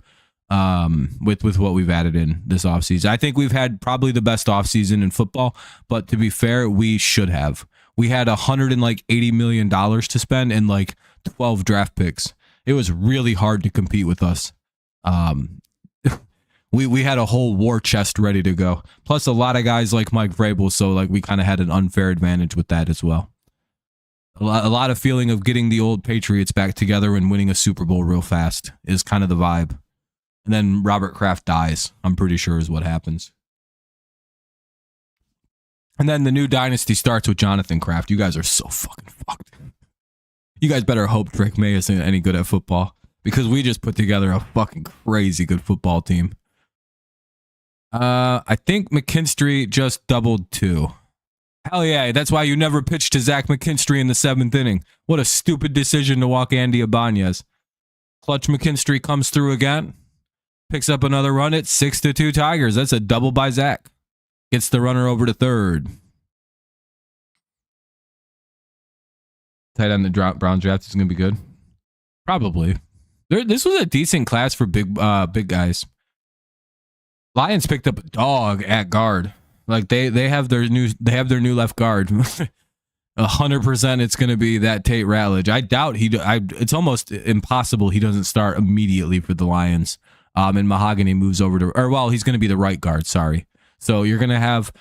with what we've added in this offseason. I think we've had probably the best offseason in football, but to be fair, we should have. We had $180 million to spend and like 12 draft picks. It was really hard to compete with us. We had a whole war chest ready to go. Plus a lot of guys like Mike Vrabel, so like we kind of had an unfair advantage with that as well. A lot of feeling of getting the old Patriots back together and winning a Super Bowl real fast is kind of the vibe. And then Robert Kraft dies, I'm pretty sure is what happens. And then the new dynasty starts with Jonathan Kraft. You guys are so fucking fucked. You guys better hope Drake May isn't any good at football because we just put together a fucking crazy good football team. I think McKinstry just doubled 2. Hell yeah, that's why you never pitched to Zach McKinstry in the 7th inning. What a stupid decision to walk Andy Ibanez. Clutch McKinstry comes through again. Picks up another run at 6-2 Tigers. That's a double by Zach. Gets the runner over to third. Tight end the Browns draft is going to be good. Probably. This was a decent class for big guys. Lions picked up a dog at guard. Like they have their new left guard. 100% it's going to be that Tate Ratledge. I doubt it's almost impossible he doesn't start immediately for the Lions. And Mahogany moves over to he's going to be the right guard, sorry. So you're going to have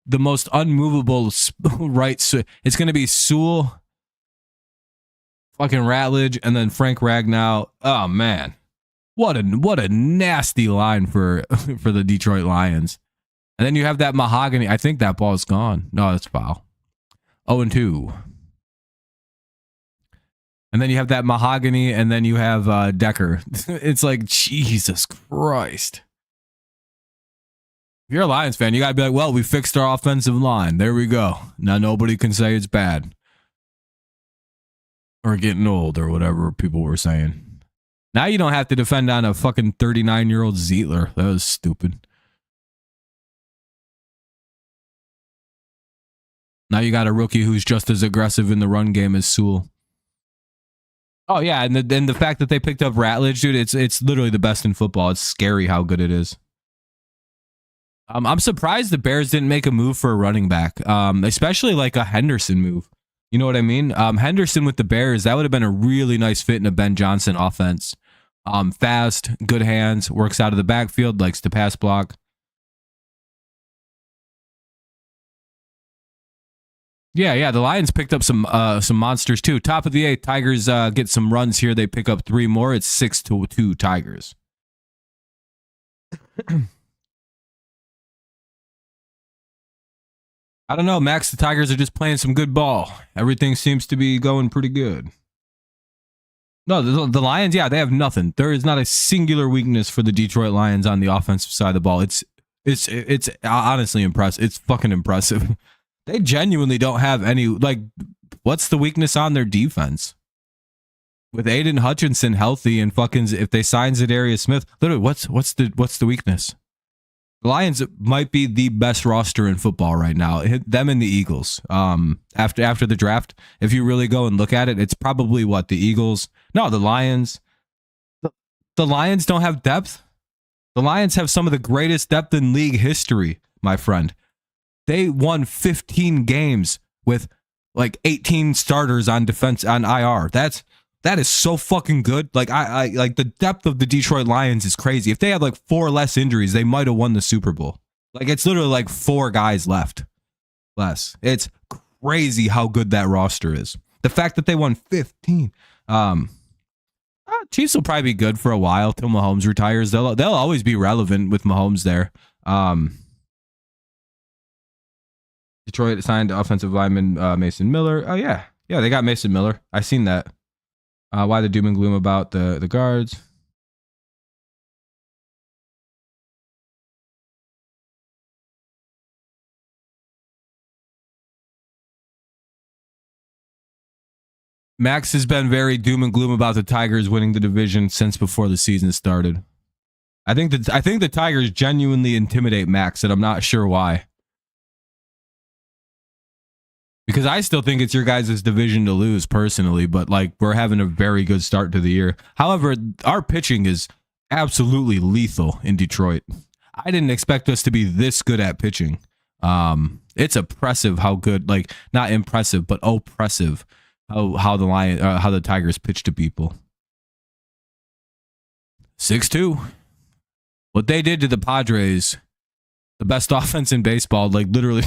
the most unmovable right. It's going to be Sewell, fucking Ratledge, and then Frank Ragnow. Oh man, what a nasty line for the Detroit Lions. And then you have that Mahogany. I think that ball is gone. No, that's foul. 0-2. And then you have that Mahogany, and then you have Decker. It's like, Jesus Christ. If you're a Lions fan, you got to be like, well, we fixed our offensive line. There we go. Now nobody can say it's bad. Or getting old or whatever people were saying. Now you don't have to defend on a fucking 39-year-old Zietler. That was stupid. Now you got a rookie who's just as aggressive in the run game as Sewell. Oh, yeah, and the fact that they picked up Ratledge, dude, it's literally the best in football. It's scary how good it is. I'm surprised the Bears didn't make a move for a running back, especially like a Henderson move. You know what I mean? Henderson with the Bears, that would have been a really nice fit in a Ben Johnson offense. Fast, good hands, works out of the backfield, likes to pass block. Yeah, the Lions picked up some monsters too. Top of the 8th, Tigers get some runs here. They pick up 3 more. It's 6-2 Tigers. I don't know, Max. The Tigers are just playing some good ball. Everything seems to be going pretty good. No, the Lions, yeah, they have nothing. There is not a singular weakness for the Detroit Lions on the offensive side of the ball. It's honestly impressive. It's fucking impressive. They genuinely don't have any, like, what's the weakness on their defense? with Aiden Hutchinson healthy and fucking if they sign Zadarius Smith, literally, what's the weakness? The Lions might be the best roster in football right now. Them and the Eagles. After the draft, if you really go and look at it, it's probably what the Eagles. No, the Lions. The Lions don't have depth. The Lions have some of the greatest depth in league history, my friend. They won 15 games with like 18 starters on defense on IR. That is so fucking good. Like I like the depth of the Detroit Lions is crazy. If they had like 4 less injuries, they might have won the Super Bowl. Like it's literally like 4 guys left less. It's crazy how good that roster is. The fact that they won 15. Chiefs will probably be good for a while till Mahomes retires. They'll always be relevant with Mahomes there. Detroit signed offensive lineman Mason Miller. Oh yeah, they got Mason Miller. I seen that. Why the doom and gloom about the guards? Max has been very doom and gloom about the Tigers winning the division since before the season started. I think the Tigers genuinely intimidate Max, and I'm not sure why. Because I still think it's your guys' division to lose personally, but like we're having a very good start to the year. However, our pitching is absolutely lethal in Detroit. I didn't expect us to be this good at pitching. It's oppressive how good, like not impressive, but oppressive how the Tigers pitch to people. 6-2. What they did to the Padres, the best offense in baseball, like literally.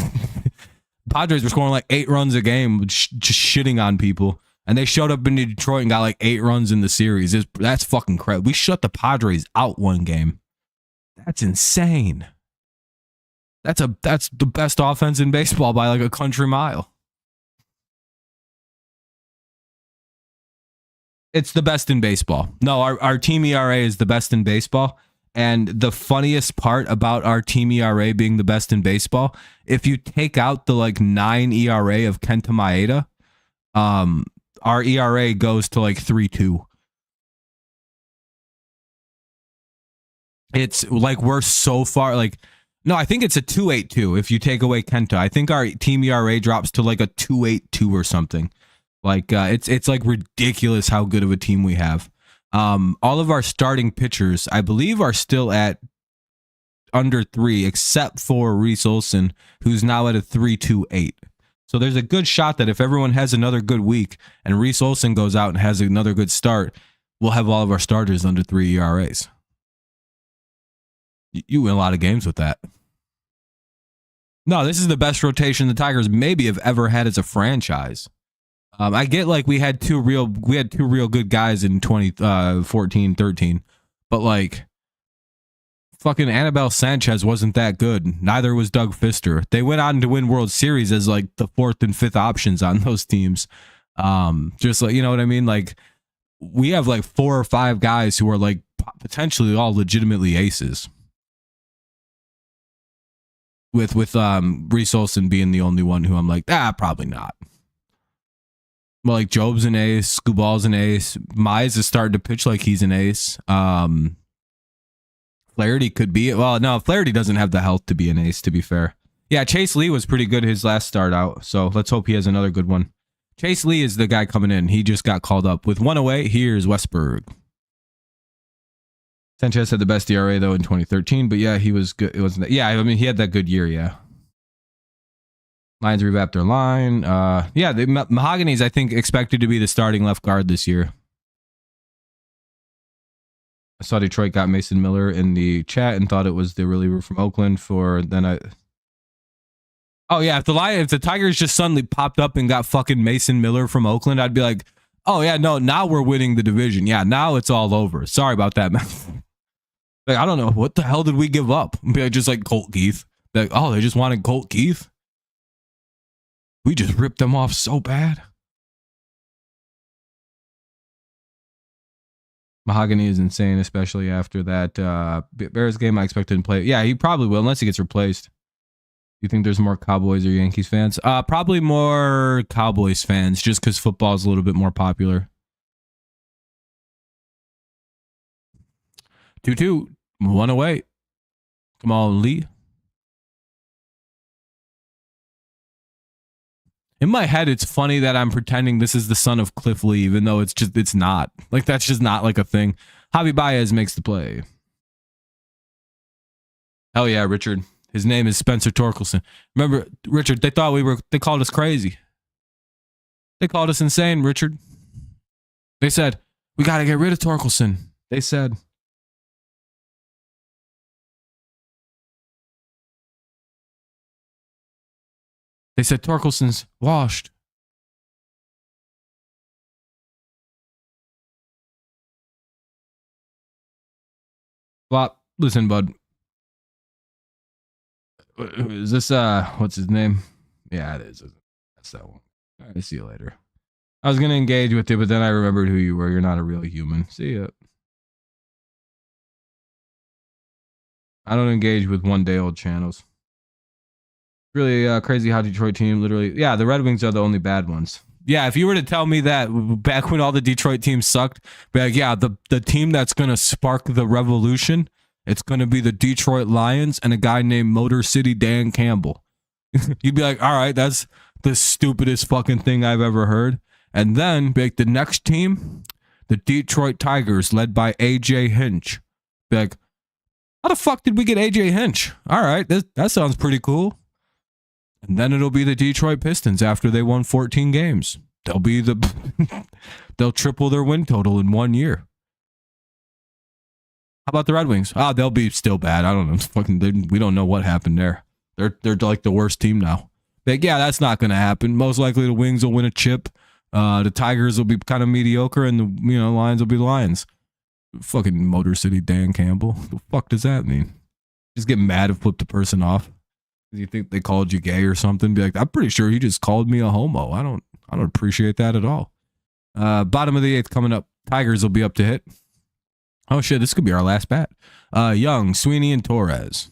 Padres were scoring like 8 runs a game, just shitting on people. And they showed up in Detroit and got like 8 runs in the series. That's fucking crap. We shut the Padres out one game. That's insane. That's the best offense in baseball by like a country mile. It's the best in baseball. No, our team ERA is the best in baseball. And the funniest part about our team ERA being the best in baseball, if you take out the like 9 ERA of Kenta Maeda, our ERA goes to like 3.2. It's like we're so far like no, I think it's a 2.82 if you take away Kenta. I think our team ERA drops to like a 2.82 or something. Like it's like ridiculous how good of a team we have. All of our starting pitchers, I believe, are still at under 3, except for Reese Olson, who's now at a 3.28. So there's a good shot that if everyone has another good week and Reese Olson goes out and has another good start, we'll have all of our starters under 3 ERAs. You win a lot of games with that. No, this is the best rotation the Tigers maybe have ever had as a franchise. I get like we had two real good guys in 2014-13, but like fucking Anibal Sanchez wasn't that good. Neither was Doug Fister. They went on to win World Series as like the 4th and 5th options on those teams. Just like, you know what I mean? Like we have like 4 or 5 guys who are like potentially all legitimately aces. With Reese Olson being the only one who I'm like, probably not. Well, like Job's an ace, Scooball's an ace, Mize is starting to pitch like he's an ace. Flaherty could be. Well, no, Flaherty doesn't have the health to be an ace, to be fair. Yeah, Chase Lee was pretty good his last start out, so let's hope he has another good one. Chase Lee is the guy coming in. He just got called up. With 1 away, here's Westberg. Sanchez had the best ERA, though, in 2013, but yeah, he was good. It wasn't that, yeah, I mean, he had that good year, yeah. Lions revamped their line. Yeah, the Mahogany's, I think, expected to be the starting left guard this year. I saw Detroit got Mason Miller in the chat and thought it was the reliever from Oakland Oh yeah, if the Tigers just suddenly popped up and got fucking Mason Miller from Oakland, I'd be like, oh yeah, no, now we're winning the division. Yeah, now it's all over. Sorry about that, man. Like, I don't know, what the hell did we give up? Be like, just like Colt Keith. Like, oh, they just wanted Colt Keith. We just ripped them off so bad. Mahogany is insane, especially after that Bears game. I expect him to play. Yeah, he probably will, unless he gets replaced. You think there's more Cowboys or Yankees fans? Probably more Cowboys fans, just because football is a little bit more popular. 2-2. 1 away. Come on, Lee. In my head, it's funny that I'm pretending this is the son of Cliff Lee, even though it's not. Like, that's just not like a thing. Javi Baez makes the play. Hell yeah, Richard. His name is Spencer Torkelson. Remember, Richard, they called us crazy. They called us insane, Richard. They said, we got to get rid of Torkelson. They said. They said Torkelson's washed. Well, listen, bud. Is this, what's his name? Yeah, it is. That's that one. All right, see you later. I was going to engage with you, but then I remembered who you were. You're not a real human. See ya. I don't engage with one-day-old channels. Really crazy how Detroit team literally... Yeah, the Red Wings are the only bad ones. Yeah, if you were to tell me that back when all the Detroit teams sucked, be like, yeah, the team that's going to spark the revolution, it's going to be the Detroit Lions and a guy named Motor City Dan Campbell. You'd be like, all right, that's the stupidest fucking thing I've ever heard. And then, be like, the next team, the Detroit Tigers, led by A.J. Hinch. Be like, how the fuck did we get A.J. Hinch? All right, that sounds pretty cool. And then it'll be the Detroit Pistons after they won 14 games. They'll triple their win total in 1 year. How about the Red Wings? They'll be still bad. I don't know. We don't know what happened there. They're like the worst team now. But yeah, that's not going to happen. Most likely the Wings will win a chip. The Tigers will be kind of mediocre, and the Lions will be the Lions. Fucking Motor City Dan Campbell. The fuck does that mean? Just get mad and flip the person off. You think they called you gay or something? Be like, I'm pretty sure he just called me a homo. I don't appreciate that at all. Bottom of the 8th coming up. Tigers will be up to hit. Oh shit, this could be our last bat. Young, Sweeney, and Torres.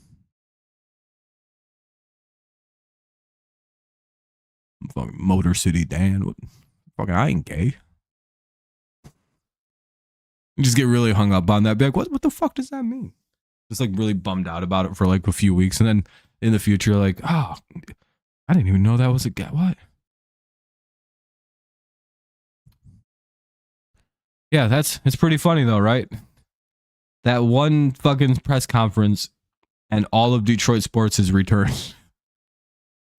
Fucking Motor City Dan. Fucking, I ain't gay. You just get really hung up on that. Be like, what the fuck does that mean? Just like really bummed out about it for like a few weeks, and then in the future, like, oh, I didn't even know that was a guy. What? Yeah, it's pretty funny though, right? That one fucking press conference and all of Detroit sports has returned.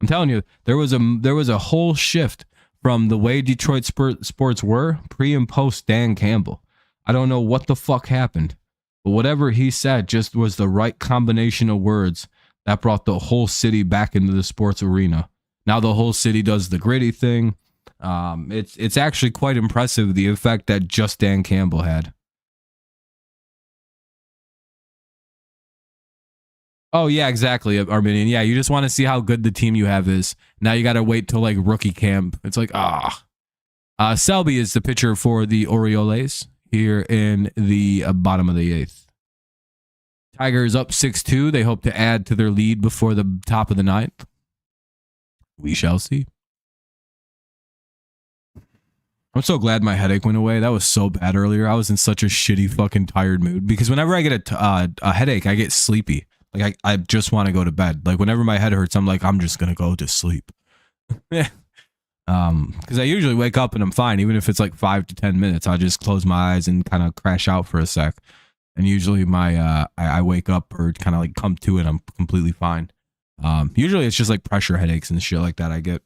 I'm telling you, there was a whole shift from the way Detroit sports were pre and post Dan Campbell. I don't know what the fuck happened, but whatever he said just was the right combination of words that brought the whole city back into the sports arena. Now the whole city does the gritty thing. It's actually quite impressive, the effect that just Dan Campbell had. Oh, yeah, exactly, Arminian. Yeah, you just want to see how good the team you have is. Now you got to wait till like rookie camp. It's like, Selby is the pitcher for the Orioles here in the bottom of the 8th. Tigers up 6-2. They hope to add to their lead before the top of the 9th. We shall see. I'm so glad my headache went away. That was so bad earlier. I was in such a shitty fucking tired mood because whenever I get a headache, I get sleepy. Like I just want to go to bed. Like whenever my head hurts, I'm like, I'm just going to go to sleep. Because I usually wake up and I'm fine. Even if it's like 5 to 10 minutes, I'll just close my eyes and kind of crash out for a sec. And usually I wake up or kind of like come to it. I'm completely fine. Usually it's just like pressure headaches and shit like that I get.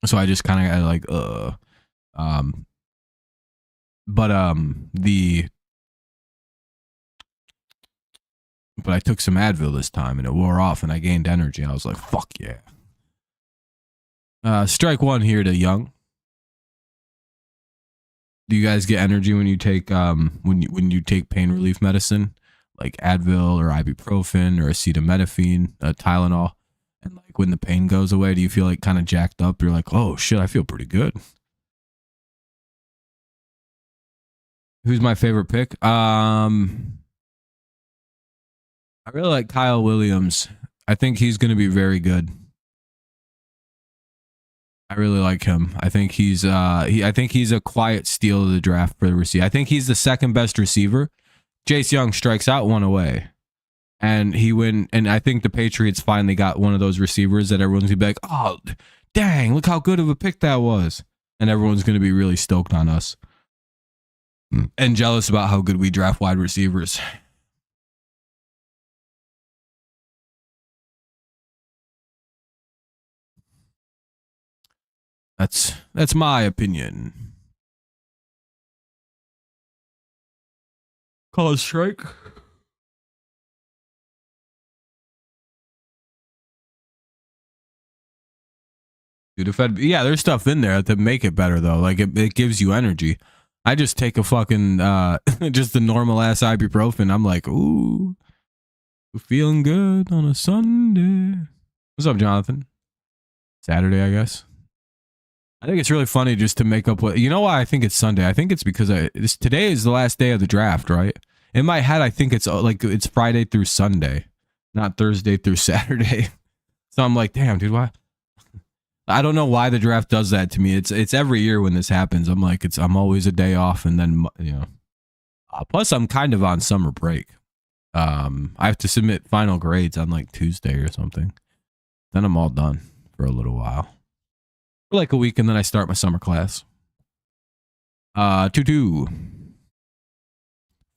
So I just kind of like, but I took some Advil this time and it wore off and I gained energy. I was like, fuck yeah. Strike one here to Young. Do you guys get energy when you take when you take pain relief medicine like Advil or ibuprofen or acetaminophen, Tylenol? And like when the pain goes away, do you feel like kind of jacked up? You're like, oh shit, I feel pretty good. Who's my favorite pick? I really like Kyle Williams. I think he's going to be very good. I really like him. I think he's I think he's a quiet steal of the draft for the receiver. I think he's the second best receiver. Jace Young strikes out one away. And he went, and I think the Patriots finally got one of those receivers that everyone's gonna be like, oh, dang, look how good of a pick that was. And everyone's gonna be really stoked on us and jealous about how good we draft wide receivers. That's my opinion. Call a strike. Dude, if yeah, there's stuff in there to make it better though. Like it gives you energy. I just take a fucking just the normal ass ibuprofen. I'm like, ooh, feeling good on a Sunday. What's up, Jonathan? Saturday, I guess. I think it's really funny just to make up what, you know why I think it's Sunday? I think it's because today is the last day of the draft, right? In my head, I think it's like it's Friday through Sunday, not Thursday through Saturday. So I'm like, damn, dude, why? I don't know why the draft does that to me. It's every year when this happens. I'm like, I'm always a day off, and then plus I'm kind of on summer break. I have to submit final grades on like Tuesday or something. Then I'm all done for a little while, for like a week, and then I start my summer class. 2-2.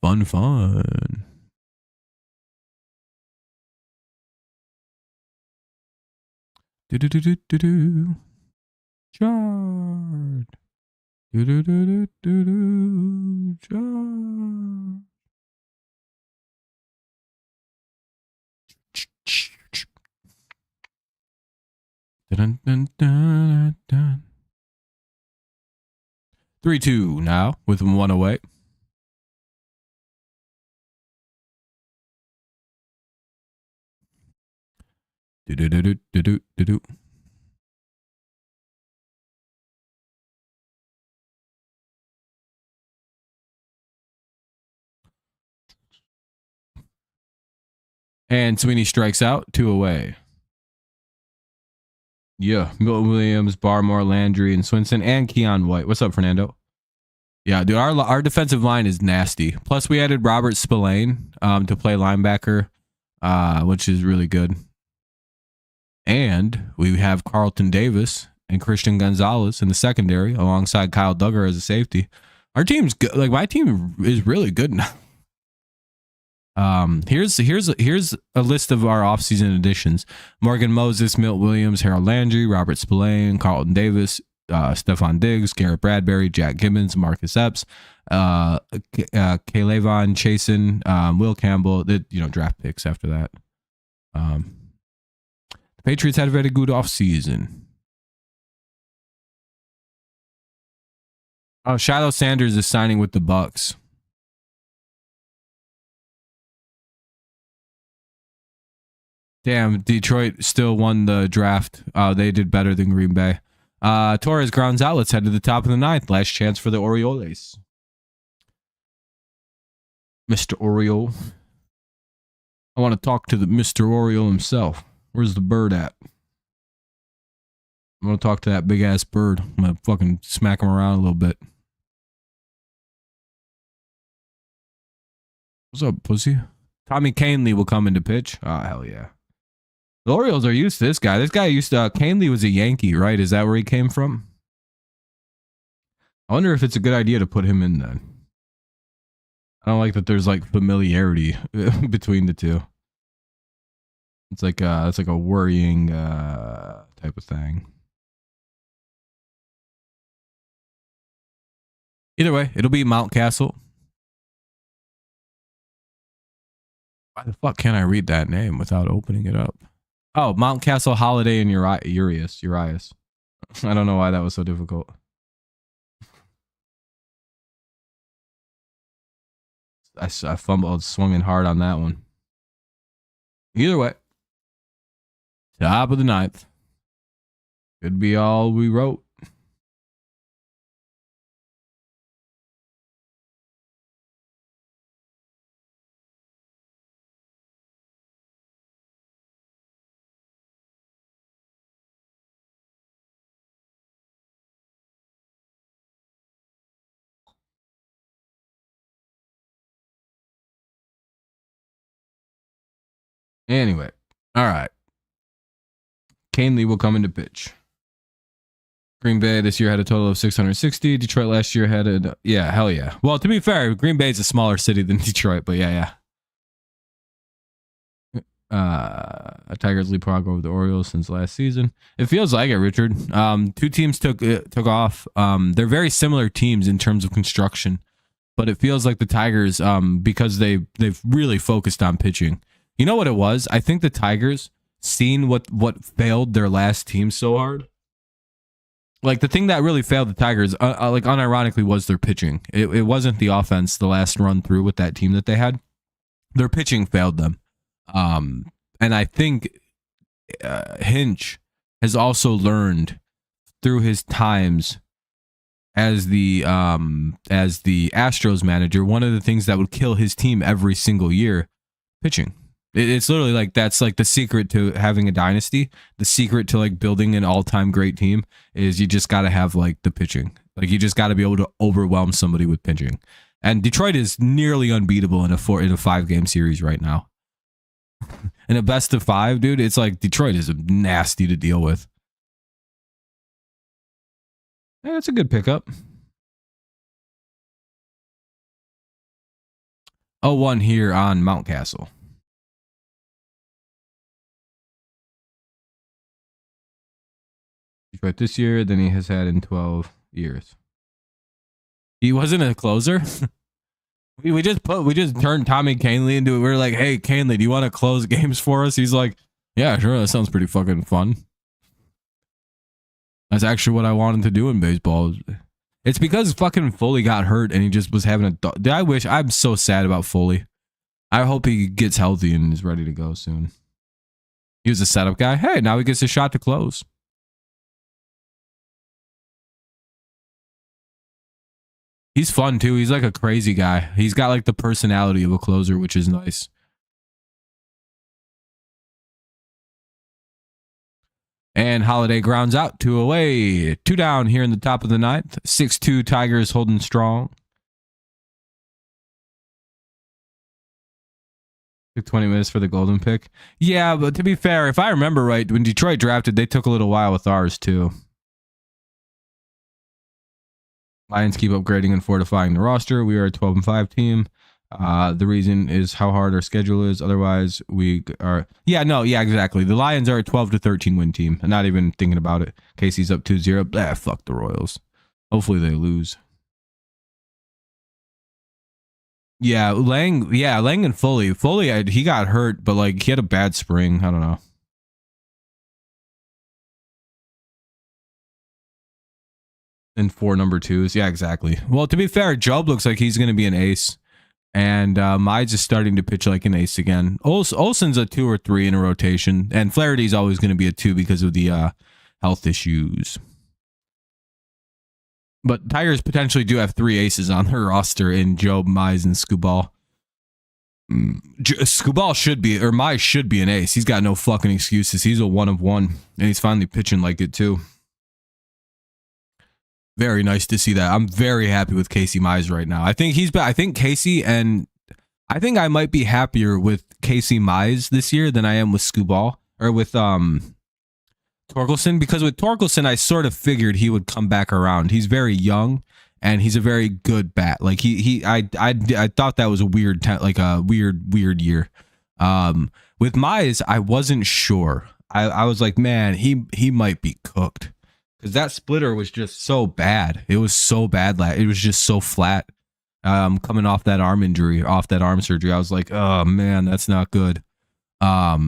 Fun. Do. Chard. Do. Chard. Dun, dun, dun, dun. 3-2 now with one away. Do. And Sweeney strikes out, 2 away. Yeah, Milton Williams, Barmore, Landry, and Swinson, and Keon White. What's up, Fernando? Yeah, dude, our defensive line is nasty. Plus, we added Robert Spillane to play linebacker, which is really good. And we have Carlton Davis and Christian Gonzalez in the secondary alongside Kyle Duggar as a safety. Our team's good. Like, my team is really good now. Here's a list of our offseason additions: Morgan Moses, Milt Williams, Harold Landry, Robert Spillane, Carlton Davis, Stephon Diggs, Garrett Bradbury, Jack Gibbons, Marcus Epps, Kaylavon Chasen, Will Campbell. Draft picks after that. The Patriots had a very good offseason. Oh, Shiloh Sanders is signing with the Bucks. Damn, Detroit still won the draft. They did better than Green Bay. Torres grounds out. Let's head to the top of the ninth. Last chance for the Orioles. Mr. Oriole. I want to talk to the Mr. Oriole himself. Where's the bird at? I want to talk to that big ass bird. I'm going to fucking smack him around a little bit. What's up, pussy? Tommy Canley will come into pitch. Oh, hell yeah. The Orioles are used to this guy. This guy used to, Canley was a Yankee, right? Is that where he came from? I wonder if it's a good idea to put him in then. I don't like that there's like familiarity between the two. It's like a worrying type of thing. Either way, it'll be Mountcastle. Why the fuck can't I read that name without opening it up? Oh, Mountcastle, Holiday, and Urias. I don't know why that was so difficult. I fumbled, swinging hard on that one. Either way, top of the ninth. Could be all we wrote. Anyway, all right. Canely will come into pitch. Green Bay this year had a total of 660. Detroit last year had hell yeah. Well, to be fair, Green Bay is a smaller city than Detroit, but yeah. Tigers leapfrog over the Orioles since last season. It feels like it, Richard. Two teams took off. They're very similar teams in terms of construction, but it feels like the Tigers, because they've really focused on pitching. You know what it was? I think the Tigers seen what failed their last team so hard. Like the thing that really failed the Tigers, like unironically, was their pitching. It wasn't the offense the last run through with that team that they had. Their pitching failed them. And I think Hinch has also learned through his times as the Astros manager, one of the things that would kill his team every single year, pitching. It's literally like that's like the secret to having a dynasty. The secret to like building an all-time great team is you just got to have like the pitching. Like you just got to be able to overwhelm somebody with pitching. And Detroit is nearly unbeatable in a 5-game series right now. In a best of 5, dude, it's like Detroit is nasty to deal with. Yeah, that's a good pickup. 0-1 here on Mountcastle. Detroit this year than he has had in 12 years. He wasn't a closer. We just turned Tommy Canely into it. We were like, hey, Canely, do you want to close games for us? He's like, yeah, sure. That sounds pretty fucking fun. That's actually what I wanted to do in baseball. It's because fucking Foley got hurt and he just was having I'm so sad about Foley. I hope he gets healthy and is ready to go soon. He was a setup guy. Hey, now he gets a shot to close. He's fun too. He's like a crazy guy. He's got like the personality of a closer, which is nice. And Holiday grounds out, 2 away. 2 down here in the top of the 9th. 6-2 Tigers holding strong. Took 20 minutes for the golden pick. Yeah, but to be fair, if I remember right, when Detroit drafted, they took a little while with ours too. Lions keep upgrading and fortifying the roster. We are a 12-5 team. The reason is how hard our schedule is. Otherwise, we are. Yeah, exactly. The Lions are a 12-13 win team. I'm not even thinking about it. Casey's up 2-0. Fuck the Royals. Hopefully they lose. Yeah, Lang and Foley. Foley, he got hurt, but like he had a bad spring. I don't know. And 4 number 2s. Yeah, exactly. Well, to be fair, Job looks like he's going to be an ace. And Mize is starting to pitch like an ace again. Olsen's a 2 or 3 in a rotation. And Flaherty's always going to be a 2 because of the health issues. But Tigers potentially do have 3 aces on their roster in Job, Mize, and Skubal. Skubal should be, or Mize should be an ace. He's got no fucking excuses. He's a 1 of 1. And he's finally pitching like it too. Very nice to see that. I'm very happy with Casey Mize right now. I think Casey, and I think I might be happier with Casey Mize this year than I am with Skubal or with Torkelson, because with Torkelson I sort of figured he would come back around. He's very young and he's a very good bat. Like I thought that was a weird weird year. With Mize, I wasn't sure. I was like, man, he might be cooked. Because that splitter was just so bad. It was so bad. It was just so flat. Coming off that arm injury, off that arm surgery, I was like, oh man, that's not good. Now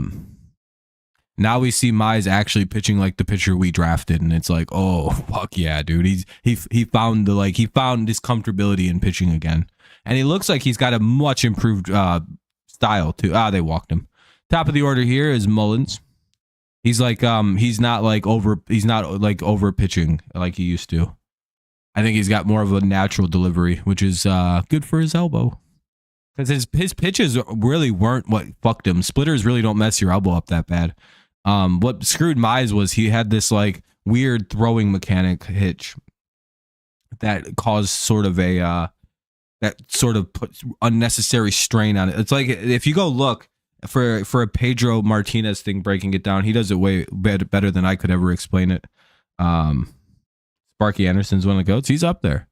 we see Mize actually pitching like the pitcher we drafted, and it's like, oh fuck yeah, dude. He found his comfortability in pitching again, and he looks like he's got a much improved style too. They walked him. Top of the order here is Mullins. He's like he's not over pitching like he used to. I think he's got more of a natural delivery, which is good for his elbow. Because his pitches really weren't what fucked him. Splitters really don't mess your elbow up that bad. What screwed Mize was he had this like weird throwing mechanic hitch that caused sort of a that sort of puts unnecessary strain on it. It's like if you go look for a Pedro Martinez thing, breaking it down, he does it way better than I could ever explain it. Sparky Anderson's one of the GOATs. He's up there.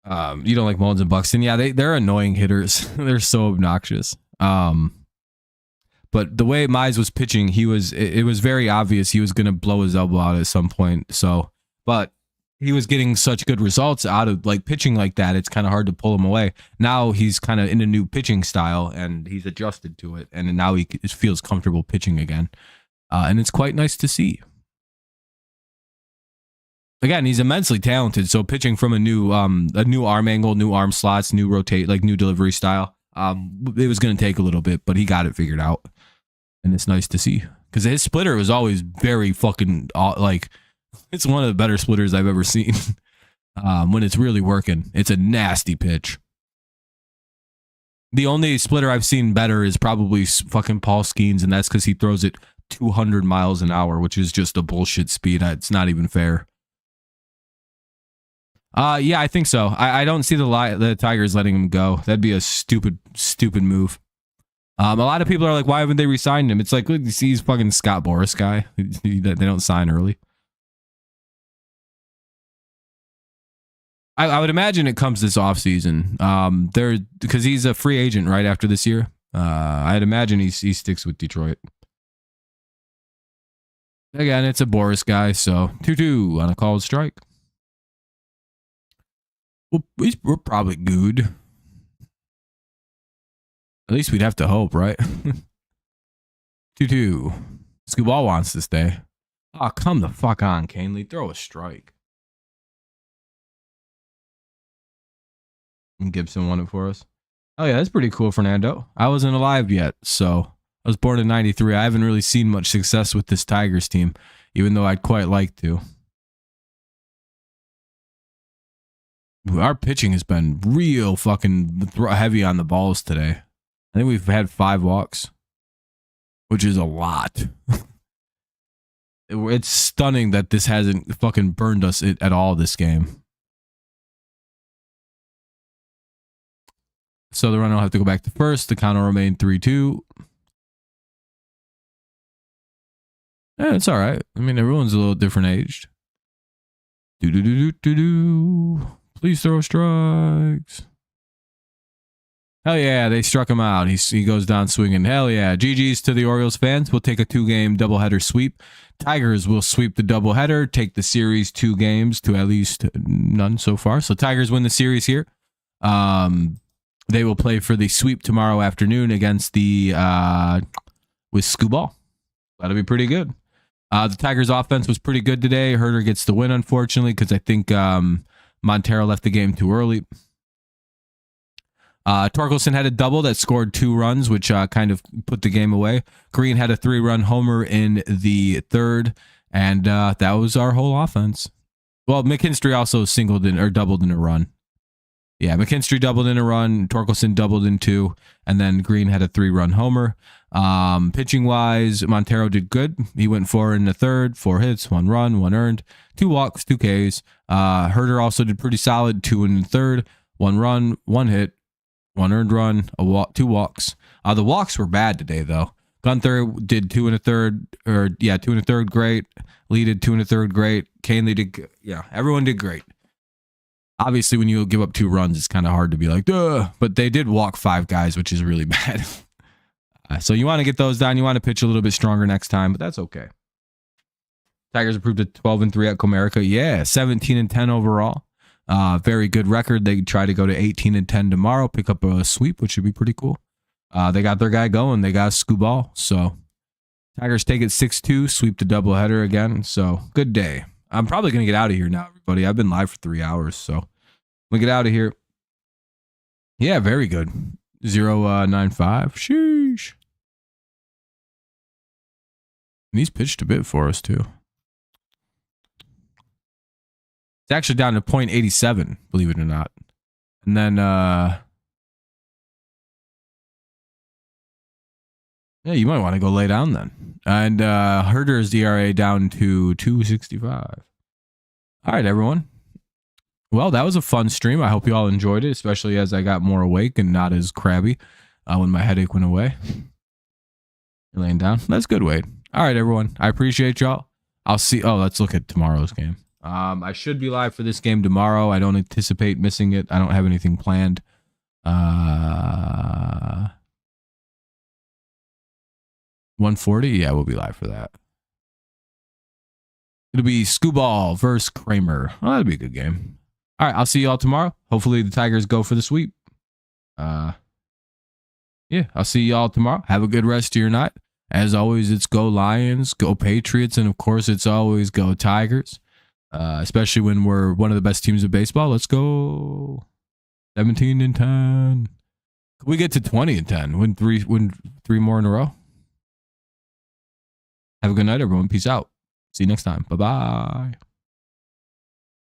You don't like Mullins and Buxton? Yeah, they're annoying hitters. They're so obnoxious. But the way Mize was pitching, it was very obvious he was going to blow his elbow out at some point. So, but he was getting such good results out of like pitching like that. It's kind of hard to pull him away. Now he's kind of in a new pitching style and he's adjusted to it. And now he feels comfortable pitching again. And it's quite nice to see. Again, he's immensely talented. So pitching from a new arm angle, new arm slots, new rotate, like new delivery style. It was going to take a little bit, but he got it figured out. And it's nice to see because his splitter was always very fucking like it's one of the better splitters I've ever seen. When it's really working, it's a nasty pitch. The only splitter I've seen better is probably fucking Paul Skeens, and that's because he throws it 200 miles an hour, which is just a bullshit speed. It's not even fair. Yeah, I think so. I don't see the Tigers letting him go. That'd be a stupid move. A lot of people are like, why haven't they re-signed him? It's like, look, you see, he's fucking Scott Boras guy. They don't sign early. I would imagine it comes this offseason. Because he's a free agent right after this year. I'd imagine he sticks with Detroit. Again, it's a Boras guy, so 2-2 on a called strike. Well, we're probably good. At least we'd have to hope, right? 2-2. Scooball wants to stay. Oh, come the fuck on, Canely. Throw a strike. And Gibson won it for us. Oh, yeah, that's pretty cool, Fernando. I wasn't alive yet, so I was born in 93. I haven't really seen much success with this Tigers team, even though I'd quite like to. Our pitching has been real fucking heavy on the balls today. I think we've had 5 walks, which is a lot. It's stunning that this hasn't fucking burned us at all this game. So the runner will have to go back to first. The count will remain 3-2. Yeah, it's all right. I mean, everyone's a little different aged. Please throw strikes. Hell yeah, they struck him out. He goes down swinging. Hell yeah. GG's to the Orioles fans. We'll take a 2-game doubleheader sweep. Tigers will sweep the doubleheader, take the series 2 games to at least none so far. So Tigers win the series here. They will play for the sweep tomorrow afternoon against with Scooball. That'll be pretty good. The Tigers offense was pretty good today. Herder gets the win, unfortunately, because I think Montero left the game too early. Torkelson had a double that scored 2 runs, which kind of put the game away. Green had a 3-run homer in the 3rd, and that was our whole offense. Well, McKinstry also singled in or doubled in a run. Yeah, McKinstry doubled in a run, Torkelson doubled in 2, and then Green had a 3-run homer. Pitching wise, Montero did good. He went 4 in the 3rd, 4 hits, 1 run, 1 earned, 2 walks, 2 Ks. Herder also did pretty solid, 2 in the 3rd, 1 run, 1 hit, 1 earned run, 2 walks. The walks were bad today, though. Gunther did 2 in the 3rd, 2 in the 3rd, great. Lee did 2 in the 3rd, great. Canely did, everyone did great. Obviously, when you give up 2 runs, it's kind of hard to be like, duh. But they did walk 5 guys, which is really bad. So you want to get those down. You want to pitch a little bit stronger next time, but that's okay. Tigers improved to 12-3 at Comerica. Yeah, 17-10 overall. Very good record. They try to go to 18-10 tomorrow, pick up a sweep, which should be pretty cool. They got their guy going. They got a Scooball. So Tigers take it 6-2, sweep the doubleheader again. So good day. I'm probably going to get out of here now, everybody. I've been live for 3 hours, so we get out of here. Yeah, very good. 0.95. Sheesh. And he's pitched a bit for us, too. It's actually down to 0.87, believe it or not. And then, yeah, you might want to go lay down then. And Herder's ERA down to 2.65. All right, everyone. Well, that was a fun stream. I hope you all enjoyed it, especially as I got more awake and not as crabby. when my headache went away. You're laying down. That's good, Wade. All right, everyone. I appreciate y'all. I'll see. Oh, let's look at tomorrow's game. I should be live for this game tomorrow. I don't anticipate missing it. I don't have anything planned. 140. Yeah, we'll be live for that. It'll be Scooball versus Kramer. Oh, that'll be a good game. All right, I'll see y'all tomorrow. Hopefully the Tigers go for the sweep. Yeah, I'll see y'all tomorrow. Have a good rest of your night. As always, it's go Lions, go Patriots, and of course, it's always go Tigers. Especially when we're one of the best teams of baseball. Let's go 17-10. Can we get to 20-10? Win three more in a row. Have a good night, everyone. Peace out. See you next time. Bye-bye.